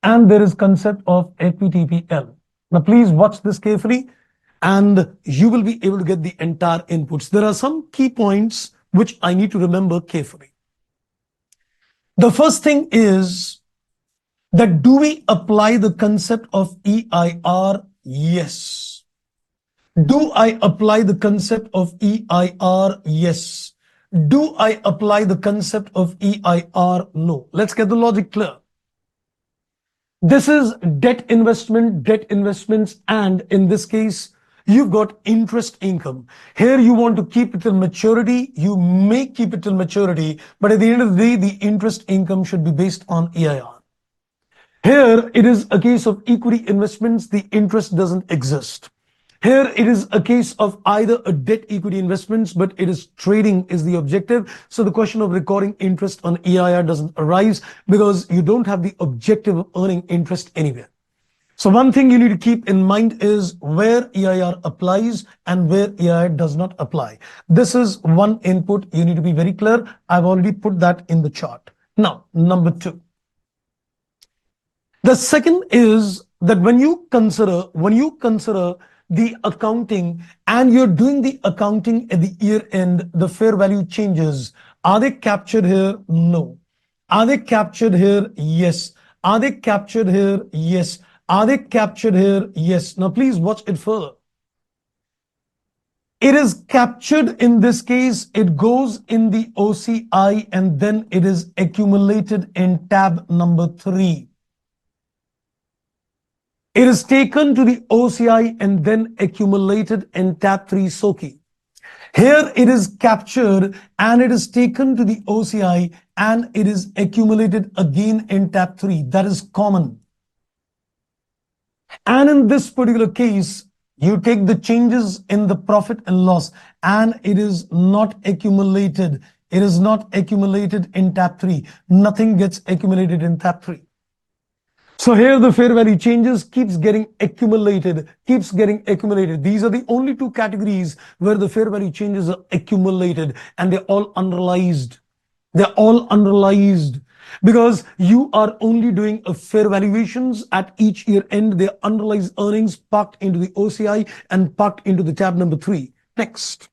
and there is concept of FPTPL. Now, please watch this carefully and you will be able to get the entire inputs. There are some key points which I need to remember carefully. The first thing is that do we apply the concept of EIR? Yes. Do I apply the concept of EIR? Yes. Do I apply the concept of EIR? No. Let's get the logic clear. This is debt investments, and in this case, you've got interest income. Here you want to keep it till maturity. You may keep it till maturity, but at the end of the day, the interest income should be based on EIR. Here it is a case of equity investments, the interest doesn't exist. Here it is a case of either a debt equity investments, but it is trading is the objective. So the question of recording interest on EIR doesn't arise because you don't have the objective of earning interest anywhere. So one thing you need to keep in mind is where EIR applies and where EIR does not apply. This is one input you need to be very clear. I've already put that in the chart. Now, number two. The second is that when you consider the accounting and you're doing the accounting at the year end, the fair value changes, are they captured here? No. Are they captured here? Yes. Are they captured here? Yes. Are they captured here? Yes. Now please watch it further. It is captured in this case, it goes in the OCI and then it is accumulated in tab number 3. It is taken to the OCI and then accumulated in tab 3 SOKI. Here it is captured and it is taken to the OCI and it is accumulated again in tab 3. That is common. And in this particular case, you take the changes in the profit and loss and it is not accumulated. It is not accumulated in tab 3. Nothing gets accumulated in tab 3. So here the fair value changes keeps getting accumulated. These are the only two categories where the fair value changes are accumulated and they're all unrealized. They're all unrealized because you are only doing a fair valuations at each year end. They're unrealized earnings parked into the OCI and parked into the tab number 3. Next.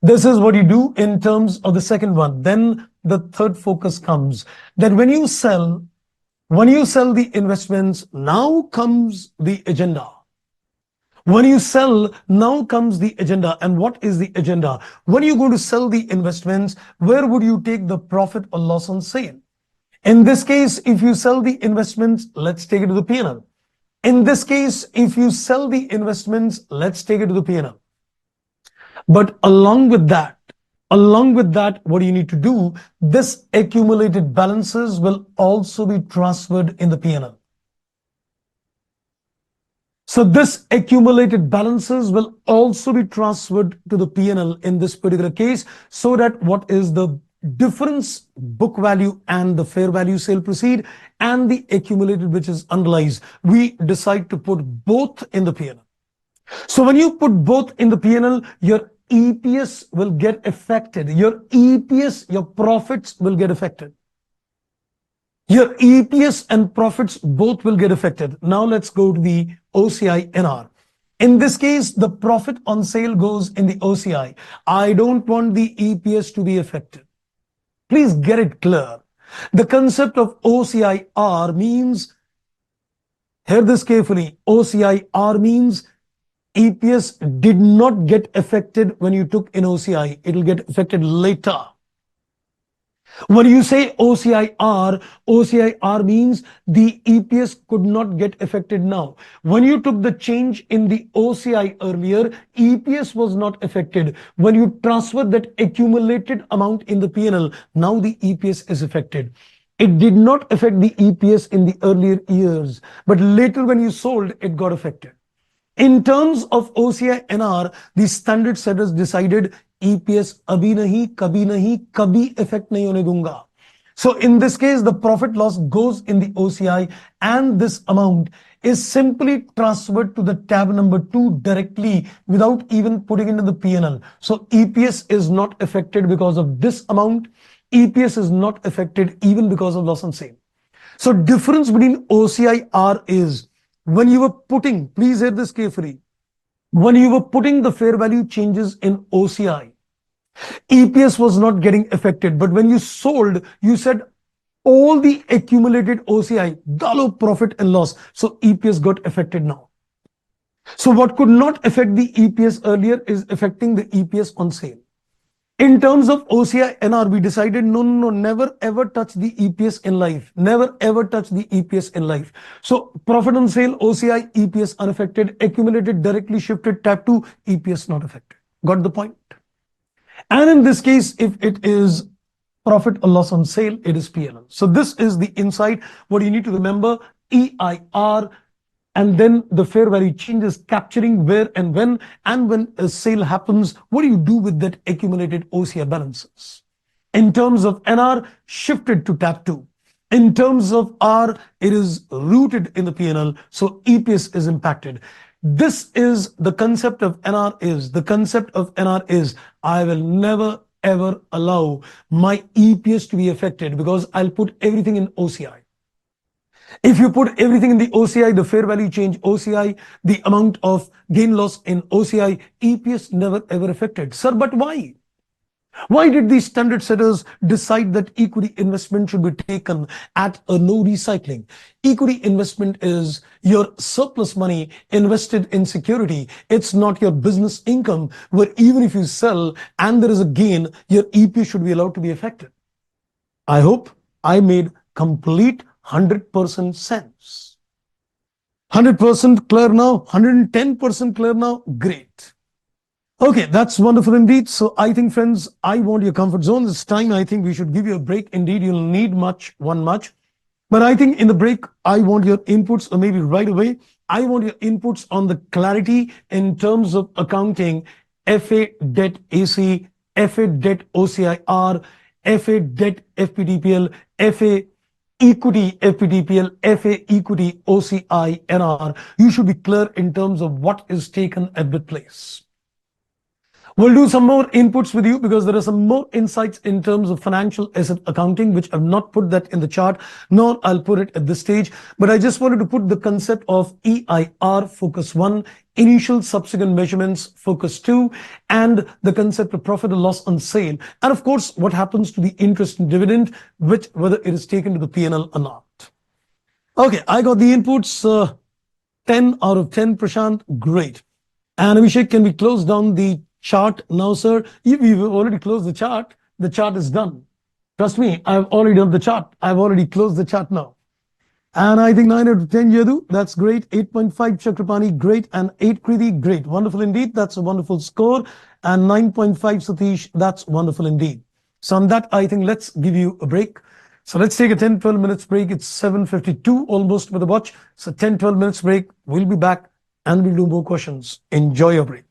This is what you do in terms of the second one. Then the third focus comes that when you sell the investments, now comes the agenda. When you sell, now comes the agenda. And what is the agenda? When you go to sell the investments, where would you take the profit or loss on sale? In this case, if you sell the investments, let's take it to the P&L. In this case, if you sell the investments, let's take it to the P&L. But along with that, what you need to do, this accumulated balances will also be transferred in the P&L. So this accumulated balances will also be transferred to the P&L in this particular case, so that what is the difference book value and the fair value sale proceed and the accumulated which is unrealized, we decide to put both in the P&L. So when you put both in the P&L, your EPS will get affected. Your EPS, your profits will get affected. Your EPS and profits both will get affected. Now let's go to the OCI NR. In this case, the profit on sale goes in the OCI. I don't want the EPS to be affected. Please get it clear. The concept of OCIR means, hear this carefully, OCIR means EPS did not get affected when you took in OCI. It will get affected later. When you say OCIR means the EPS could not get affected now. When you took the change in the OCI earlier, EPS was not affected. When you transfer that accumulated amount in the P&L, now the EPS is affected. It did not affect the EPS in the earlier years, but later when you sold, it got affected. In terms of OCI NR, the standard setters decided EPS abhi nahi, kabhi effect nahi hone dunga. So in this case, the profit loss goes in the OCI and this amount is simply transferred to the tab number 2 directly without even putting it in the P&L. So EPS is not affected because of this amount. EPS is not affected even because of loss on sale. So difference between OCIR is when you were putting, please hear this carefully, when you were putting the fair value changes in OCI, EPS was not getting affected. But when you sold, you said all the accumulated OCI, dalo profit and loss. So EPS got affected now. So what could not affect the EPS earlier is affecting the EPS on sale. In terms of OCI NR, we decided no, no, no, never ever touch the EPS in life. Never ever touch the EPS in life. So profit on sale, OCI, EPS unaffected, accumulated, directly shifted, tab 2, EPS not affected. Got the point? And in this case, if it is profit or loss on sale, it is PNL. So this is the insight. What you need to remember, EIR, and then the fair value change is capturing where and when a sale happens, what do you do with that accumulated OCI balances? In terms of NR, shifted to tab 2. In terms of R, it is rooted in the PNL, so EPS is impacted. This is the concept of NR is, the concept of NR is, I will never ever allow my EPS to be affected because I'll put everything in OCI. If you put everything in the OCI, the fair value change OCI, the amount of gain loss in OCI, EPS never ever affected. Sir, but why? Why did these standard setters decide that equity investment should be taken at a no recycling? Equity investment is your surplus money invested in security. It's not your business income where even if you sell and there is a gain, your EP should be allowed to be affected. I hope I made complete 100% sense. 100% clear now? 110% clear now? Great. Okay, that's wonderful indeed. So I think, friends, I want your comfort zone. This time, I think we should give you a break. Indeed, you'll need one much. But I think in the break, I want your inputs, or maybe right away, I want your inputs on the clarity in terms of accounting, FA debt AC, FA debt OCIR, FA debt FPDPL, FA equity FPDPL, FA equity OCI NR. You should be clear in terms of what is taken at the place. We'll do some more inputs with you because there are some more insights in terms of financial asset accounting, which I've not put that in the chart, nor I'll put it at this stage. But I just wanted to put the concept of EIR focus 1, initial subsequent measurements focus 2, and the concept of profit or loss on sale. And of course, what happens to the interest and dividend, which whether it is taken to the P&L or not. Okay, I got the inputs. 10 out of 10, Prashant. Great. And Abhishek, can we close down the chart now, sir? We've already closed the chart. The chart is done. Trust me, I've already done the chart. I've already closed the chart now. And I think 9 out of 10, Yadu, that's great. 8.5, Chakrapani, great. And 8, Kriti, great. Wonderful indeed. That's a wonderful score. And 9.5, Satish, that's wonderful indeed. So on that, I think let's give you a break. So let's take a 10, 12 minutes break. It's 7:52 almost with the watch. So 10, 12 minutes break. We'll be back and we'll do more questions. Enjoy your break.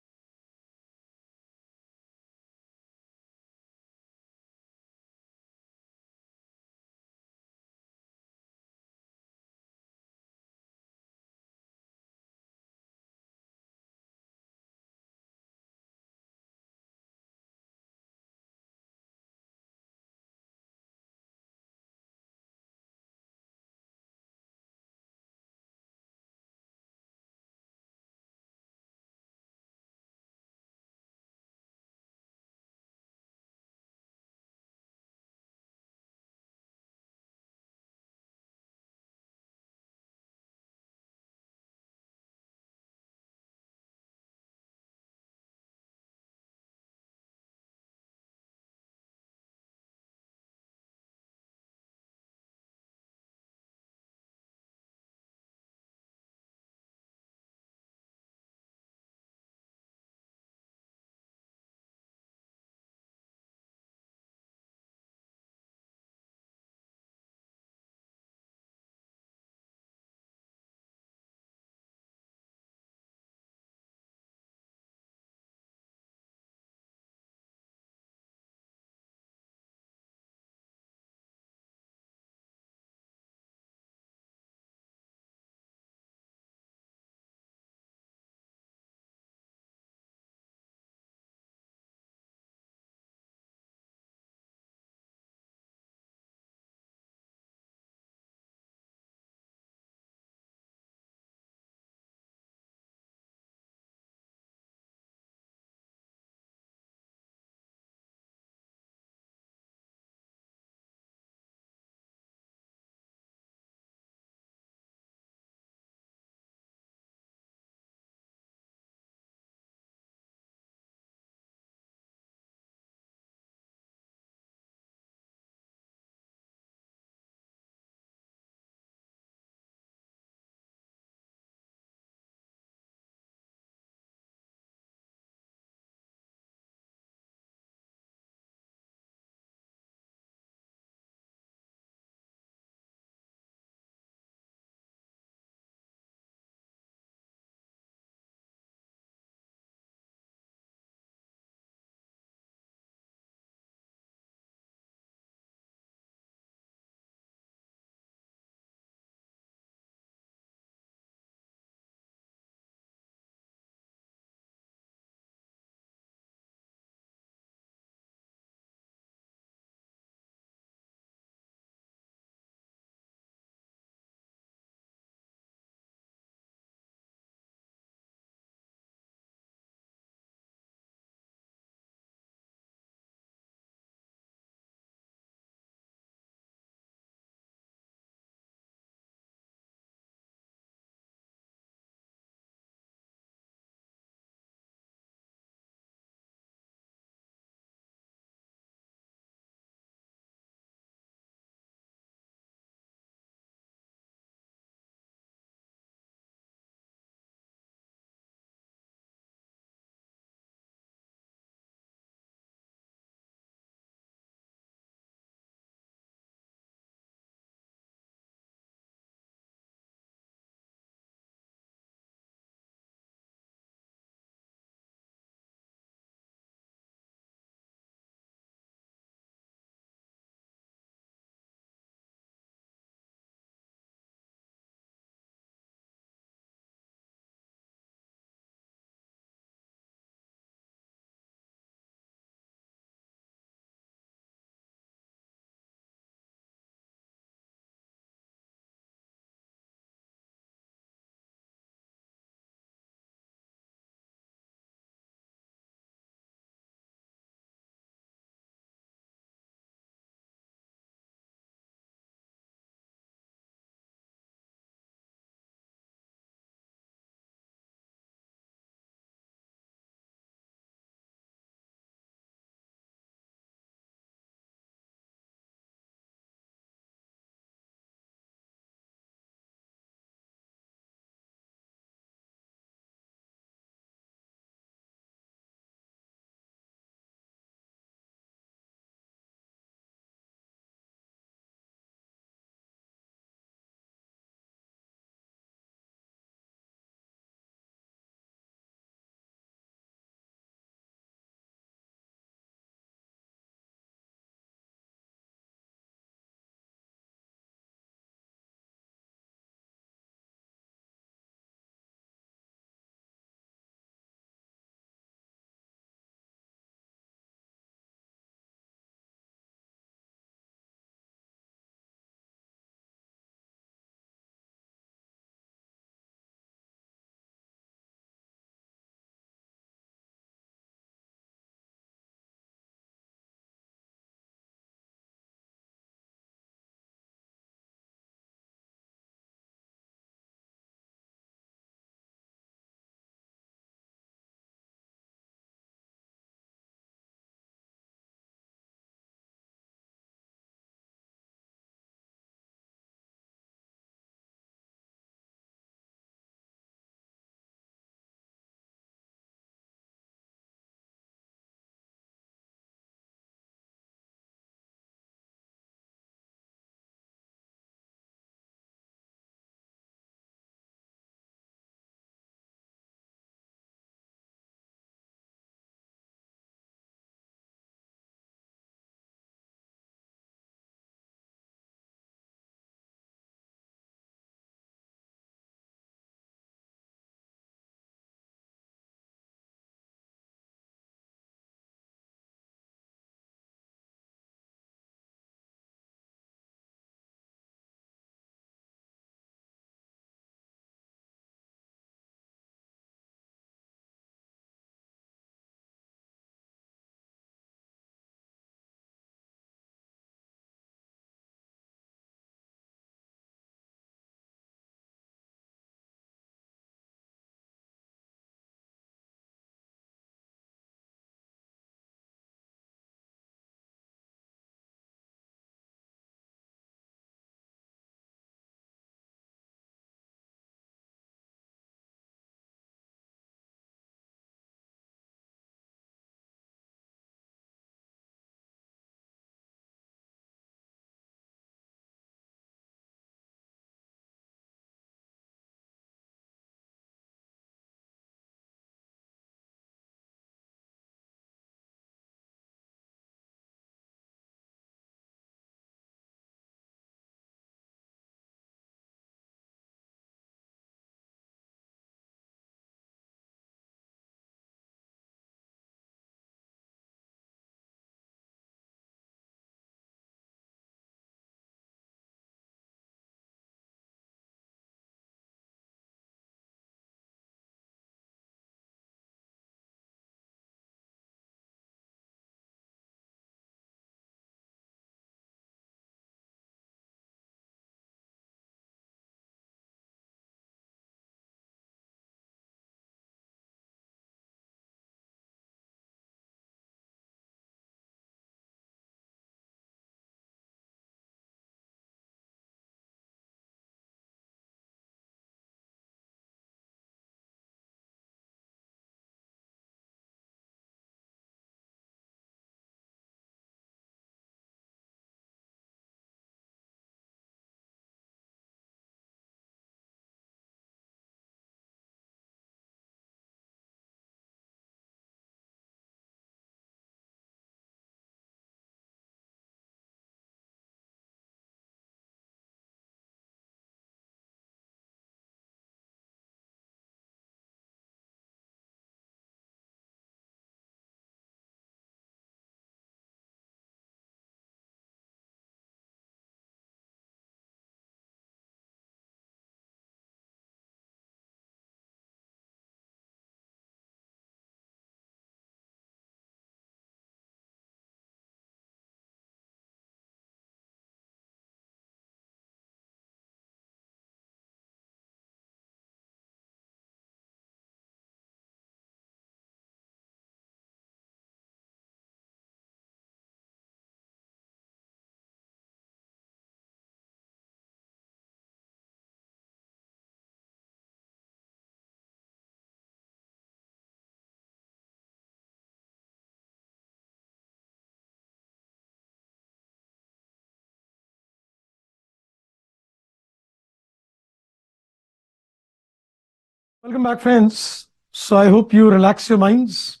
Welcome back, friends. So I hope you relax your minds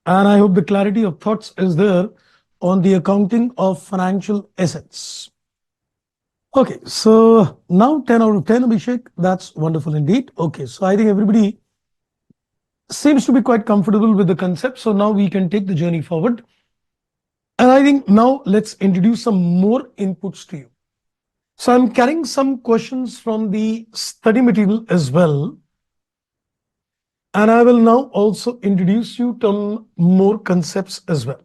and I hope the clarity of thoughts is there on the accounting of financial assets. Okay, so now 10 out of 10, Abhishek. That's wonderful indeed. Okay, so I think everybody seems to be quite comfortable with the concept. So now we can take the journey forward. And I think now let's introduce some more inputs to you. So I'm carrying some questions from the study material as well. And I will now also introduce you to more concepts as well.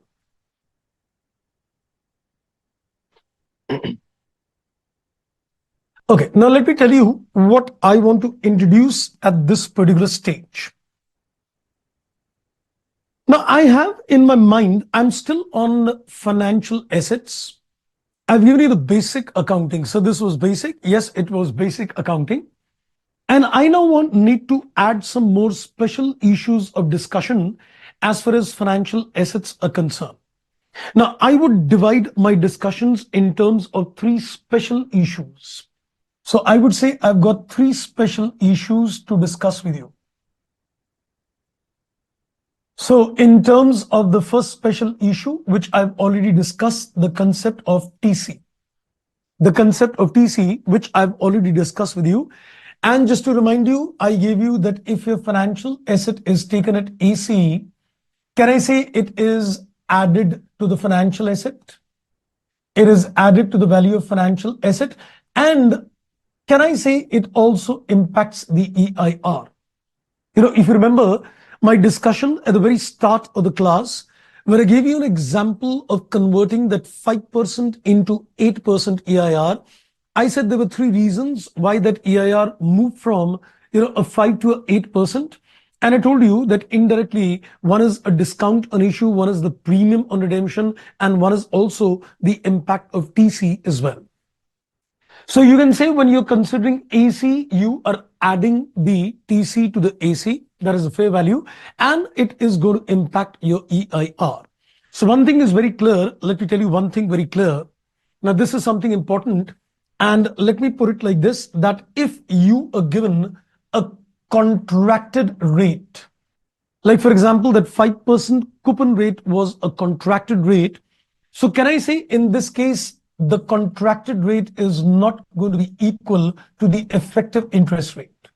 Okay, now let me tell you what I want to introduce at this particular stage. Now, I have in my mind, I'm still on financial assets. I've given you the basic accounting. So this was basic. Yes, it was basic accounting. And I now need to add some more special issues of discussion as far as financial assets are concerned. Now, I would divide my discussions in terms of three special issues. So I would say I've got three special issues to discuss with you. So in terms of the first special issue, which I've already discussed, the concept of TC. The concept of TC, which I've already discussed with you. And just to remind you, I gave you that if your financial asset is taken at AC, can I say it is added to the financial asset? It is added to the value of financial asset. And can I say it also impacts the EIR? If you remember my discussion at the very start of the class, where I gave you an example of converting that 5% into 8% EIR, I said there were three reasons why that EIR moved from a 5 to a 8%. And I told you that indirectly, one is a discount on issue, one is the premium on redemption, and one is also the impact of TC as well. So you can say when you're considering AC, you are adding the TC to the AC, that is a fair value, and it is going to impact your EIR. So one thing is very clear. Let me tell you one thing very clear. Now, this is something important. And let me put it like this, that if you are given a contracted rate, like for example, that 5% coupon rate was a contracted rate. So can I say in this case, the contracted rate is not going to be equal to the effective interest rate.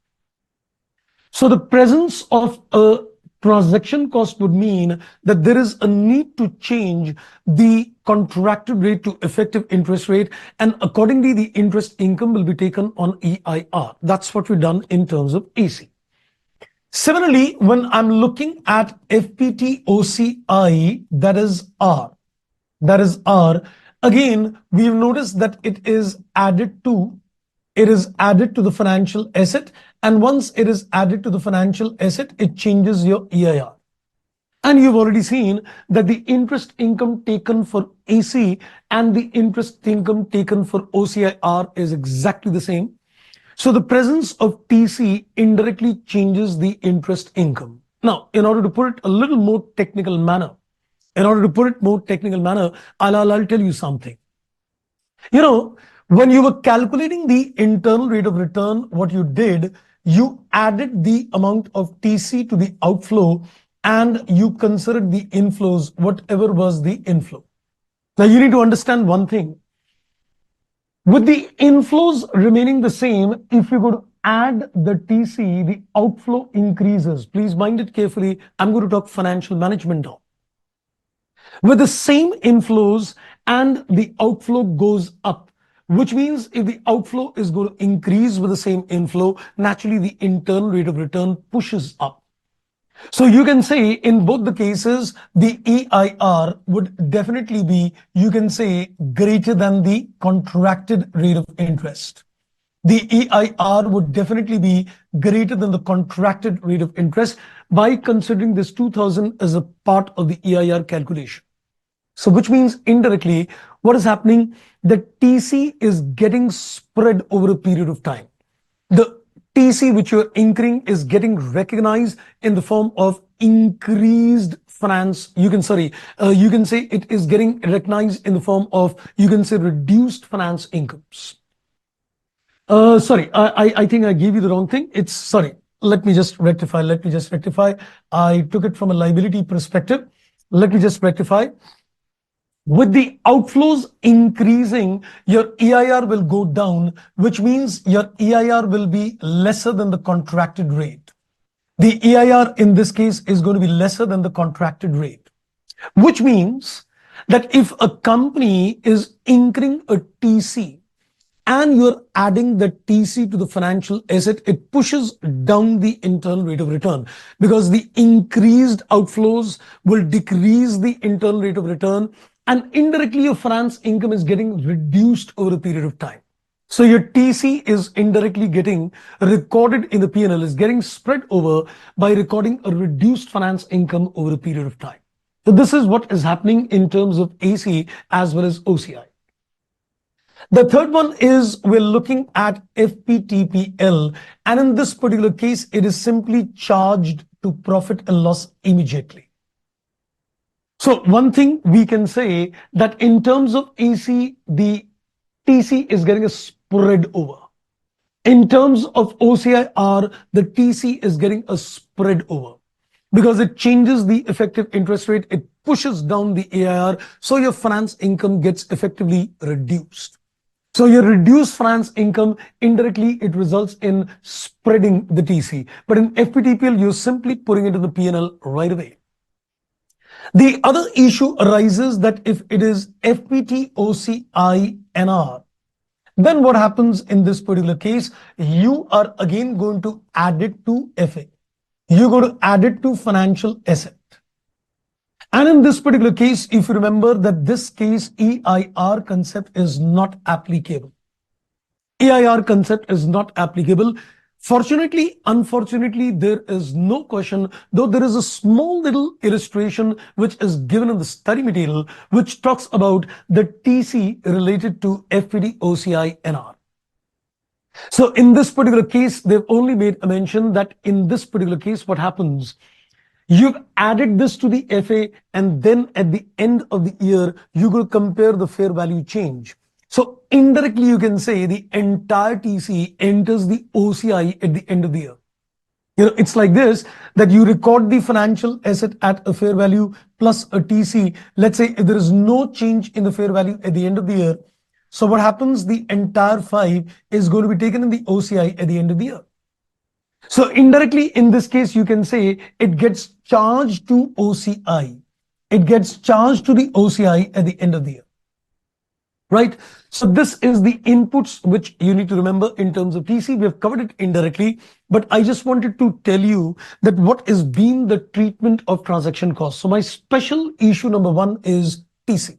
So the presence of a transaction cost would mean that there is a need to change the contracted rate to effective interest rate, and accordingly the interest income will be taken on EIR. That's what we've done in terms of AC. Similarly, when I'm looking at FPT-OCI, that is R, again, we've noticed that it is added to the financial asset. And once it is added to the financial asset, it changes your EIR. And you've already seen that the interest income taken for AC and the interest income taken for OCIR is exactly the same. So the presence of TC indirectly changes the interest income. Now, in order to put it a little more technical manner, I'll tell you something. When you were calculating the internal rate of return, what you did, you added the amount of TC to the outflow and you considered the inflows, whatever was the inflow. Now you need to understand one thing. With the inflows remaining the same, if you could add the TC, the outflow increases. Please mind it carefully. I'm going to talk financial management now. With the same inflows and the outflow goes up, which means if the outflow is going to increase with the same inflow, naturally the internal rate of return pushes up. So you can say in both the cases, the EIR would definitely be, you can say, greater than the contracted rate of interest. The EIR would definitely be greater than the contracted rate of interest by considering this 2000 as a part of the EIR calculation. So which means indirectly, what is happening? The TC is getting spread over a period of time. The TC which you're incurring is getting recognized in the form of increased finance. You can say it is getting recognized in the form of, you can say, reduced finance incomes. I think I gave you the wrong thing. let me just rectify. I took it from a liability perspective. Let me just rectify. With the outflows increasing, your EIR will go down, which means your EIR will be lesser than the contracted rate. The EIR in this case is going to be lesser than the contracted rate, which means that if a company is incurring a TC and you're adding the TC to the financial asset, it pushes down the internal rate of return, because the increased outflows will decrease the internal rate of return, and indirectly your finance income is getting reduced over a period of time. So your TC is indirectly getting recorded in the P&L, is getting spread over by recording a reduced finance income over a period of time. So this is what is happening in terms of AC as well as OCI. The third one is we're looking at FPTPL, and in this particular case, it is simply charged to profit and loss immediately. So one thing we can say that in terms of AC, the TC is getting a spread over. In terms of OCIR, the TC is getting a spread over, because it changes the effective interest rate, it pushes down the AIR, so your finance income gets effectively reduced. So your reduced finance income, indirectly, it results in spreading the TC. But in FPTPL, you're simply putting it in the P&L right away. The other issue arises that if it is FPT OCI NR, then what happens in this particular case? You are again going to add it to FA. You're going to add it to financial asset. And in this particular case, if you remember that this case, EIR concept is not applicable. EIR concept is not applicable. Fortunately, unfortunately, there is no question, though there is a small little illustration which is given in the study material, which talks about the TC related to FPD OCI NR. So in this particular case, they've only made a mention that in this particular case, what happens? You've added this to the FA, and then at the end of the year, you will compare the fair value change. So indirectly, you can say the entire TC enters the OCI at the end of the year. It's like this, that you record the financial asset at a fair value plus a TC. Let's say if there is no change in the fair value at the end of the year. So what happens? The entire 5 is going to be taken in the OCI at the end of the year. So indirectly, in this case, you can say it gets charged to OCI. It gets charged to the OCI at the end of the year. Right? So this is the inputs which you need to remember in terms of TC. We have covered it indirectly, but I just wanted to tell you that what is being the treatment of transaction costs. So my special issue number 1 is TC.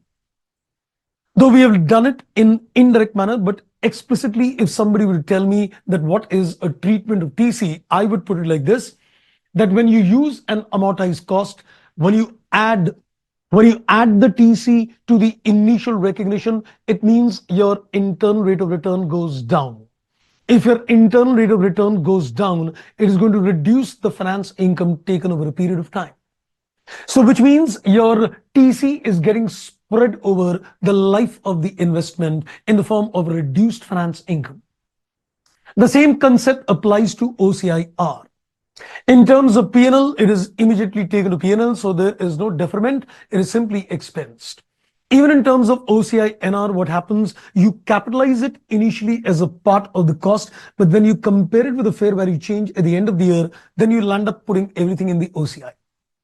Though we have done it in indirect manner, but explicitly, if somebody would tell me that what is a treatment of TC, I would put it like this, that when you use an amortized cost, when you add the TC to the initial recognition, it means your internal rate of return goes down. If your internal rate of return goes down, it is going to reduce the finance income taken over a period of time. So which means your TC is getting spread over the life of the investment in the form of reduced finance income. The same concept applies to OCIR. In terms of P&L, it is immediately taken to P&L, so there is no deferment, it is simply expensed. Even in terms of OCI NR, what happens? You capitalize it initially as a part of the cost, but when you compare it with the fair value change at the end of the year, then you'll end up putting everything in the OCI.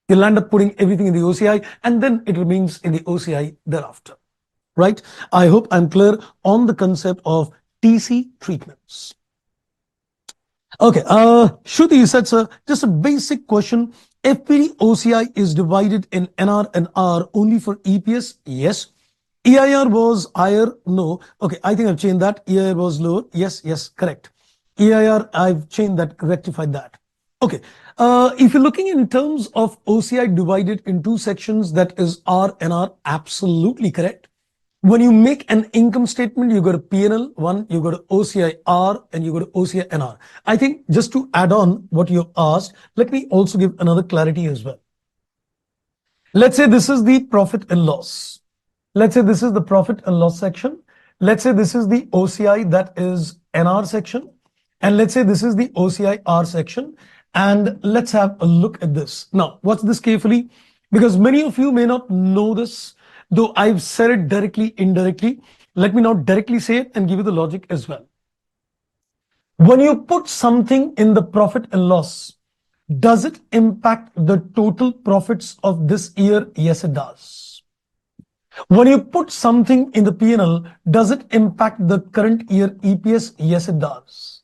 You'll end up putting everything in the OCI, and then it remains in the OCI thereafter. Right? I hope I'm clear on the concept of TC treatments. Okay, Shruti, you said, sir, just a basic question. FPD OCI is divided in NR and R only for EPS? Yes. EIR was higher? No. Okay, I think I've changed that. EIR was lower? Yes, correct. EIR, I've changed that, rectified that. Okay, if you're looking in terms of OCI divided in 2 sections, that is R and R, absolutely correct. When you make an income statement, you got a P&L one, you got a OCI R, and you got a OCI NR. I think just to add on what you asked, let me also give another clarity as well. Let's say this is the profit and loss. Let's say this is the profit and loss section. Let's say this is the OCI, that is NR section. And let's say this is the OCIR section. And let's have a look at this. Now, watch this carefully, because many of you may not know this, though I've said it directly, indirectly. Let me now directly say it and give you the logic as well. When you put something in the profit and loss, does it impact the total profits of this year? Yes, it does. When you put something in the P&L, does it impact the current year EPS? Yes, it does.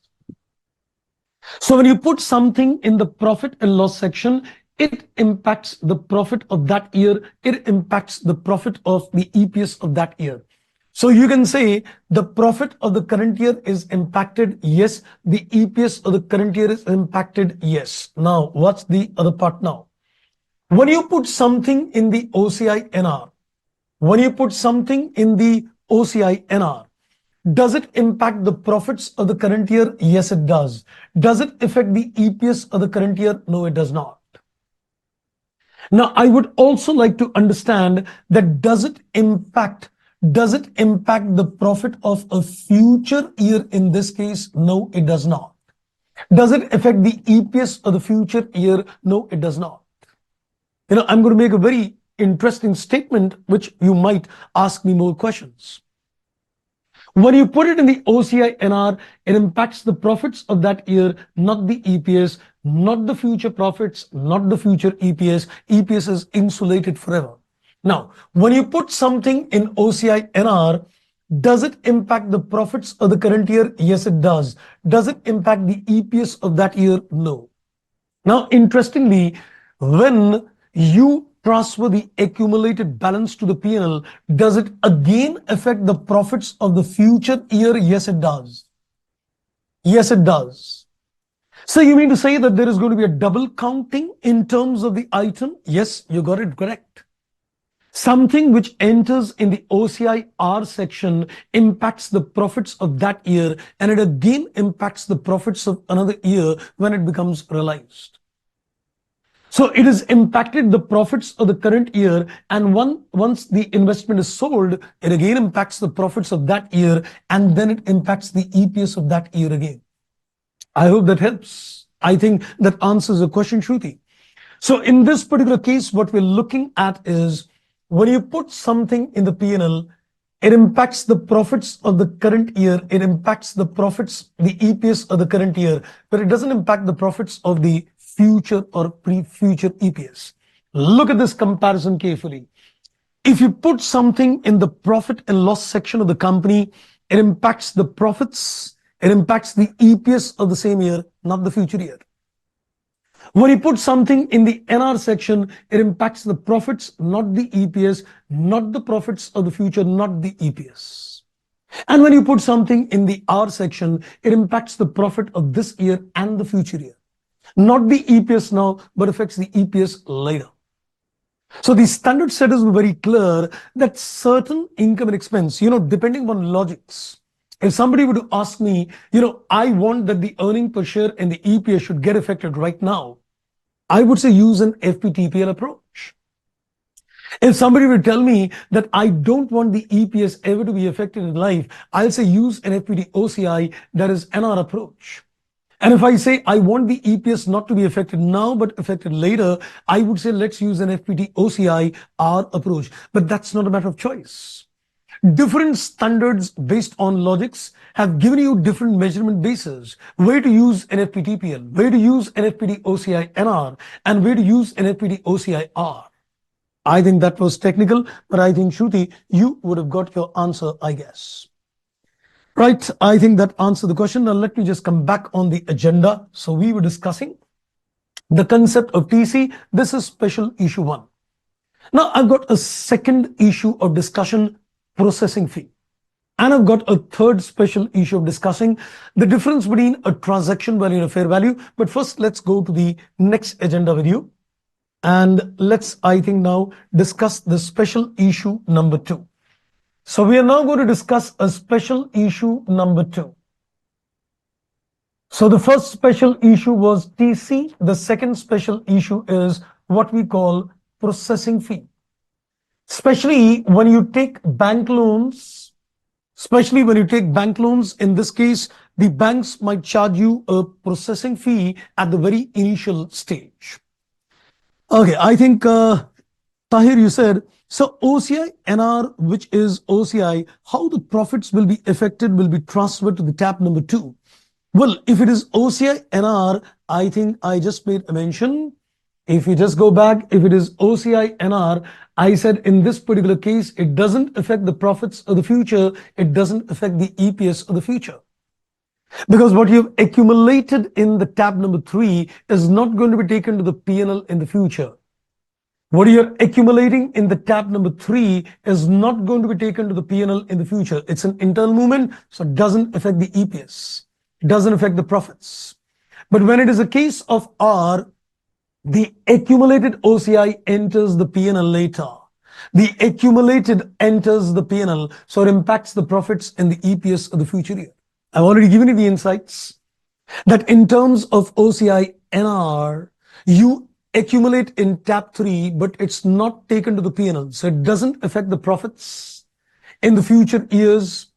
So when you put something in the profit and loss section, it impacts the profit of that year. It impacts the profit of the EPS of that year. So you can say the profit of the current year is impacted. Yes. The EPS of the current year is impacted. Yes. Now, what's the other part now? When you put something in the OCI NR, when you put something in the OCI NR, does it impact the profits of the current year? Yes, it does. Does it affect the EPS of the current year? No, it does not. Now, I would also like to understand that does it impact the profit of a future year in this case? No, it does not. Does it affect the EPS of the future year? No, it does not. I'm going to make a very interesting statement, which you might ask me more questions. When you put it in the OCI NR, it impacts the profits of that year, not the EPS, not the future profits, not the future EPS. EPS is insulated forever. Now, when you put something in OCI NR, does it impact the profits of the current year? Yes, it does. Does it impact the EPS of that year? No. Now, interestingly, when you transfer the accumulated balance to the P&L, does it again affect the profits of the future year? Yes, it does. Yes, it does. So you mean to say that there is going to be a double counting in terms of the item? Yes, you got it correct. Something which enters in the OCIR section impacts the profits of that year, and it again impacts the profits of another year when it becomes realized. So it has impacted the profits of the current year, and once the investment is sold, it again impacts the profits of that year, and then it impacts the EPS of that year again. I hope that helps. I think that answers the question, Shruti. So in this particular case, what we're looking at is when you put something in the P&L, it impacts the profits of the current year. It impacts the profits, the EPS of the current year, but it doesn't impact the profits of the future or pre-future EPS. Look at this comparison carefully. If you put something in the profit and loss section of the company, it impacts the profits, it impacts the EPS of the same year, not the future year. When you put something in the NR section, it impacts the profits, not the EPS, not the profits of the future, not the EPS. And when you put something in the R section, it impacts the profit of this year and the future year. Not the EPS now, but affects the EPS later. So the standard setters were very clear that certain income and expense, depending on logics, if somebody were to ask me, I want that the earning per share and the EPS should get affected right now, I would say use an FPTPL approach. If somebody would tell me that I don't want the EPS ever to be affected in life, I'll say use an FPT OCI, that is NR approach. And if I say I want the EPS not to be affected now, but affected later, I would say let's use an FPT OCI R approach. But that's not a matter of choice. Different standards based on logics have given you different measurement bases. Where to use an FPTPL, where to use an FPT OCI NR, and where to use an FPT OCI R. I think that was technical, but I think, Shruti, you would have got your answer, I guess. Right, I think that answered the question. Now let me just come back on the agenda. So we were discussing the concept of TC. This is special issue 1. Now I've got a second issue of discussion, processing fee. And I've got a third special issue of discussing the difference between a transaction value and a fair value. But first, let's go to the next agenda with you. And let's, I think, now discuss the special issue number 2. So we are now going to discuss a special issue number 2. So the first special issue was TC. The second special issue is what we call processing fee. Especially when you take bank loans, Especially when you take bank loans. In this case, the banks might charge you a processing fee at the very initial stage. Okay, I think Tahir, you said, so OCI NR, which is OCI, how the profits will be affected will be transferred to the tab number 2. Well, if it is OCI NR, I think I just made a mention. If you just go back, if it is OCI NR, I said in this particular case, it doesn't affect the profits of the future. It doesn't affect the EPS of the future. Because what you've accumulated in the tab number 3 is not going to be taken to the P&L in the future. What you're accumulating in the tab number 3 is not going to be taken to the P&L in the future. It's an internal movement, so it doesn't affect the EPS. It doesn't affect the profits. But when it is a case of R, the accumulated OCI enters the P&L later. The accumulated enters the P&L, so it impacts the profits and the EPS of the future year. I've already given you the insights that in terms of OCI NR, you accumulate in tab 3, but it's not taken to the P&L. So it doesn't affect the profits in the future years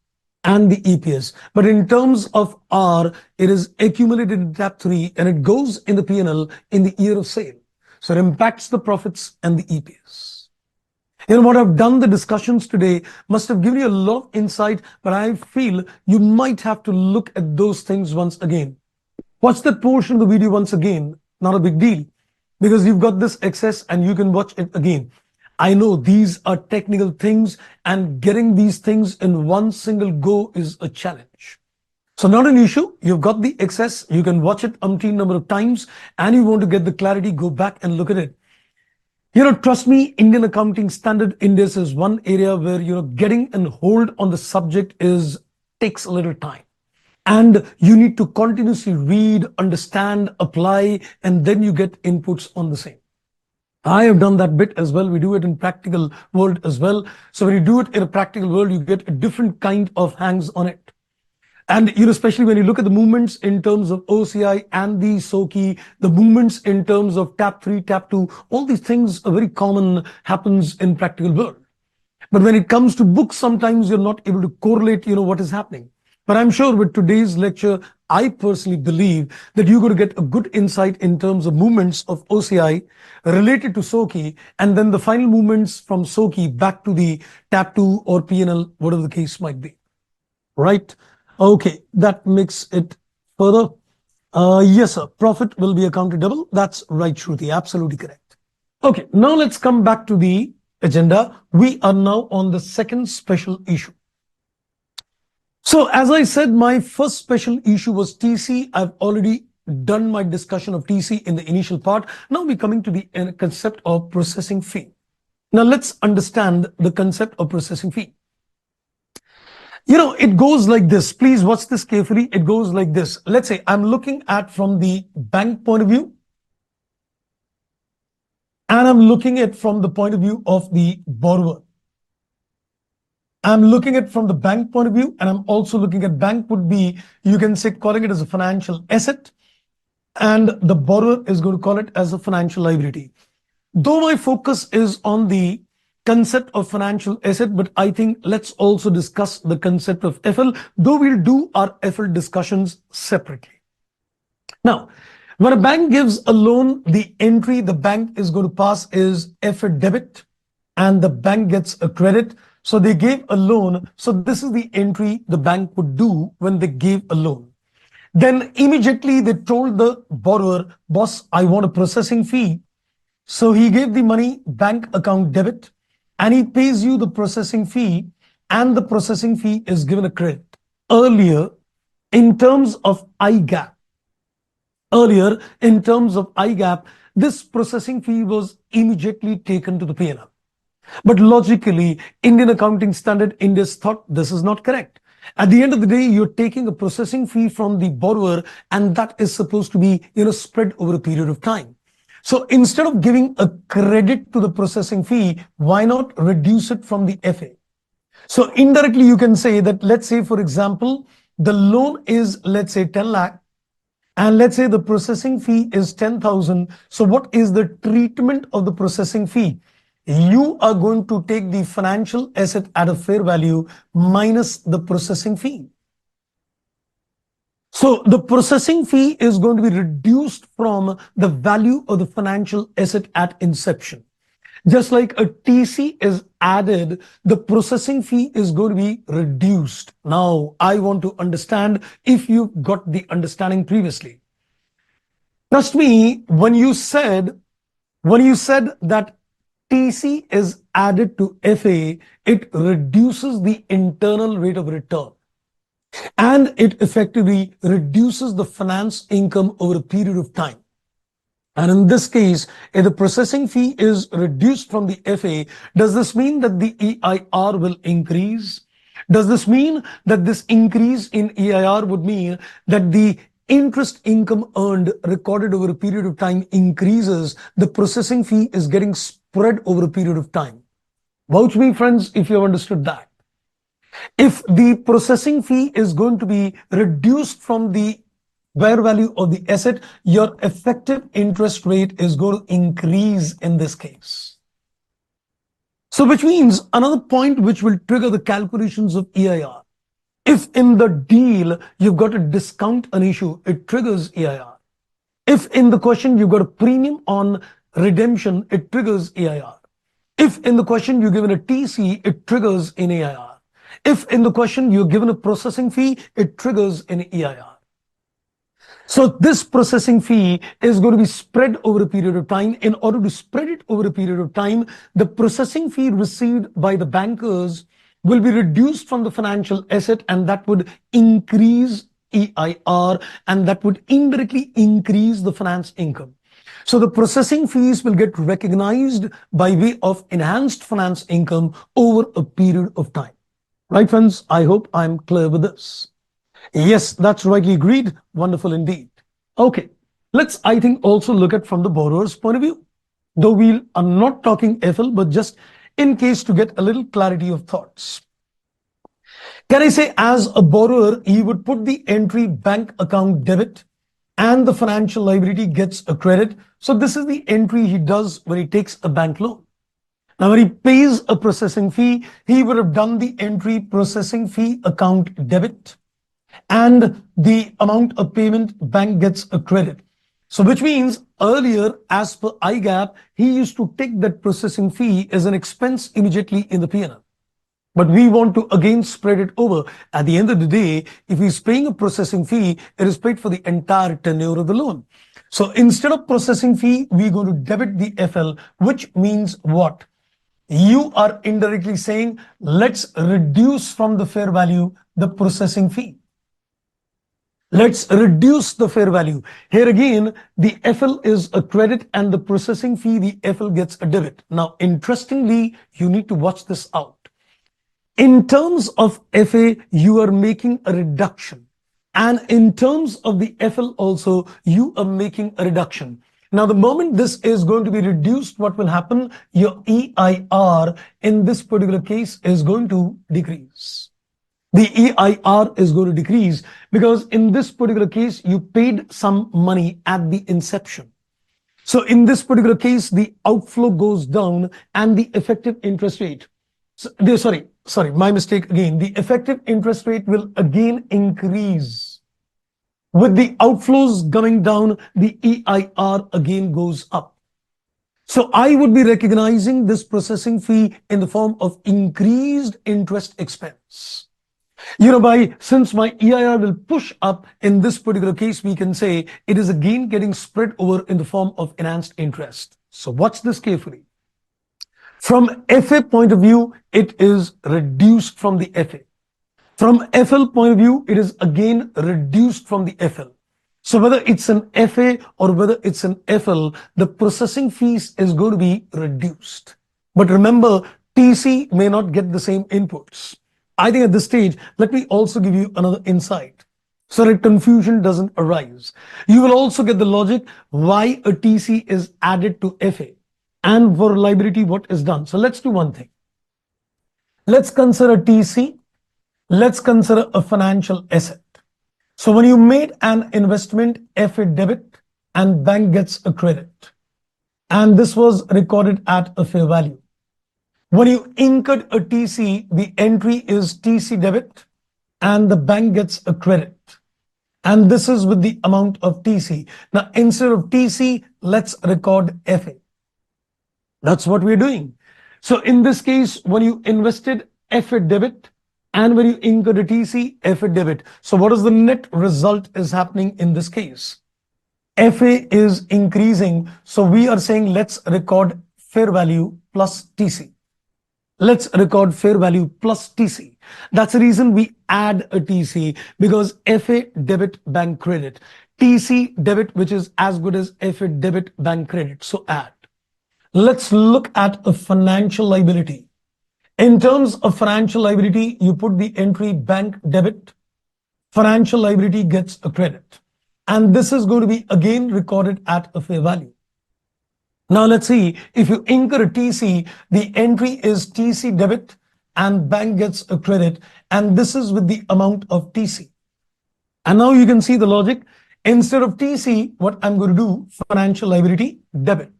and the EPS. But in terms of R, it is accumulated in tab 3 and it goes in the P&L in the year of sale. So it impacts the profits and the EPS. You know what I've done, the discussions today must have given you a lot of insight, but I feel you might have to look at those things once again. Watch that portion of the video once again, not a big deal, because you've got this access and you can watch it again. I know these are technical things and getting these things in one single go is a challenge. So not an issue. You've got the access. You can watch it umpteen number of times and you want to get the clarity, go back and look at it. Trust me, Indian Accounting Standard Index is one area where, getting a hold on the subject takes a little time. And you need to continuously read, understand, apply, and then you get inputs on the same. I have done that bit as well. We do it in practical world as well. So when you do it in a practical world, you get a different kind of hangs on it. And especially when you look at the movements in terms of OCI and the SOKI, the movements in terms of tab 3, tab 2, all these things are very common, happens in practical world. But when it comes to books, sometimes you're not able to correlate, what is happening. But I'm sure with today's lecture, I personally believe that you're going to get a good insight in terms of movements of OCI related to SOKI, and then the final movements from SOKI back to the tab 2 or P&L, whatever the case might be. Right? Okay, that makes it further. Yes, sir. Profit will be accounted double. That's right, Shruti. Absolutely correct. Okay, now let's come back to the agenda. We are now on the second special issue. So as I said, my first special issue was TC. I've already done my discussion of TC in the initial part. Now we're coming to the concept of processing fee. Now let's understand the concept of processing fee. It goes like this. Please watch this carefully. It goes like this. Let's say I'm looking at from the bank point of view, and I'm looking at from the point of view of the borrower. I'm looking at from the bank point of view, and I'm also looking at bank would be, you can say, calling it as a financial asset, and the borrower is going to call it as a financial liability. Though my focus is on the concept of financial asset, but I think let's also discuss the concept of FL, though we'll do our FL discussions separately. Now, when a bank gives a loan, the entry the bank is going to pass is FL debit, and the bank gets a credit. So they gave a loan. So this is the entry the bank would do when they gave a loan. Then immediately they told the borrower, boss, I want a processing fee. So he gave the money, bank account debit, and he pays you the processing fee, and the processing fee is given a credit. Earlier, in terms of ICAI, this processing fee was immediately taken to the P&L. But logically, Indian Accounting Standard Index thought this is not correct. At the end of the day, you're taking a processing fee from the borrower, and that is supposed to be, spread over a period of time. So instead of giving a credit to the processing fee, why not reduce it from the FA? So indirectly, you can say that, let's say, for example, the loan is, let's say, 10 lakh, and let's say the processing fee is 10,000. So what is the treatment of the processing fee? you are going to take the financial asset at a fair value minus the processing fee. So the processing fee is going to be reduced from the value of the financial asset at inception. Just like a TC is added, the processing fee is going to be reduced. Now, I want to understand if you got the understanding previously. Trust me, when you said that TC is added to FA, it reduces the internal rate of return and it effectively reduces the finance income over a period of time. And in this case, if the processing fee is reduced from the FA, does this mean that the EIR will increase? Does this mean that this increase in EIR would mean that the interest income earned recorded over a period of time increases? The processing fee is getting spread over a period of time. Vouch me, friends, if you have understood that. If the processing fee is going to be reduced from the fair value of the asset, your effective interest rate is going to increase in this case. So which means another point which will trigger the calculations of EIR. If in the deal you've got to discount an issue, it triggers EIR. If in the question you've got a premium on redemption, it triggers EIR. If in the question you're given a TC, it triggers in EIR. If in the question you're given a processing fee, it triggers in EIR. So this processing fee is going to be spread over a period of time. In order to spread it over a period of time, the processing fee received by the bankers will be reduced from the financial asset, and that would increase EIR, and that would indirectly increase the finance income. So the processing fees will get recognized by way of enhanced finance income over a period of time. Right, friends? I hope I'm clear with this. Yes, that's rightly agreed. Wonderful indeed. Okay, let's, I think, also look at from the borrower's point of view. Though we are not talking FL, but just in case to get a little clarity of thoughts. Can I say as a borrower, he would put the entry bank account debit and the financial liability gets a credit. So this is the entry he does when he takes a bank loan. Now, when he pays a processing fee, he would have done the entry processing fee account debit, and the amount of payment bank gets a credit. So which means earlier, as per ICAI, he used to take that processing fee as an expense immediately in the P&L. But we want to again spread it over. At the end of the day, if he's paying a processing fee, it is paid for the entire tenure of the loan. So instead of processing fee, we're going to debit the FL, which means what? You are indirectly saying, let's reduce from the fair value the processing fee. Let's reduce the fair value. Here again, the FL is a credit and the processing fee, the FL gets a debit. Now, interestingly, you need to watch this out. In terms of FA, you are making a reduction. And in terms of the FL also, you are making a reduction. Now, the moment this is going to be reduced, what will happen? Your EIR in this particular case is going to decrease. The EIR is going to decrease because in this particular case, you paid some money at the inception. So in this particular case, the outflow goes down and the effective interest rate. Sorry, my mistake again. The effective interest rate will again increase. With the outflows coming down, the EIR again goes up. So I would be recognizing this processing fee in the form of increased interest expense. Since my EIR will push up in this particular case, we can say it is again getting spread over in the form of enhanced interest. So watch this carefully. From FA point of view, it is reduced from the FA. From FL point of view, it is again reduced from the FL. So whether it's an FA or whether it's an FL, the processing fees is going to be reduced. But remember, TC may not get the same inputs. I think at this stage, let me also give you another insight so that confusion doesn't arise. You will also get the logic why a TC is added to FA and for liability what is done. So let's do one thing. Let's consider TC. Let's consider a financial asset. So when you made an investment, FA debit and bank gets a credit. And this was recorded at a fair value. When you incurred a TC, the entry is TC debit and the bank gets a credit. And this is with the amount of TC. Now, instead of TC, let's record FA. That's what we're doing. So in this case, when you invested FA debit and when you incurred a TC, FA debit. So what is the net result is happening in this case? FA is increasing. So we are saying let's record fair value plus TC. Let's record fair value plus TC. That's the reason we add a TC, because FA debit bank credit. TC debit, which is as good as FA debit bank credit. So add. Let's look at a financial liability. In terms of financial liability, you put the entry bank debit. Financial liability gets a credit. And this is going to be again recorded at a fair value. Now let's see, if you incur a TC, the entry is TC debit and bank gets a credit, and this is with the amount of TC. And now you can see the logic. Instead of TC, what I'm going to do, financial liability debit.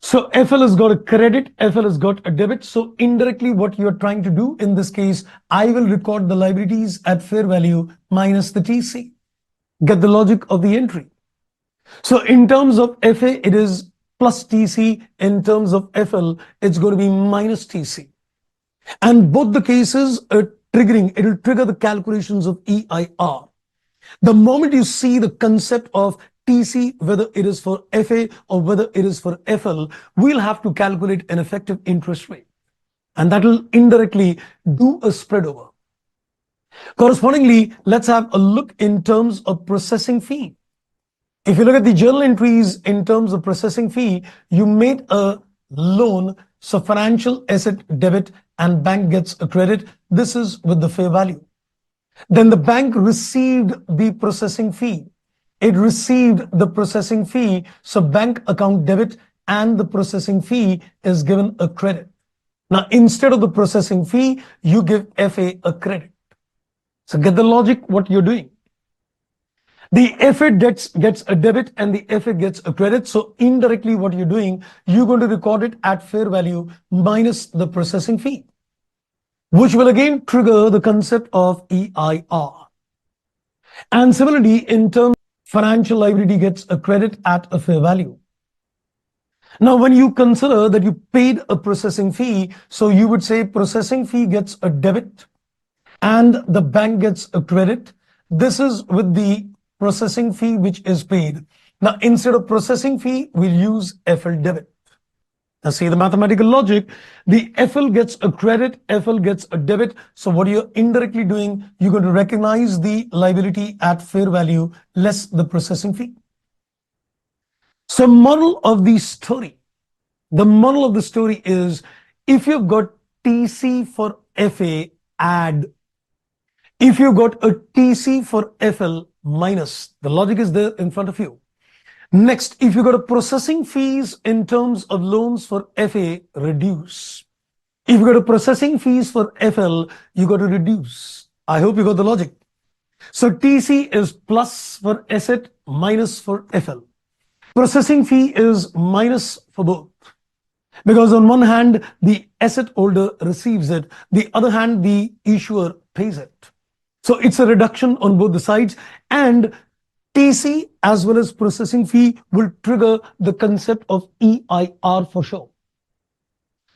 So FL has got a credit, FL has got a debit. So indirectly what you're trying to do in this case, I will record the liabilities at fair value minus the TC. Get the logic of the entry. So in terms of FA, it is plus TC. In terms of FL, it's going to be minus TC. And both the cases are triggering, it will trigger the calculations of EIR. The moment you see the concept of TC, whether it is for FA or whether it is for FL, we'll have to calculate an effective interest rate. And that will indirectly do a spread over. Correspondingly, let's have a look in terms of processing fee. If you look at the journal entries in terms of processing fee, you made a loan, so financial asset debit and bank gets a credit. This is with the fair value. Then the bank received the processing fee. It received the processing fee, so bank account debit and the processing fee is given a credit. Now, instead of the processing fee, you give FA a credit. So get the logic what you're doing. The FA gets a debit and the FA gets a credit. So indirectly what you're doing, you're going to record it at fair value minus the processing fee, which will again trigger the concept of EIR. And similarly, in terms of financial liability gets a credit at a fair value. Now, when you consider that you paid a processing fee, so you would say processing fee gets a debit and the bank gets a credit. This is with the processing fee which is paid. Now, instead of processing fee, we'll use FL debit. Now, see the mathematical logic. The FL gets a credit, FL gets a debit. So what you're indirectly doing, you're going to recognize the liability at fair value less the processing fee. So moral of the story. The moral of the story is, if you've got TC for FA, add. If you've got a TC for FL, minus. The logic is there in front of you. Next, if you got a processing fees in terms of loans for FA, reduce. If you got a processing fees for FL, you got to reduce. I hope you got the logic. So TC is plus for asset, minus for FL. Processing fee is minus for both. Because on one hand, the asset holder receives it. The other hand, the issuer pays it. So it's a reduction on both the sides, and TC as well as processing fee will trigger the concept of EIR for sure.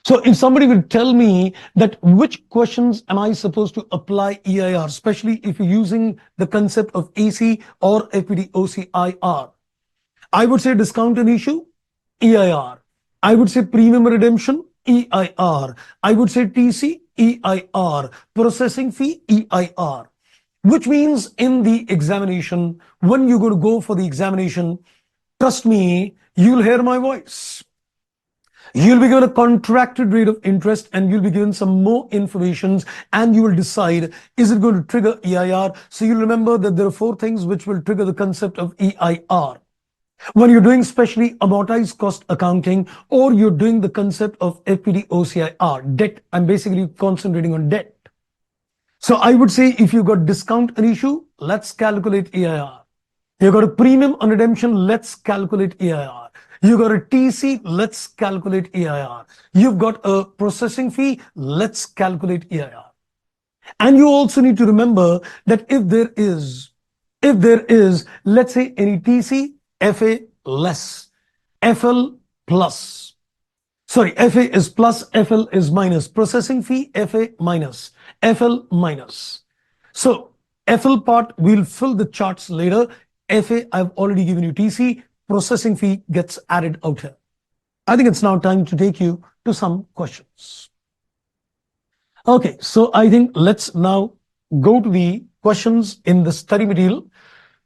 So if somebody will tell me that which questions am I supposed to apply EIR, especially if you're using the concept of AC or FPD-OCIR, I would say discount and issue, EIR. I would say premium redemption, EIR. I would say TC, EIR. Processing fee, EIR. Which means in the examination, when you're going to go for the examination, trust me, you'll hear my voice. You'll be given a contracted rate of interest and you'll be given some more information and you will decide, is it going to trigger EIR? So you'll remember that there are 4 things which will trigger the concept of EIR. When you're doing especially amortized cost accounting or you're doing the concept of FPD-OCIR, debt, I'm basically concentrating on debt. So I would say if you've got discount and issue, let's calculate EIR. You got a premium on redemption, let's calculate AIR. You got a TC, let's calculate AIR. You've got a processing fee, let's calculate AIR. And you also need to remember that if there is, let's say any TC, FA less, FL plus. Sorry, FA is plus, FL is minus. Processing fee, FA minus, FL minus. So FL part, we'll fill the charts later. FA, I've already given you TC. Processing fee gets added out here. I think it's now time to take you to some questions. Okay, so I think let's now go to the questions in the study material.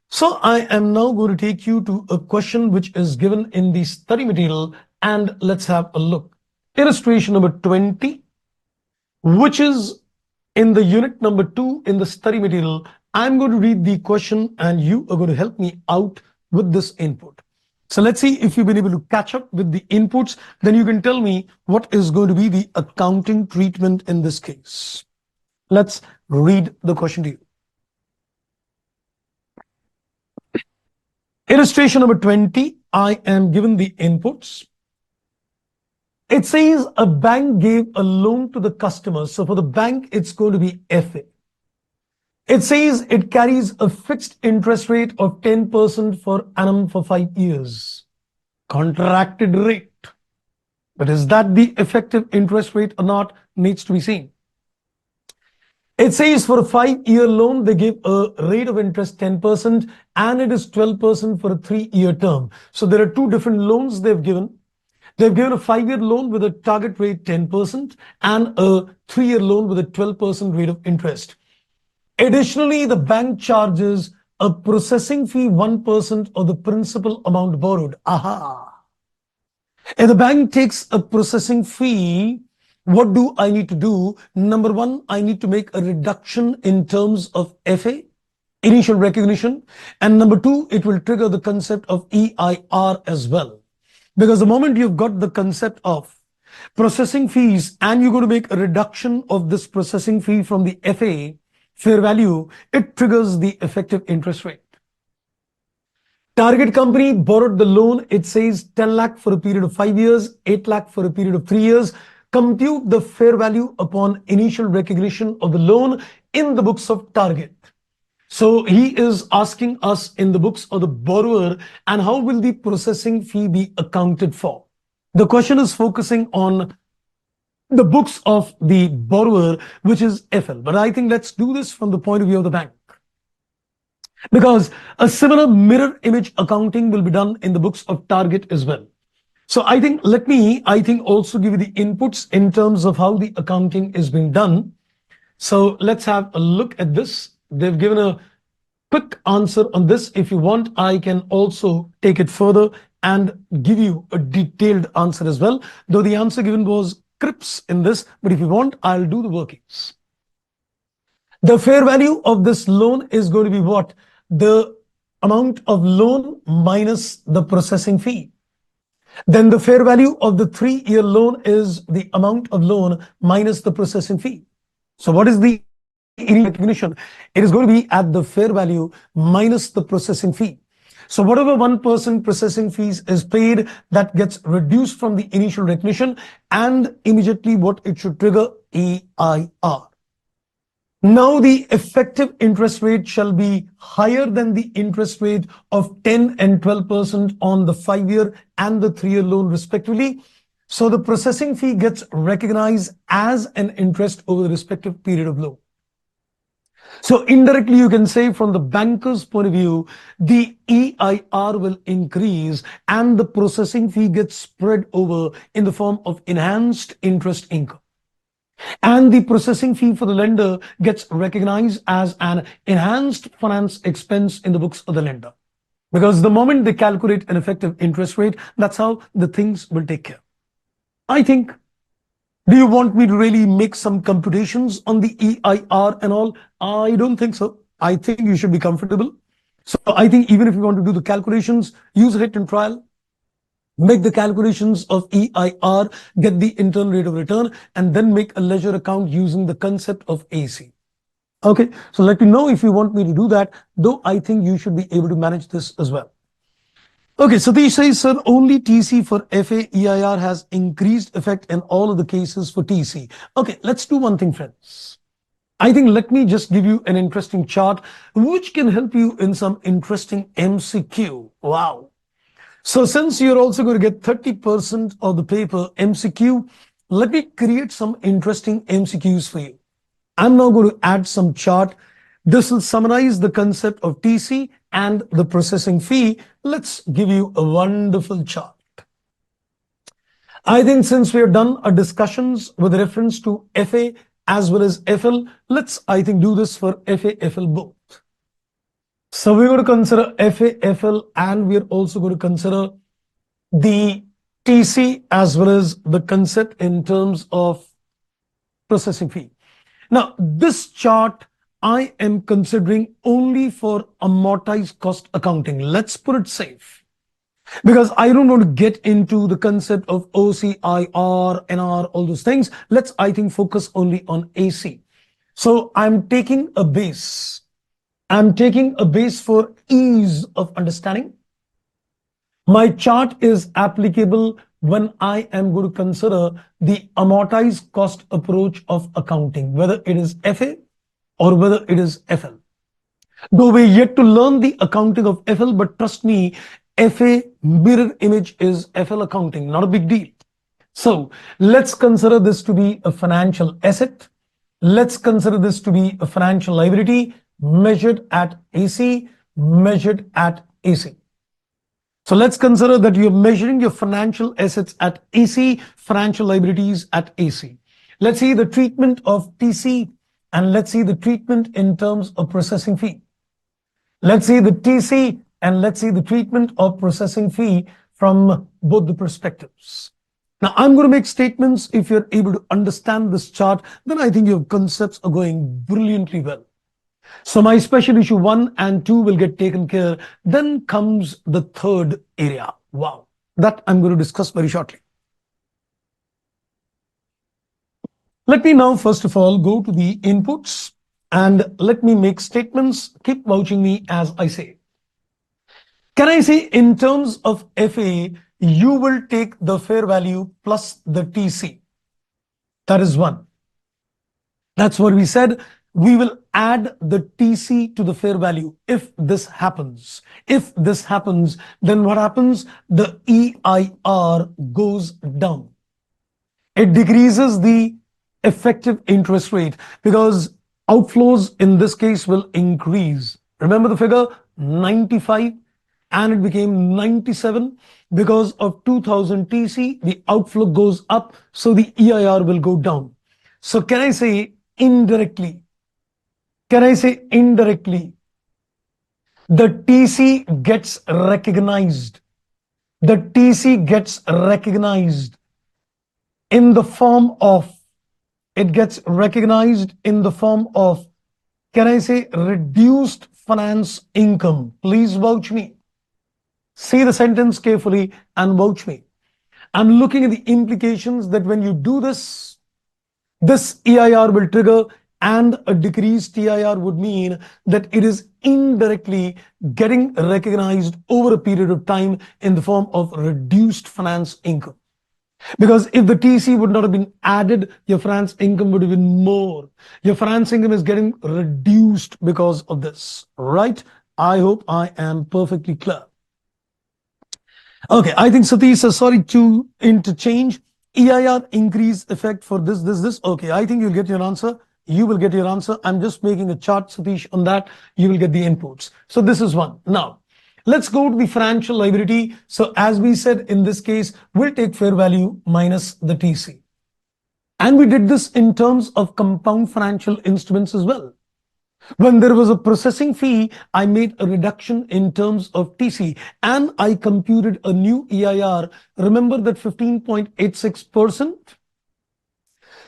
So I am now going to take you to a question which is given in the study material, and let's have a look. Illustration number 20, which is in the unit number 2 in the study material. I'm going to read the question and you are going to help me out with this input. So let's see if you've been able to catch up with the inputs. Then you can tell me what is going to be the accounting treatment in this case. Let's read the question to you. Illustration number 20, I am given the inputs. It says a bank gave a loan to the customer. So for the bank, it's going to be FA. It says it carries a fixed interest rate of 10% per annum for 5 years. Contracted rate. But is that the effective interest rate or not needs to be seen. It says for a 5-year loan, they give a rate of interest 10% and it is 12% for a 3-year term. So there are two different loans they've given. They've given a 5-year loan with a target rate 10% and a 3-year loan with a 12% rate of interest. Additionally, the bank charges a processing fee 1% of the principal amount borrowed. Aha. If the bank takes a processing fee, what do I need to do? Number one, I need to make a reduction in terms of FA, initial recognition. And number two, it will trigger the concept of EIR as well. Because the moment you've got the concept of processing fees and you're going to make a reduction of this processing fee from the FA, fair value, it triggers the effective interest rate. Target company borrowed the loan. It says 10 lakh for a period of 5 years, 8 lakh for a period of 3 years. Compute the fair value upon initial recognition of the loan in the books of target. So he is asking us in the books of the borrower, and how will the processing fee be accounted for? The question is focusing on the books of the borrower, which is FL. But I think let's do this from the point of view of the bank. Because a similar mirror image accounting will be done in the books of target as well. So I think also give you the inputs in terms of how the accounting is being done. So let's have a look at this. They've given a quick answer on this. If you want, I can also take it further and give you a detailed answer as well. Though the answer given was crisp in this, but if you want, I'll do the workings. The fair value of this loan is going to be what? The amount of loan minus the processing fee. Then the fair value of the 3-year loan is the amount of loan minus the processing fee. So what is the recognition? It is going to be at the fair value minus the processing fee. So whatever 1% processing fees is paid, that gets reduced from the initial recognition, and immediately what it should trigger? EIR. Now the effective interest rate shall be higher than the interest rate of 10 and 12% on the 5-year and the 3-year loan respectively. So the processing fee gets recognized as an interest over the respective period of loan. So indirectly, you can say from the banker's point of view, the EIR will increase and the processing fee gets spread over in the form of enhanced interest income. And the processing fee for the lender gets recognized as an enhanced finance expense in the books of the lender. Because the moment they calculate an effective interest rate, that's how the things will take care. I think, do you want me to really make some computations on the EIR and all? I don't think so. I think you should be comfortable. So I think even if you want to do the calculations, use a hit and trial. Make the calculations of EIR, get the internal rate of return, and then make a ledger account using the concept of AC. Okay, so let me know if you want me to do that, though I think you should be able to manage this as well. Okay, Satish says, sir, only TC for FA has increased effect in all of the cases for TC. Okay, let's do one thing, friends. I think let me just give you an interesting chart which can help you in some interesting MCQ. Wow. So since you're also going to get 30% of the paper MCQ, let me create some interesting MCQs for you. I'm now going to add some chart. This will summarize the concept of TC and the processing fee. Let's give you a wonderful chart. I think since we have done our discussions with reference to FA as well as FL, let's, I think, do this for FA, FL both. So we're going to consider FA, FL, and we're also going to consider the TC as well as the concept in terms of processing fee. Now, this chart I am considering only for amortized cost accounting. Let's put it safe. Because I don't want to get into the concept of OCIR, NR, all those things. Let's, I think, focus only on AC. So I'm taking a base. I'm taking a base for ease of understanding. My chart is applicable when I am going to consider the amortized cost approach of accounting, whether it is FA or whether it is FL. Though we're yet to learn the accounting of FL, but trust me, FA mirror image is FL accounting, not a big deal. So let's consider this to be a financial asset. Let's consider this to be a financial liability measured at AC, measured at AC. So let's consider that you're measuring your financial assets at AC, financial liabilities at AC. Let's see the treatment of TC and let's see the treatment in terms of processing fee. Let's see the TC and let's see the treatment of processing fee from both the perspectives. Now, I'm going to make statements. If you're able to understand this chart, then I think your concepts are going brilliantly well. So my special issue 1 and 2 will get taken care. Then comes the third area. Wow. That I'm going to discuss very shortly. Let me now, first of all, go to the inputs and let me make statements. Keep vouching me as I say. Can I say in terms of FA, you will take the fair value plus the TC? That is one. That's what we said. We will add the TC to the fair value if this happens. If this happens, then what happens? The EIR goes down. It decreases the effective interest rate because outflows in this case will increase. Remember the figure 95 and it became 97 because of 2000 TC, the outflow goes up, so the EIR will go down. So can I say indirectly? Can I say indirectly? The TC gets recognized. The TC gets recognized in the form of, it gets recognized in the form of, can I say reduced finance income? Please vouch me. See the sentence carefully and vouch me. I'm looking at the implications that when you do this, this EIR will trigger, and a decreased TIR would mean that it is indirectly getting recognized over a period of time in the form of reduced finance income. Because if the TC would not have been added, your finance income would have been more. Your finance income is getting reduced because of this, right? I hope I am perfectly clear. Okay, I think Satish says, sorry to interchange. EIR increase effect for this. Okay, I think you'll get your answer. You will get your answer. I'm just making a chart, Satish, on that. You will get the inputs. So this is one. Now, let's go to the financial liability. So as we said, in this case, we'll take fair value minus the TC. And we did this in terms of compound financial instruments as well. When there was a processing fee, I made a reduction in terms of TC and I computed a new EIR. Remember that 15.86%?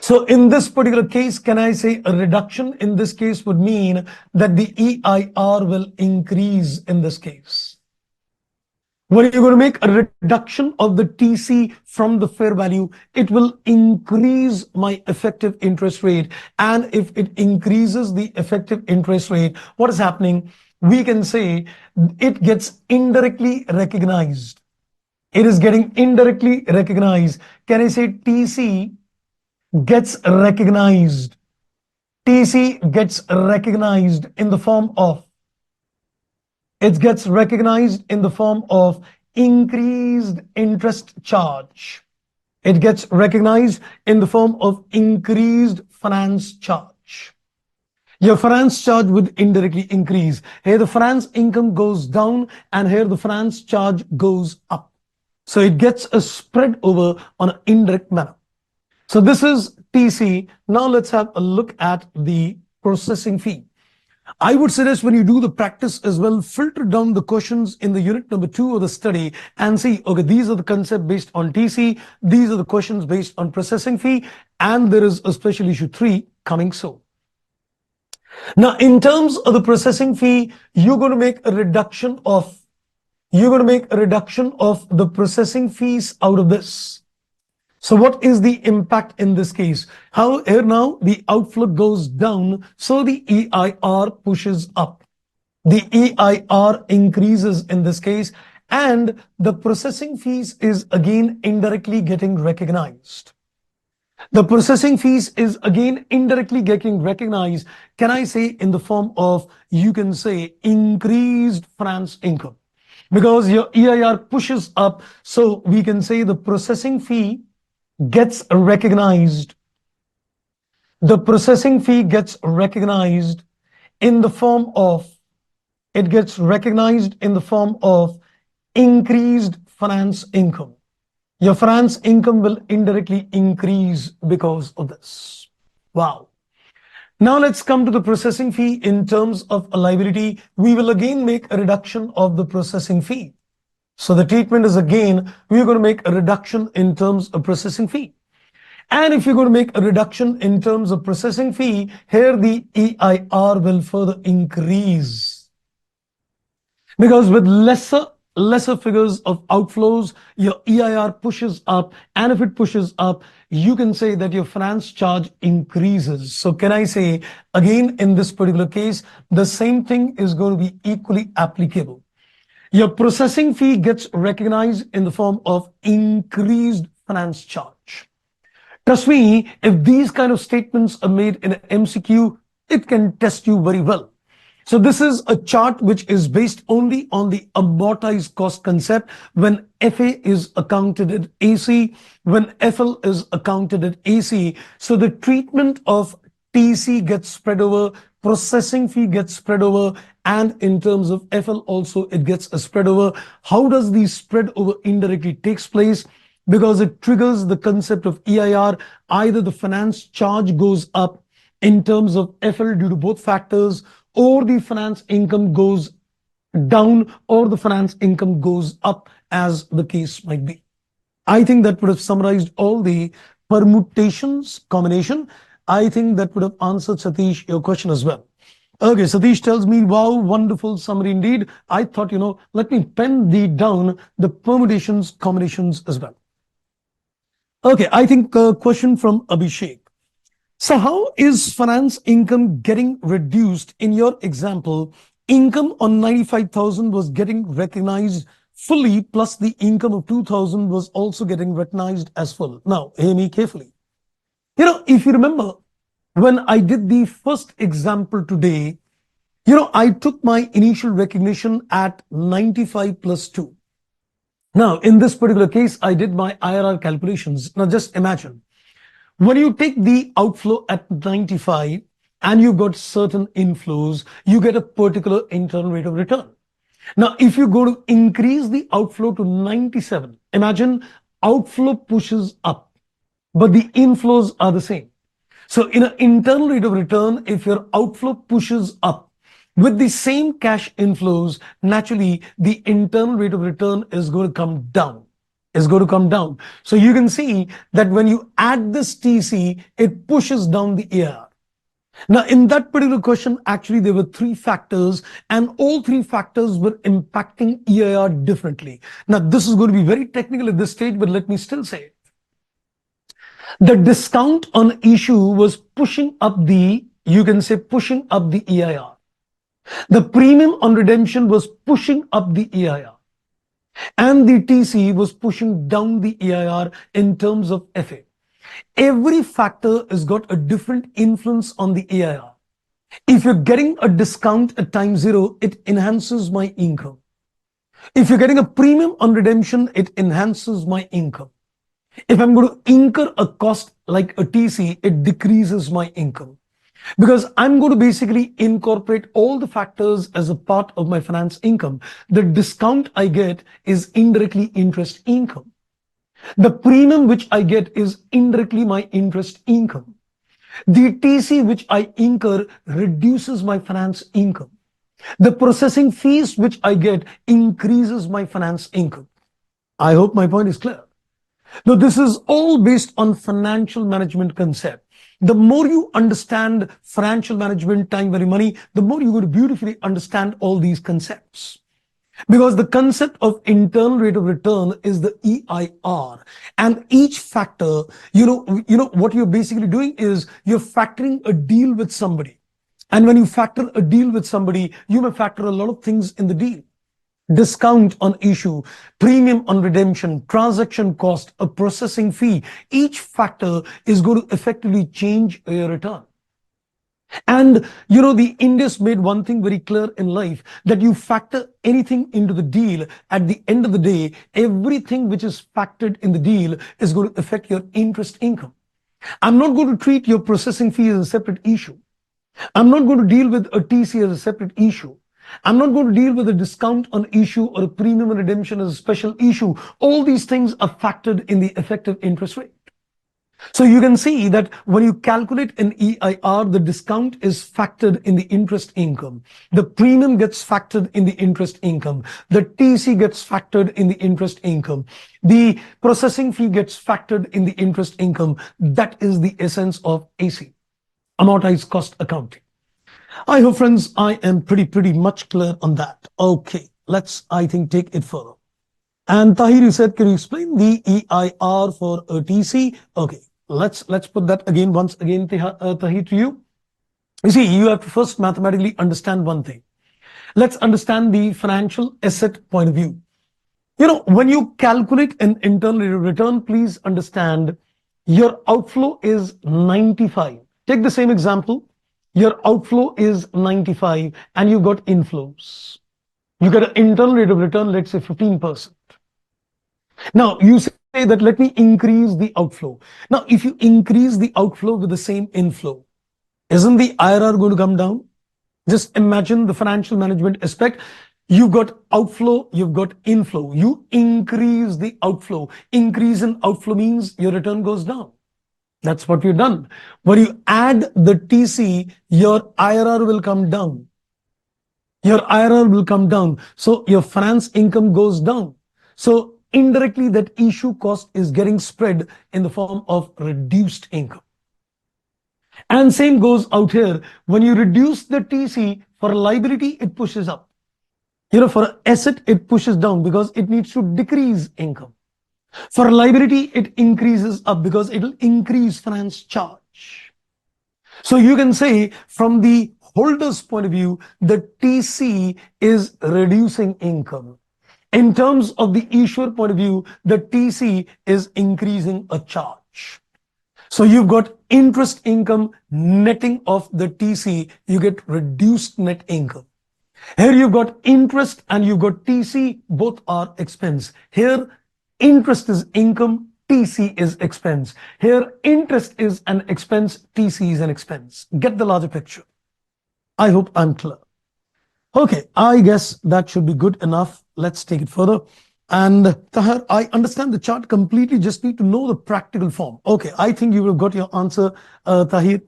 So in this particular case, can I say a reduction in this case would mean that the EIR will increase in this case. When you're going to make a reduction of the TC from the fair value, it will increase my effective interest rate. And if it increases the effective interest rate, what is happening? We can say it gets indirectly recognized. It is getting indirectly recognized. Can I say TC gets recognized? TC gets recognized in the form of, it gets recognized in the form of increased interest charge. It gets recognized in the form of increased finance charge. Your finance charge would indirectly increase. Here the finance income goes down and here the finance charge goes up. So it gets a spread over on an indirect manner. So this is TC. Now let's have a look at the processing fee. I would suggest when you do the practice as well, filter down the questions in the unit number 2 of the study and see, okay, these are the concepts based on TC, these are the questions based on processing fee, and there is a special issue 3 coming soon. Now, in terms of the processing fee, you're going to make a reduction of the processing fees out of this. So what is the impact in this case? How here now the outflow goes down, so the EIR pushes up. The EIR increases in this case, and the processing fees is again indirectly getting recognized. The processing fees is again indirectly getting recognized. Can I say in the form of, you can say increased finance income, because your EIR pushes up, so we can say the processing fee gets recognized. The processing fee gets recognized in the form of, it gets recognized in the form of increased finance income. Your finance income will indirectly increase because of this. Wow. Now let's come to the processing fee in terms of a liability. We will again make a reduction of the processing fee. So the treatment is again, we're going to make a reduction in terms of processing fee. And if you're going to make a reduction in terms of processing fee, here the EIR will further increase. Because with lesser figures of outflows, your EIR pushes up. And if it pushes up, you can say that your finance charge increases. So can I say, again, in this particular case, the same thing is going to be equally applicable. Your processing fee gets recognized in the form of increased finance charge. Trust me, if these kind of statements are made in an MCQ, it can test you very well. So this is a chart which is based only on the amortized cost concept when FA is accounted at AC, when FL is accounted at AC. So the treatment of TC gets spread over, processing fee gets spread over, and in terms of FL also it gets a spread over. How does the spread over indirectly takes place? Because it triggers the concept of EIR. Either the finance charge goes up in terms of FL due to both factors, or the finance income goes down, or the finance income goes up, as the case might be. I think that would have summarized all the permutations, combination. I think that would have answered, Satish, your question as well. Okay, Satish tells me, wow, wonderful summary indeed. I thought, let me pen down the permutations, combinations as well. Okay, I think a question from Abhishek. So how is finance income getting reduced? In your example, income on 95,000 was getting recognized fully, plus the income of 2,000 was also getting recognized as full. Now, hear me carefully. If you remember, when I did the first example today, I took my initial recognition at 95 plus 2. Now, in this particular case, I did my IRR calculations. Now, just imagine. When you take the outflow at 95 and you got certain inflows, you get a particular internal rate of return. Now, if you go to increase the outflow to 97, imagine outflow pushes up, but the inflows are the same. So in an internal rate of return, if your outflow pushes up with the same cash inflows, naturally the internal rate of return is going to come down. So you can see that when you add this TC, it pushes down the AR. Now, in that particular question, actually, there were three factors, and all three factors were impacting EIR differently. Now, this is going to be very technical at this stage, but let me still say the discount on issue was pushing up the, you can say, pushing up the EIR. The premium on redemption was pushing up the EIR. And the TC was pushing down the EIR in terms of FA. Every factor has got a different influence on the EIR. If you're getting a discount at time zero, it enhances my income. If you're getting a premium on redemption, it enhances my income. If I'm going to incur a cost like a TC, it decreases my income. Because I'm going to basically incorporate all the factors as a part of my finance income. The discount I get is indirectly interest income. The premium which I get is indirectly my interest income. The TC which I incur reduces my finance income. The processing fees which I get increases my finance income. I hope my point is clear. Now, this is all based on financial management concept. The more you understand financial management, time, value, money, the more you're going to beautifully understand all these concepts. Because the concept of internal rate of return is the EIR, and each factor, what you're basically doing is you're factoring a deal with somebody. And when you factor a deal with somebody, you may factor a lot of things in the deal. Discount on issue, premium on redemption, transaction cost, a processing fee. Each factor is going to effectively change your return. And the Indians made one thing very clear in life, that you factor anything into the deal, at the end of the day, everything which is factored in the deal is going to affect your interest income. I'm not going to treat your processing fee as a separate issue. I'm not going to deal with a TC as a separate issue. I'm not going to deal with a discount on issue or a premium on redemption as a special issue. All these things are factored in the effective interest rate. So you can see that when you calculate an EIR, the discount is factored in the interest income. The premium gets factored in the interest income. The TC gets factored in the interest income. The processing fee gets factored in the interest income. That is the essence of AC, amortized cost accounting. I hope, friends, I am pretty much clear on that. Okay, let's, I think, take it further. And Tahir, you said, can you explain the EIR for a TC? Okay, let's put that again, once again, Tahir, to you. You see, you have to first mathematically understand one thing. Let's understand the financial asset point of view. When you calculate an internal rate of return, please understand your outflow is 95. Take the same example. Your outflow is 95 and you've got inflows. You get an internal rate of return, let's say 15%. Now you say that let me increase the outflow. Now, if you increase the outflow with the same inflow, isn't the IRR going to come down? Just imagine the financial management aspect. You've got outflow, you've got inflow. You increase the outflow. Increase in outflow means your return goes down. That's what we've done. When you add the TC, your IRR will come down. Your IRR will come down. So your finance income goes down. So indirectly, that issue cost is getting spread in the form of reduced income. And same goes out here. When you reduce the TC, for a liability, it pushes up. For an asset, it pushes down because it needs to decrease income. For a liability, it increases up because it will increase finance charge. So you can say from the holder's point of view, the TC is reducing income. In terms of the issuer point of view, the TC is increasing a charge. So you've got interest income netting off the TC, you get reduced net income. Here you've got interest and you've got TC, both are expense. Here, interest is income, TC is expense. Here, interest is an expense, TC is an expense. Get the larger picture. I hope I'm clear. Okay, I guess that should be good enough. Let's take it further. And Tahir, I understand the chart completely, just need to know the practical form. Okay, I think you will have got your answer, Tahir.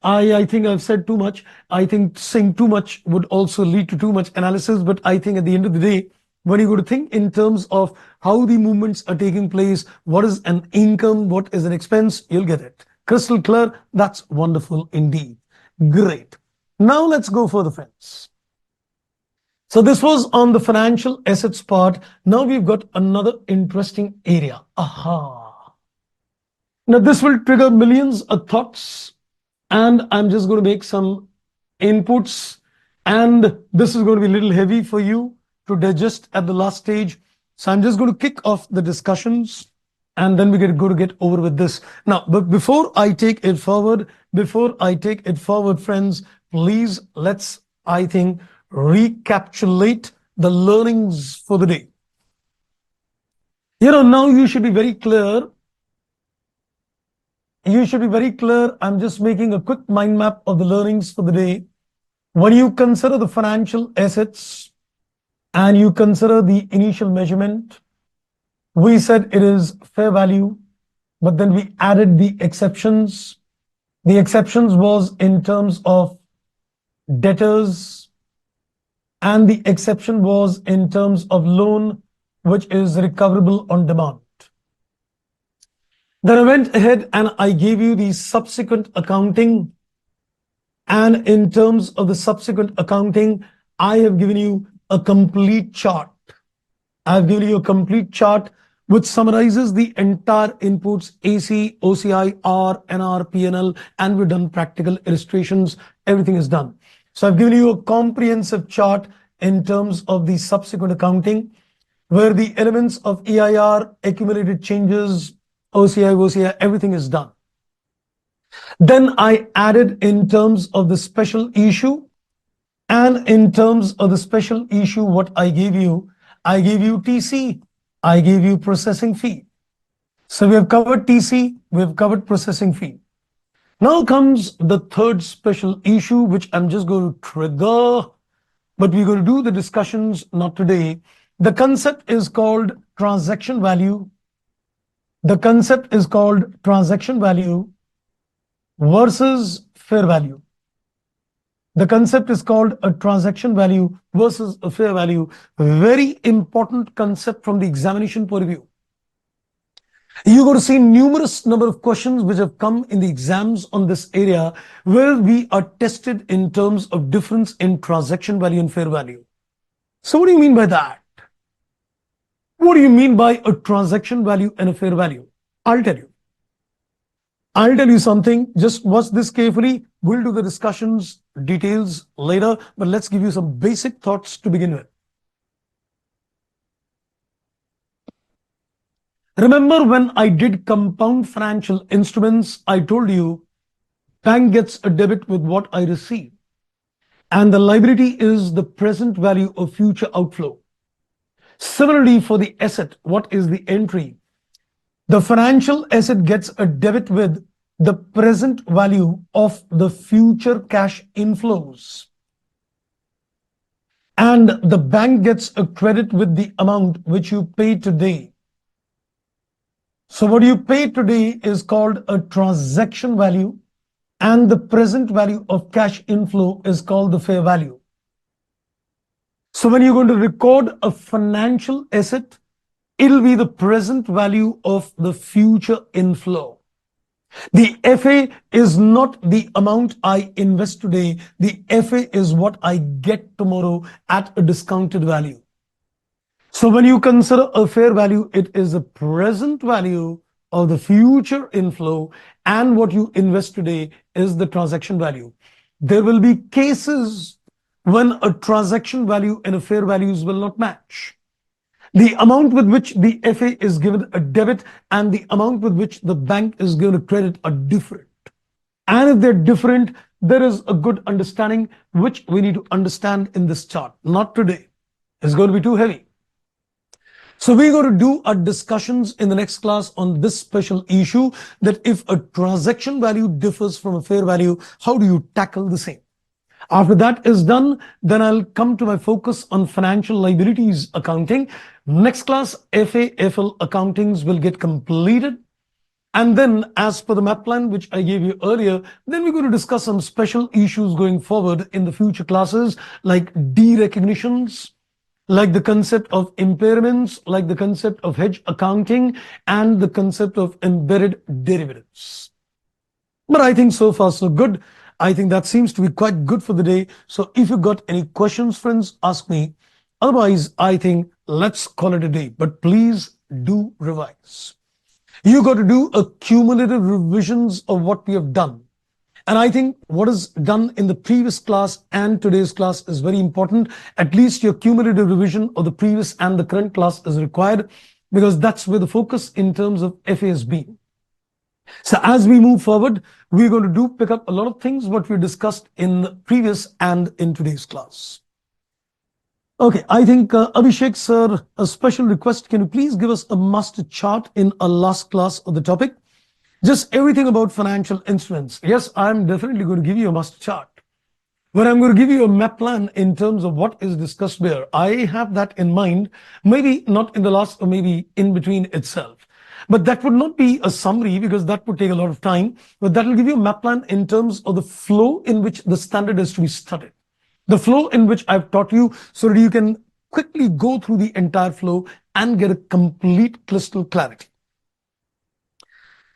I think I've said too much. I think saying too much would also lead to too much analysis. But I think at the end of the day, when you go to think in terms of how the movements are taking place, what is an income, what is an expense, you'll get it. Crystal clear, that's wonderful indeed. Great. Now let's go for the friends. So this was on the financial assets part. Now we've got another interesting area. Aha. Now this will trigger millions of thoughts, and I'm just going to make some inputs, and this is going to be a little heavy for you to digest at the last stage. So I'm just going to kick off the discussions, and then we're going to get over with this. Now, but before I take it forward, friends, please let's, I think, recapitulate the learnings for the day. Now you should be very clear. I'm just making a quick mind map of the learnings for the day. When you consider the financial assets and you consider the initial measurement, we said it is fair value, but then we added the exceptions. The exceptions was in terms of debtors, and the exception was in terms of loan, which is recoverable on demand. Then I went ahead and I gave you the subsequent accounting. And in terms of the subsequent accounting, I have given you a complete chart. I've given you a complete chart which summarizes the entire inputs: AC, OCI, R, NR, PNL, and we've done practical illustrations. Everything is done. So I've given you a comprehensive chart in terms of the subsequent accounting, where the elements of EIR, accumulated changes, OCI, everything is done. Then I added in terms of the special issue, and in terms of the special issue, what I gave you TC, I gave you processing fee. So we have covered TC, we have covered processing fee. Now comes the third special issue, which I'm just going to trigger, but we're going to do the discussions not today. The concept is called transaction value. The concept is called transaction value versus fair value. The concept is called a transaction value versus a fair value. Very important concept from the examination point of view. You're going to see numerous number of questions which have come in the exams on this area, where we are tested in terms of difference in transaction value and fair value. So what do you mean by that? What do you mean by a transaction value and a fair value? I'll tell you something. Just watch this carefully. We'll do the discussions details later, but let's give you some basic thoughts to begin with. Remember when I did compound financial instruments, I told you bank gets a debit with what I receive, and the liability is the present value of future outflow. Similarly, for the asset, what is the entry? The financial asset gets a debit with the present value of the future cash inflows, and the bank gets a credit with the amount which you pay today. So what you pay today is called a transaction value, and the present value of cash inflow is called the fair value. So when you're going to record a financial asset, it'll be the present value of the future inflow. The FA is not the amount I invest today. The FA is what I get tomorrow at a discounted value. So when you consider a fair value, it is the present value of the future inflow, and what you invest today is the transaction value. There will be cases when a transaction value and a fair values will not match. The amount with which the FA is given a debit and the amount with which the bank is going to credit are different. And if they're different, there is a good understanding which we need to understand in this chart. Not today. It's going to be too heavy. So we're going to do our discussions in the next class on this special issue, that if a transaction value differs from a fair value, how do you tackle the same? After that is done, then I'll come to my focus on financial liabilities accounting. Next class, FA, FL accountings will get completed. And then as per the map plan, which I gave you earlier, then we're going to discuss some special issues going forward in the future classes, like derecognitions, like the concept of impairments, like the concept of hedge accounting, and the concept of embedded derivatives. But I think so far so good. I think that seems to be quite good for the day. So if you got any questions, friends, ask me. Otherwise, I think let's call it a day. But please do revise. You got to do a cumulative revisions of what we have done. And I think what is done in the previous class and today's class is very important. At least your cumulative revision of the previous and the current class is required because that's where the focus in terms of FA has been. So as we move forward, we're going to do pick up a lot of things what we discussed in the previous and in today's class. Okay, I think Abhishek sir, a special request. Can you please give us a master chart in our last class of the topic? Just everything about financial instruments. Yes, I'm definitely going to give you a master chart. But I'm going to give you a map plan in terms of what is discussed there. I have that in mind, maybe not in the last or maybe in between itself. But that would not be a summary because that would take a lot of time. But that will give you a map plan in terms of the flow in which the standard is to be studied. The flow in which I've taught you so that you can quickly go through the entire flow and get a complete crystal clarity.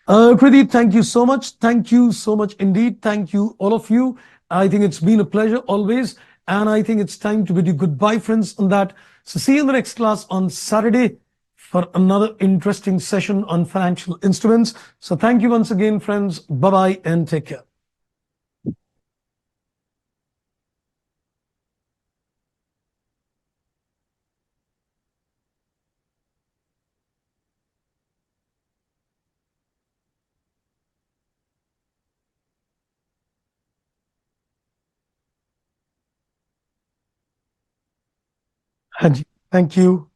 Kriti, thank you so much. Thank you so much indeed. Thank you, all of you. I think it's been a pleasure always. And I think it's time to bid you goodbye, friends, on that. So see you in the next class on Saturday for another interesting session on financial instruments. So thank you once again, friends. Bye-bye and take care. हाँ जी, thank you.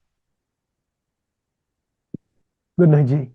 Good night, ji.